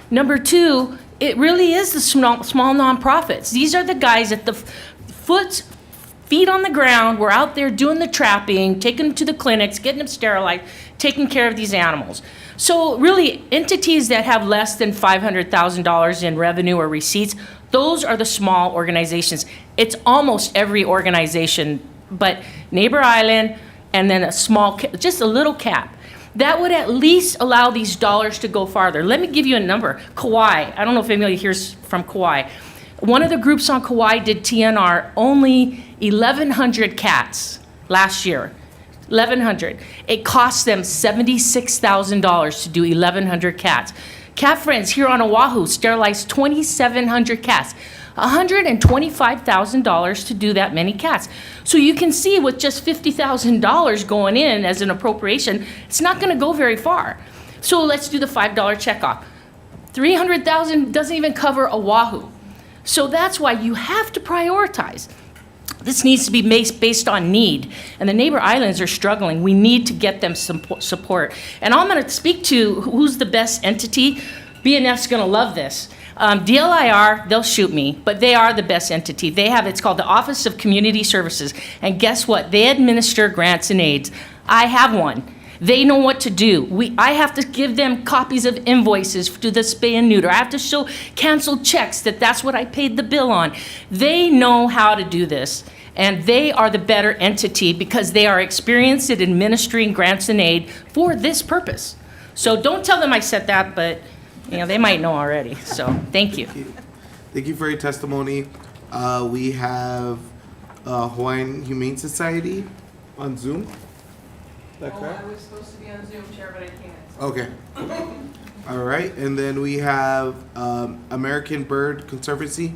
Number two, it really is the small nonprofits. These are the guys at the feet on the ground. We're out there doing the trapping, taking them to the clinics, getting them sterilized, taking care of these animals. So really, entities that have less than $500,000 in revenue or receipts, those are the small organizations. It's almost every organization, but Neighbor Island and then a small, just a little cap. That would at least allow these dollars to go farther. Let me give you a number. Kauai, I don't know if anybody hears from Kauai. One of the groups on Kauai did TNR, only 1,100 cats last year. 1,100. It cost them $76,000 to do 1,100 cats. Cat Friends here on Oahu sterilized 2,700 cats. $125,000 to do that many cats. So you can see with just $50,000 going in as an appropriation, it's not going to go very far. So let's do the $5 checkoff. $300,000 doesn't even cover Oahu. So that's why you have to prioritize. This needs to be based on need, and the neighbor islands are struggling. We need to get them some support. And I'm going to speak to who's the best entity. BNF's going to love this. DLIR, they'll shoot me, but they are the best entity. They have, it's called the Office of Community Services, and guess what? They administer grants and aids. I have one. They know what to do. I have to give them copies of invoices to the spay and neuter. I have to show canceled checks that's what I paid the bill on. They know how to do this, and they are the better entity because they are experienced at administering grants and aid for this purpose. So don't tell them I said that, but they might know already. So thank you. Thank you for your testimony. We have Hawaiian Humane Society on Zoom. Is that correct? I was supposed to be on Zoom, Chair, but I can't. Okay. All right, and then we have American Bird Conservancy.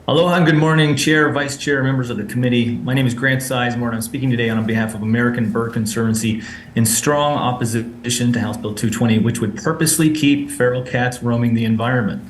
Aloha and good morning, Chair, Vice Chair, members of the committee. My name is Grant Sizemore, and I'm speaking today on behalf of American Bird Conservancy in strong opposition to House Bill 220, which would purposely keep feral cats roaming the environment.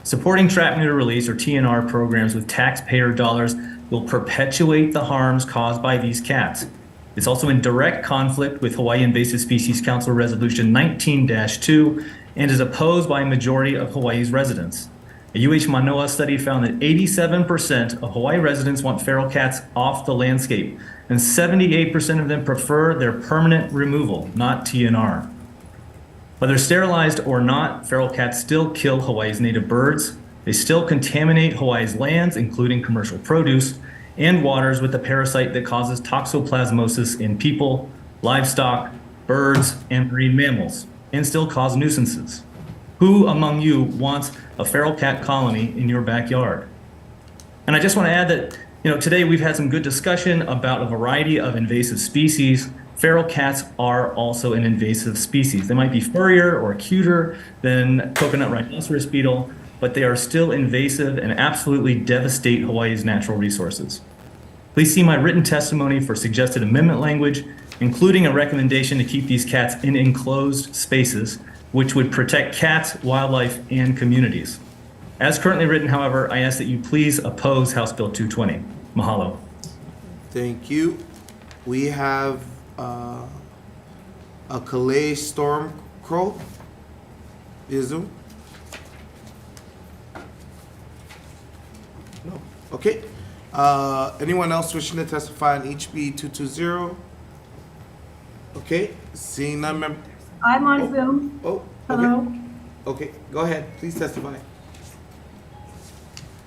Supporting trap, neuter, release, or TNR programs with taxpayer dollars will perpetuate the harms caused by these cats. It's also in direct conflict with Hawaii Invasive Species Council Resolution 19-2 and is opposed by a majority of Hawaii's residents. A UH Manoa study found that 87% of Hawaii residents want feral cats off the landscape, and 78% of them prefer their permanent removal, not TNR. Whether sterilized or not, feral cats still kill Hawaii's native birds. They still contaminate Hawaii's lands, including commercial produce, and waters with a parasite that causes toxoplasmosis in people, livestock, birds, and marine mammals, and still cause nuisances. Who among you wants a feral cat colony in your backyard? And I just want to add that, today we've had some good discussion about a variety of invasive species. Feral cats are also an invasive species. They might be furrier or cuter than coconut rhinoceros beetle, but they are still invasive and absolutely devastate Hawaii's natural resources. Please see my written testimony for suggested amendment language, including a recommendation to keep these cats in enclosed spaces, which would protect cats, wildlife, and communities. As currently written, however, I ask that you please oppose House Bill 220. Mahalo. Thank you. We have a Calais storm crow. Via Zoom. No. Okay. Anyone else wishing to testify on HB 220? Okay. Seeing none. I'm on Zoom. Oh. Hello. Okay. Go ahead. Please testify.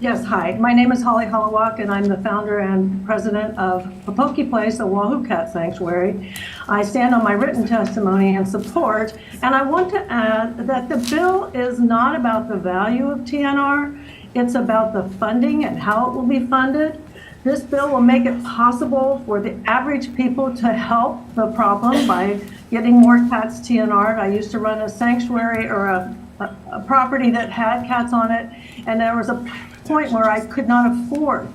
Yes, hi. My name is Holly Holowak, and I'm the founder and president of Popoki Place, a Oahu Cat Sanctuary. I stand on my written testimony and support, and I want to add that the bill is not about the value of TNR. It's about the funding and how it will be funded. This bill will make it possible for the average people to help the problem by getting more cats TNR'd. I used to run a sanctuary or a property that had cats on it, and there was a point where I could not afford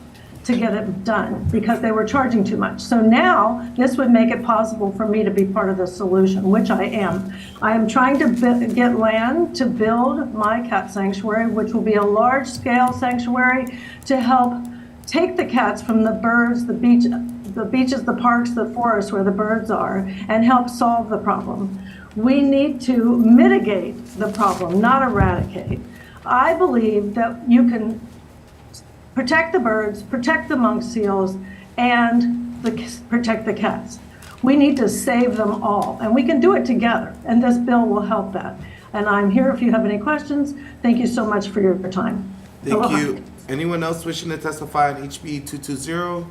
to get it done because they were charging too much. So now this would make it possible for me to be part of the solution, which I am. I am trying to get land to build my cat sanctuary, which will be a large-scale sanctuary to help take the cats from the birds, the beaches, the parks, the forests where the birds are, and help solve the problem. We need to mitigate the problem, not eradicate. I believe that you can protect the birds, protect the monk seals, and protect the cats. We need to save them all, and we can do it together, and this bill will help that. And I'm here if you have any questions. Thank you so much for your time. Thank Aloha. you. Anyone else wishing to testify on HB 220?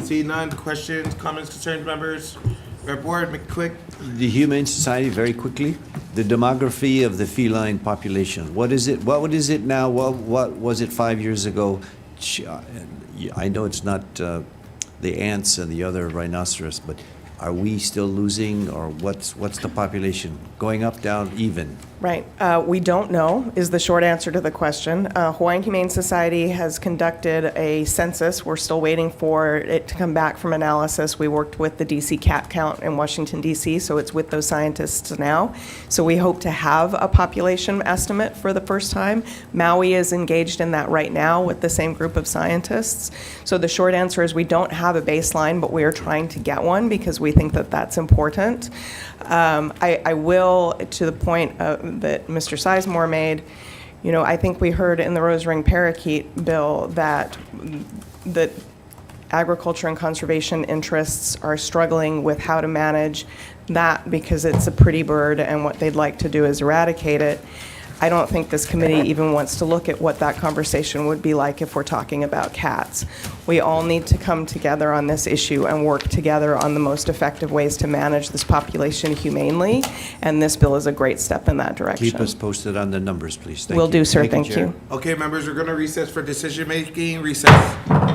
See none. Questions, comments, concerns, members? Rep. Ward, make it quick. The Humane Society, very quickly. The demography of the feline population. What is it? What is it now? What was it 5 years ago? I know it's not the ants and the other rhinoceros, but are we still losing, or what's the population? Going up, down, even? Right. We don't know is the short answer to the question. Hawaiian Humane Society has conducted a census. We're still waiting for it to come back from analysis. We worked with the DC cat count in Washington, D.C., so it's with those scientists now. So we hope to have a population estimate for the first time. Maui is engaged in that right now with the same group of scientists. So the short answer is we don't have a baseline, but we are trying to get one because we think that that's important. I will, to the point that Mr. Sizemore made, I think we heard in the Rose Ring Parakeet bill that agriculture and conservation interests are struggling with how to manage that because it's a pretty bird and what they'd like to do is eradicate it. I don't think this committee even wants to look at what that conversation would be like if we're talking about cats. We all need to come together on this issue and work together on the most effective ways to manage this population humanely, and this bill is a great step in that direction. Keep us posted on the numbers, please. Thank Will you. do, sir. Thank Chair. you. Okay, members, we're going to recess for decision-making. Recess.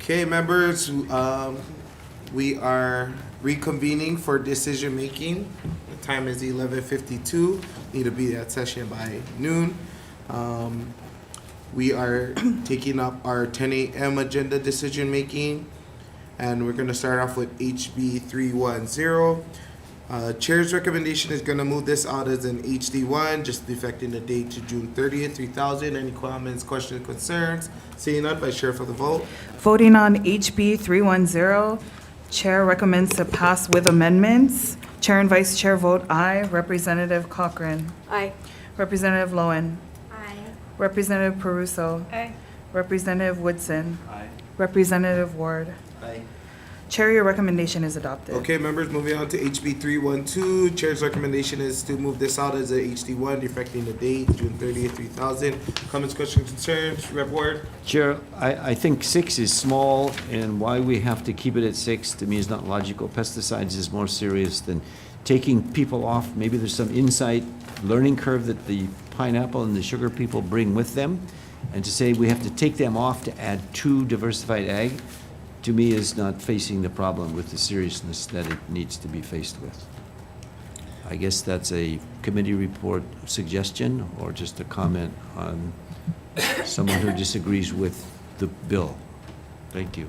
Okay, members, we are reconvening for decision making. The time is 11:52. Need to be at session by noon. We are taking up our 10 a.m. agenda decision making, and we're going to start off with HB 310. Chair's recommendation is going to move this out as an HD1, just defecting the date to June 30th, 2000. Any comments, questions, concerns? Seeing none, Vice Chair for the vote. Voting on HB 310, Chair recommends to pass with amendments. Chair and Vice Chair vote aye. Representative Cochran. Aye. Representative Lowen. Aye. Representative Peruso. Aye. Representative Woodson. Aye. Representative Ward. Aye. Chair, your recommendation is adopted. Okay, members, moving on to HB 312. Chair's recommendation is to move this out as a HD1, defecting the date, June 30th, 3000. Comments, questions, concerns? Rep. Ward? Chair, I think 6 is small, and why we have to keep it at 6, to me, is not logical. Pesticides is more serious than taking people off. Maybe there's some insight, learning curve that the pineapple and the sugar people bring with them, and to say we have to take them off to add to diversified ag, to me, is not facing the problem with the seriousness that it needs to be faced with. I guess that's a committee report suggestion or just a comment on someone who disagrees with the bill. Thank you.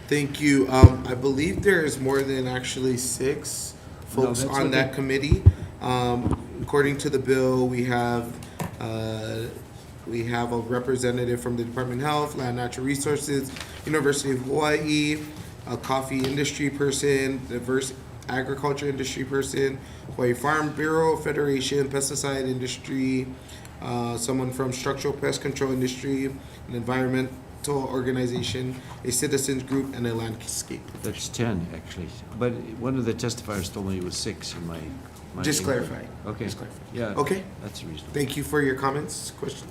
Thank you. I believe there is more than actually 6 folks that's on what that they- committee. According to the bill, we have a representative from the Department of Health, Land Natural Resources, University of Hawaii, a coffee industry person, diverse agriculture industry person, Hawaii Farm Bureau Federation, pesticide industry, someone from structural pest control industry, an environmental organization, a citizens group, and a landscape. That's 10, actually. But one of the testifiers told me it was 6 in my Just thing. clarifying. Okay. Just clarifying. Yeah. Okay. That's reasonable. Thank you for your comments. Question.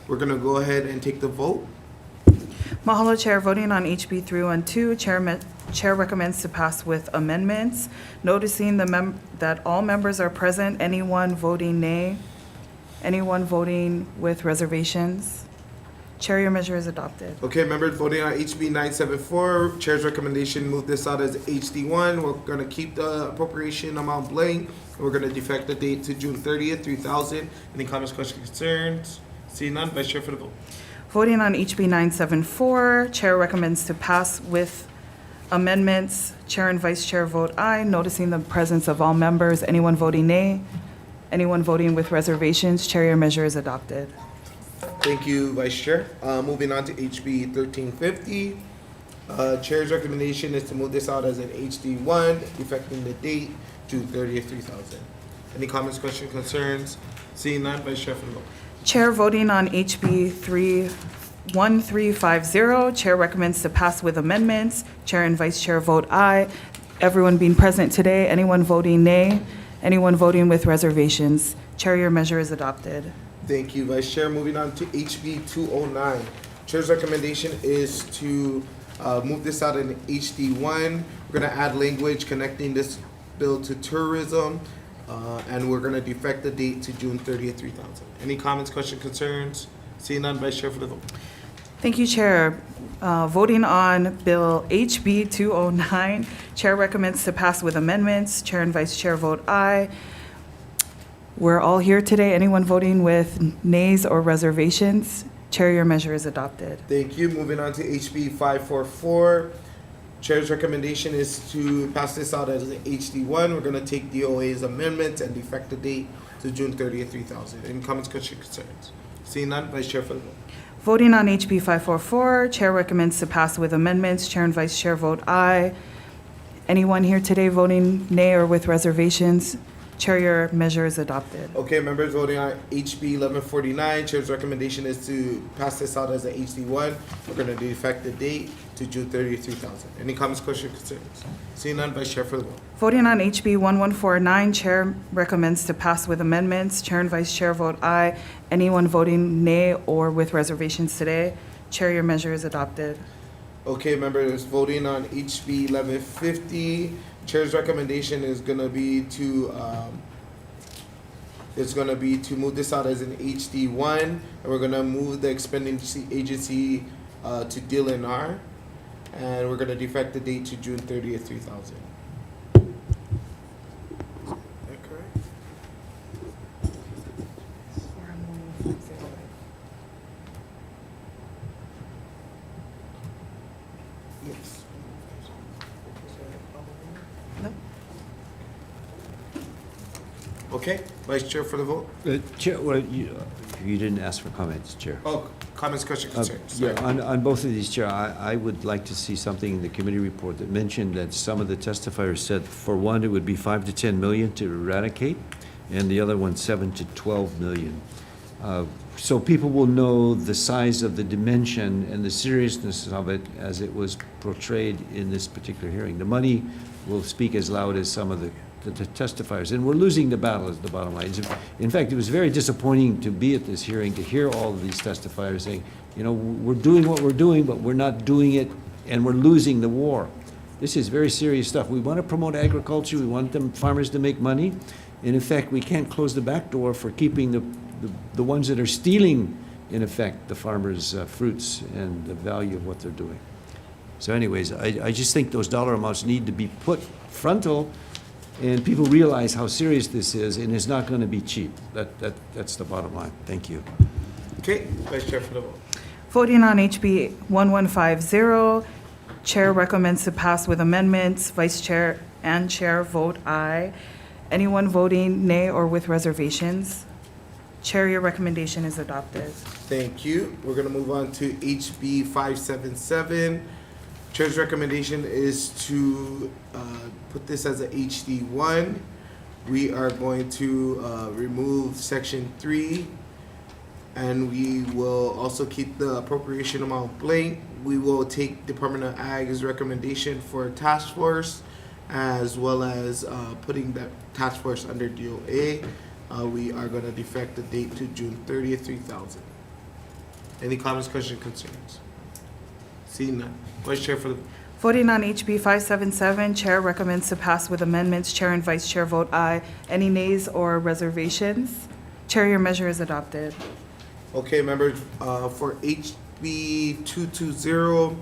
We're gonna go ahead and take the vote. Mahalo, Chair. Voting on HB 312, Chair recommends to pass with amendments, noticing that all members are present, anyone voting nay, anyone voting with reservations. Chair, your measure is adopted. Okay, members voting on HB 974, Chair's recommendation, move this out as HD1. We're gonna keep the appropriation amount blank. We're gonna defect the date to June 30th, 3000. Any comments, questions, concerns? Seeing none, Vice Chair for the vote. Voting on HB 974, Chair recommends to pass with amendments. Chair and Vice Chair vote aye, noticing the presence of all members. Anyone voting nay? Anyone voting with reservations? Chair, your measure is adopted. Thank you, Vice Chair. Moving on to HB 1350. Chair's recommendation is to move this out as an HD1, effecting the date, June 30th, 3000. Any comments, questions, concerns? Seeing none, Vice Chair for the vote. Chair voting on HB 1350, Chair recommends to pass with amendments. Chair and Vice Chair vote aye. Everyone being present today, anyone voting nay? Anyone voting with reservations? Chair, your measure is adopted. Thank you, Vice Chair. Moving on to HB 209. Chair's recommendation is to move this out in HD1. We're gonna add language connecting this bill to tourism, and we're gonna defect the date to June 30th, 3000. Any comments, questions, concerns? Seeing none, Vice Chair for the vote. Thank you, Chair. Voting on Bill HB 209, Chair recommends to pass with amendments. Chair and Vice Chair vote aye. We're all here today. Anyone voting with nays or reservations? Chair, your measure is adopted. Thank you. Moving on to HB 544. Chair's recommendation is to pass this out as an HD1. We're gonna take DOA's amendments and defect the date to June 30th, 3000. Any comments, questions, concerns? Seeing none, Vice Chair for the vote. Voting on HB 544, Chair recommends to pass with amendments. Chair and Vice Chair vote aye. Anyone here today voting nay or with reservations? Chair, your measure is adopted. Okay, members voting on HB 1149, Chair's recommendation is to pass this out as an HD1. We're gonna defect the date to June 30th, 3000. Any comments, questions, concerns? Seeing none, Vice Chair for the vote. Voting on HB 1149, Chair recommends to pass with amendments. Chair and Vice Chair vote aye. Anyone voting nay or with reservations today? Chair, your measure is adopted. Okay, members voting on HB 1150, Chair's recommendation is gonna be to move this out as an HD1, and we're gonna move the expending agency to DLNR. and we're gonna defect the date to June 30th, 2000. Is that correct? Yes. Okay, Vice Chair for the vote. Chair, well, you didn't ask for comments, Chair. Oh, comments, questions, concerns. Sorry. Yeah, on both of these, Chair, I would like to see something in the committee report that mentioned that some of the testifiers said, for one, it would be 5 to 10 million to eradicate, and the other one, 7 to 12 million. So people will know the size of the dimension and the seriousness of it as it was portrayed in this particular hearing. The money will speak as loud as some of the testifiers, and we're losing the battle is the bottom line. In fact, it was very disappointing to be at this hearing, to hear all of these testifiers saying, you know, we're doing what we're doing, but we're not doing it, and we're losing the war. This is very serious stuff. We want to promote agriculture, we want them farmers to make money, and in fact, we can't close the back door for keeping the ones that are stealing, in effect, the farmers' fruits and the value of what they're doing. So anyways, I just think those dollar amounts need to be put frontal, and people realize how serious this is, and it's not going to be cheap. That's the bottom line. Thank you. Okay, Vice Chair for the vote. Voting on HB 1150, Chair recommends to pass with amendments. Vice Chair and Chair vote aye. Anyone voting nay or with reservations? Chair, your recommendation is adopted. Thank you. We're gonna move on to HB 577. Chair's recommendation is to put this as a HD1. We are going to remove section 3, and we will also keep the appropriation amount blank. We will take Department of Ag's recommendation for task force, as well as putting that task force under DOA. We are going to defect the date to June 30th, 2000. Any comments, questions, concerns? Seeing none. Vice Chair for the... Voting on HB 577, Chair recommends to pass with amendments. Chair and Vice Chair vote aye. Any nays or reservations? Chair, your measure is adopted. Okay, members, for HB 220,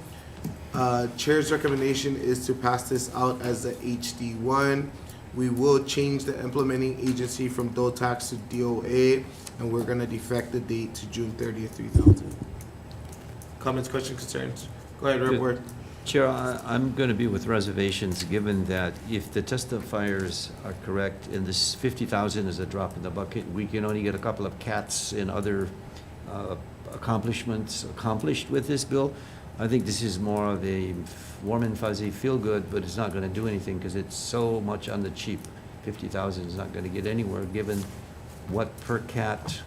Chair's recommendation is to pass this out as a HD1. We will change the implementing agency from DOTAX to DOA, and we're gonna defect the date to June 30th, 2000. Comments, questions, concerns? Go ahead, Rep. Ward. Chair, I'm going to be with reservations, given that if the testifiers are correct, and this 50,000 is a drop in the bucket, we can only get a couple of cats and other accomplishments accomplished with this bill. I think this is more of a warm and fuzzy feel-good, but it's not going to do anything because it's so much on the cheap. 50,000 is not going to get anywhere, given what per cat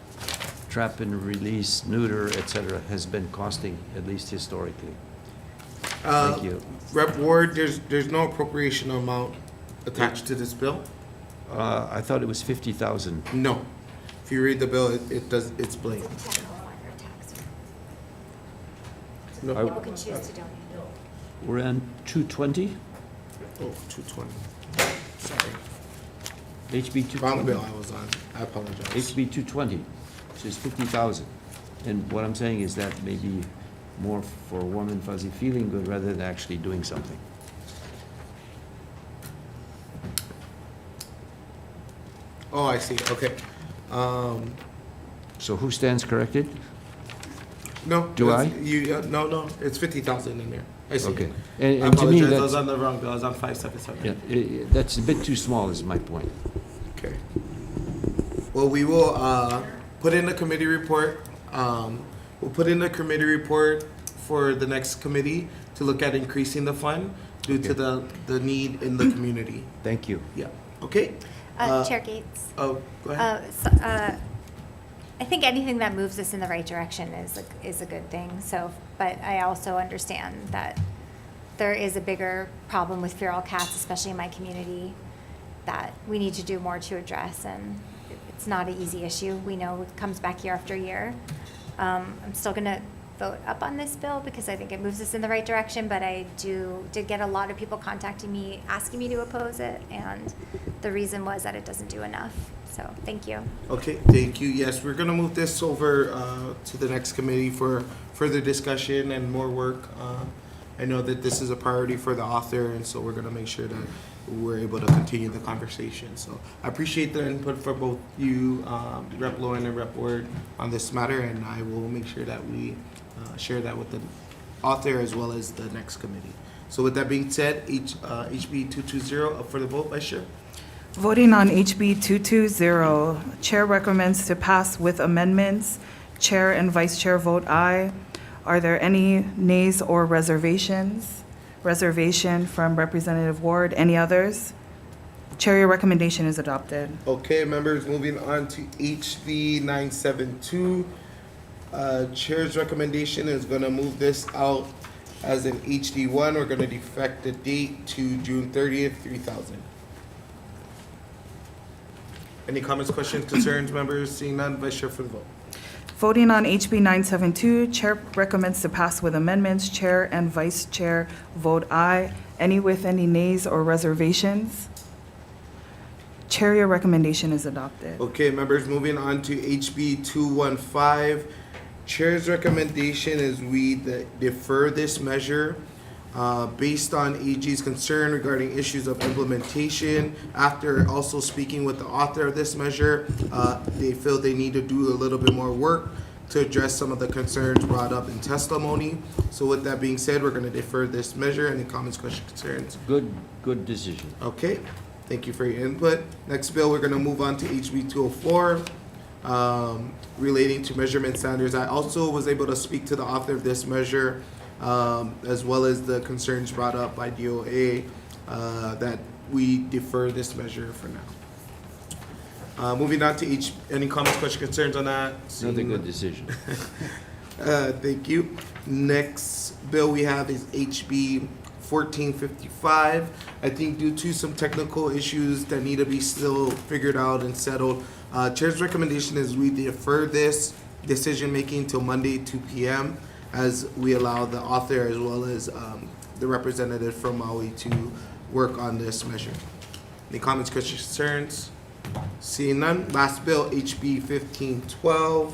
trap and release, neuter, et cetera, has been costing, at least historically. Thank you. Rep. Ward, there's no appropriation amount attached to this bill? I thought it was 50,000. No. If you read the bill, it's blank. No. People can choose to donate. We're on 220? Oh, 220. Sorry. HB 220. Wrong bill I was on. I apologize. HB 220, which is 50,000. And what I'm saying is that may be more for warm and fuzzy feeling good rather than actually doing something. Oh, I see. Okay. So who stands corrected? No. Do I? No. It's 50,000 in there. I see. Okay. I And to me, apologize. I was that's, on the wrong bill. I was on 577. yeah, that's a bit too small is my point. Okay. Well, we will put in the committee report. We'll put in the committee report for the next committee to look at increasing the fund due to the need in the community. Thank you. Yeah. Okay. Chair Gates. Oh, go ahead. I think anything that moves us in the right direction is a good thing. So, but I also understand that there is a bigger problem with feral cats, especially in my community, that we need to do more to address. And it's not an easy issue. We know it comes back year after year. I'm still going to vote up on this bill because I think it moves us in the right direction, but I did get a lot of people contacting me, asking me to oppose it, and the reason was that it doesn't do enough. So, thank you. Okay, thank you. Yes, we're gonna move this over to the next committee for further discussion and more work I know that this is a priority for the author, and so we're going to make sure that we're able to continue the conversation. So I appreciate the input for both you, Rep. Lowen and Rep. Ward, on this matter, and I will make sure that we share that with the author as well as the next committee. So with that being said, HB 220 up for the vote, Vice Chair. Voting on HB 220, Chair recommends to pass with amendments. Chair and Vice Chair vote aye. Are there any nays or reservations? Reservation from Representative Ward. Any others? Chair, your recommendation is adopted. Okay, members, moving on to HB 972. Chair's recommendation is going to move this out as an HD1. We're going to defect the date to June 30th, 3000. Any comments, questions, concerns, members? Seeing none, Vice Chair for the vote. Voting on HB 972, Chair recommends to pass with amendments. Chair and Vice Chair vote aye. Any with any nays or reservations? Chair, your recommendation is adopted. Okay, members, moving on to HB 215. Chair's recommendation is we defer this measure based on AG's concern regarding issues of implementation. After also speaking with the author of this measure, they feel they need to do a little bit more work to address some of the concerns brought up in testimony. So with that being said, we're going to defer this measure. Any comments, questions, concerns? Good decision. Okay, thank you for your input. Next bill, we're going to move on to HB 204. Relating to measurement standards. I also was able to speak to the author of this measure, as well as the concerns brought up by DOA, that we defer this measure for now. Moving on to any comments, questions, concerns on that? Another good decision. Thank you. Next bill we have is HB 1455. I think due to some technical issues that need to be still figured out and settled, Chair's recommendation is we defer this decision-making till Monday, 2 p.m., as we allow the author as well as the representative from Maui to work on this measure. Any comments, questions, concerns? Seeing none. Last bill, HB 1512.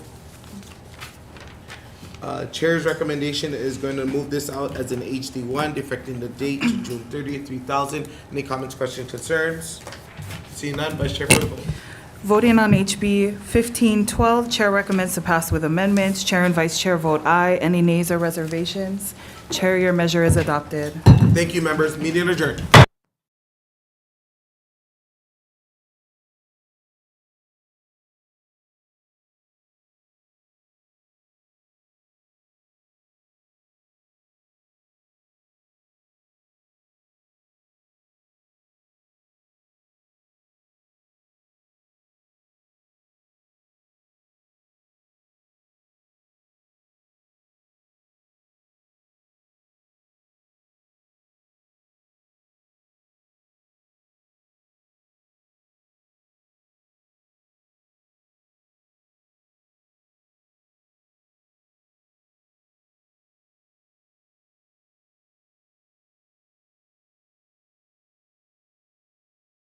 Chair's recommendation is going to move this out as an HD1, defecting the date to June 30th, 3000. Any comments, questions, concerns? Seeing none, Vice Chair for the vote. Voting on HB 1512, Chair recommends to pass with amendments. Chair and Vice Chair vote aye. Any nays or reservations? Chair, your measure is adopted. Thank you, members. Meeting adjourned.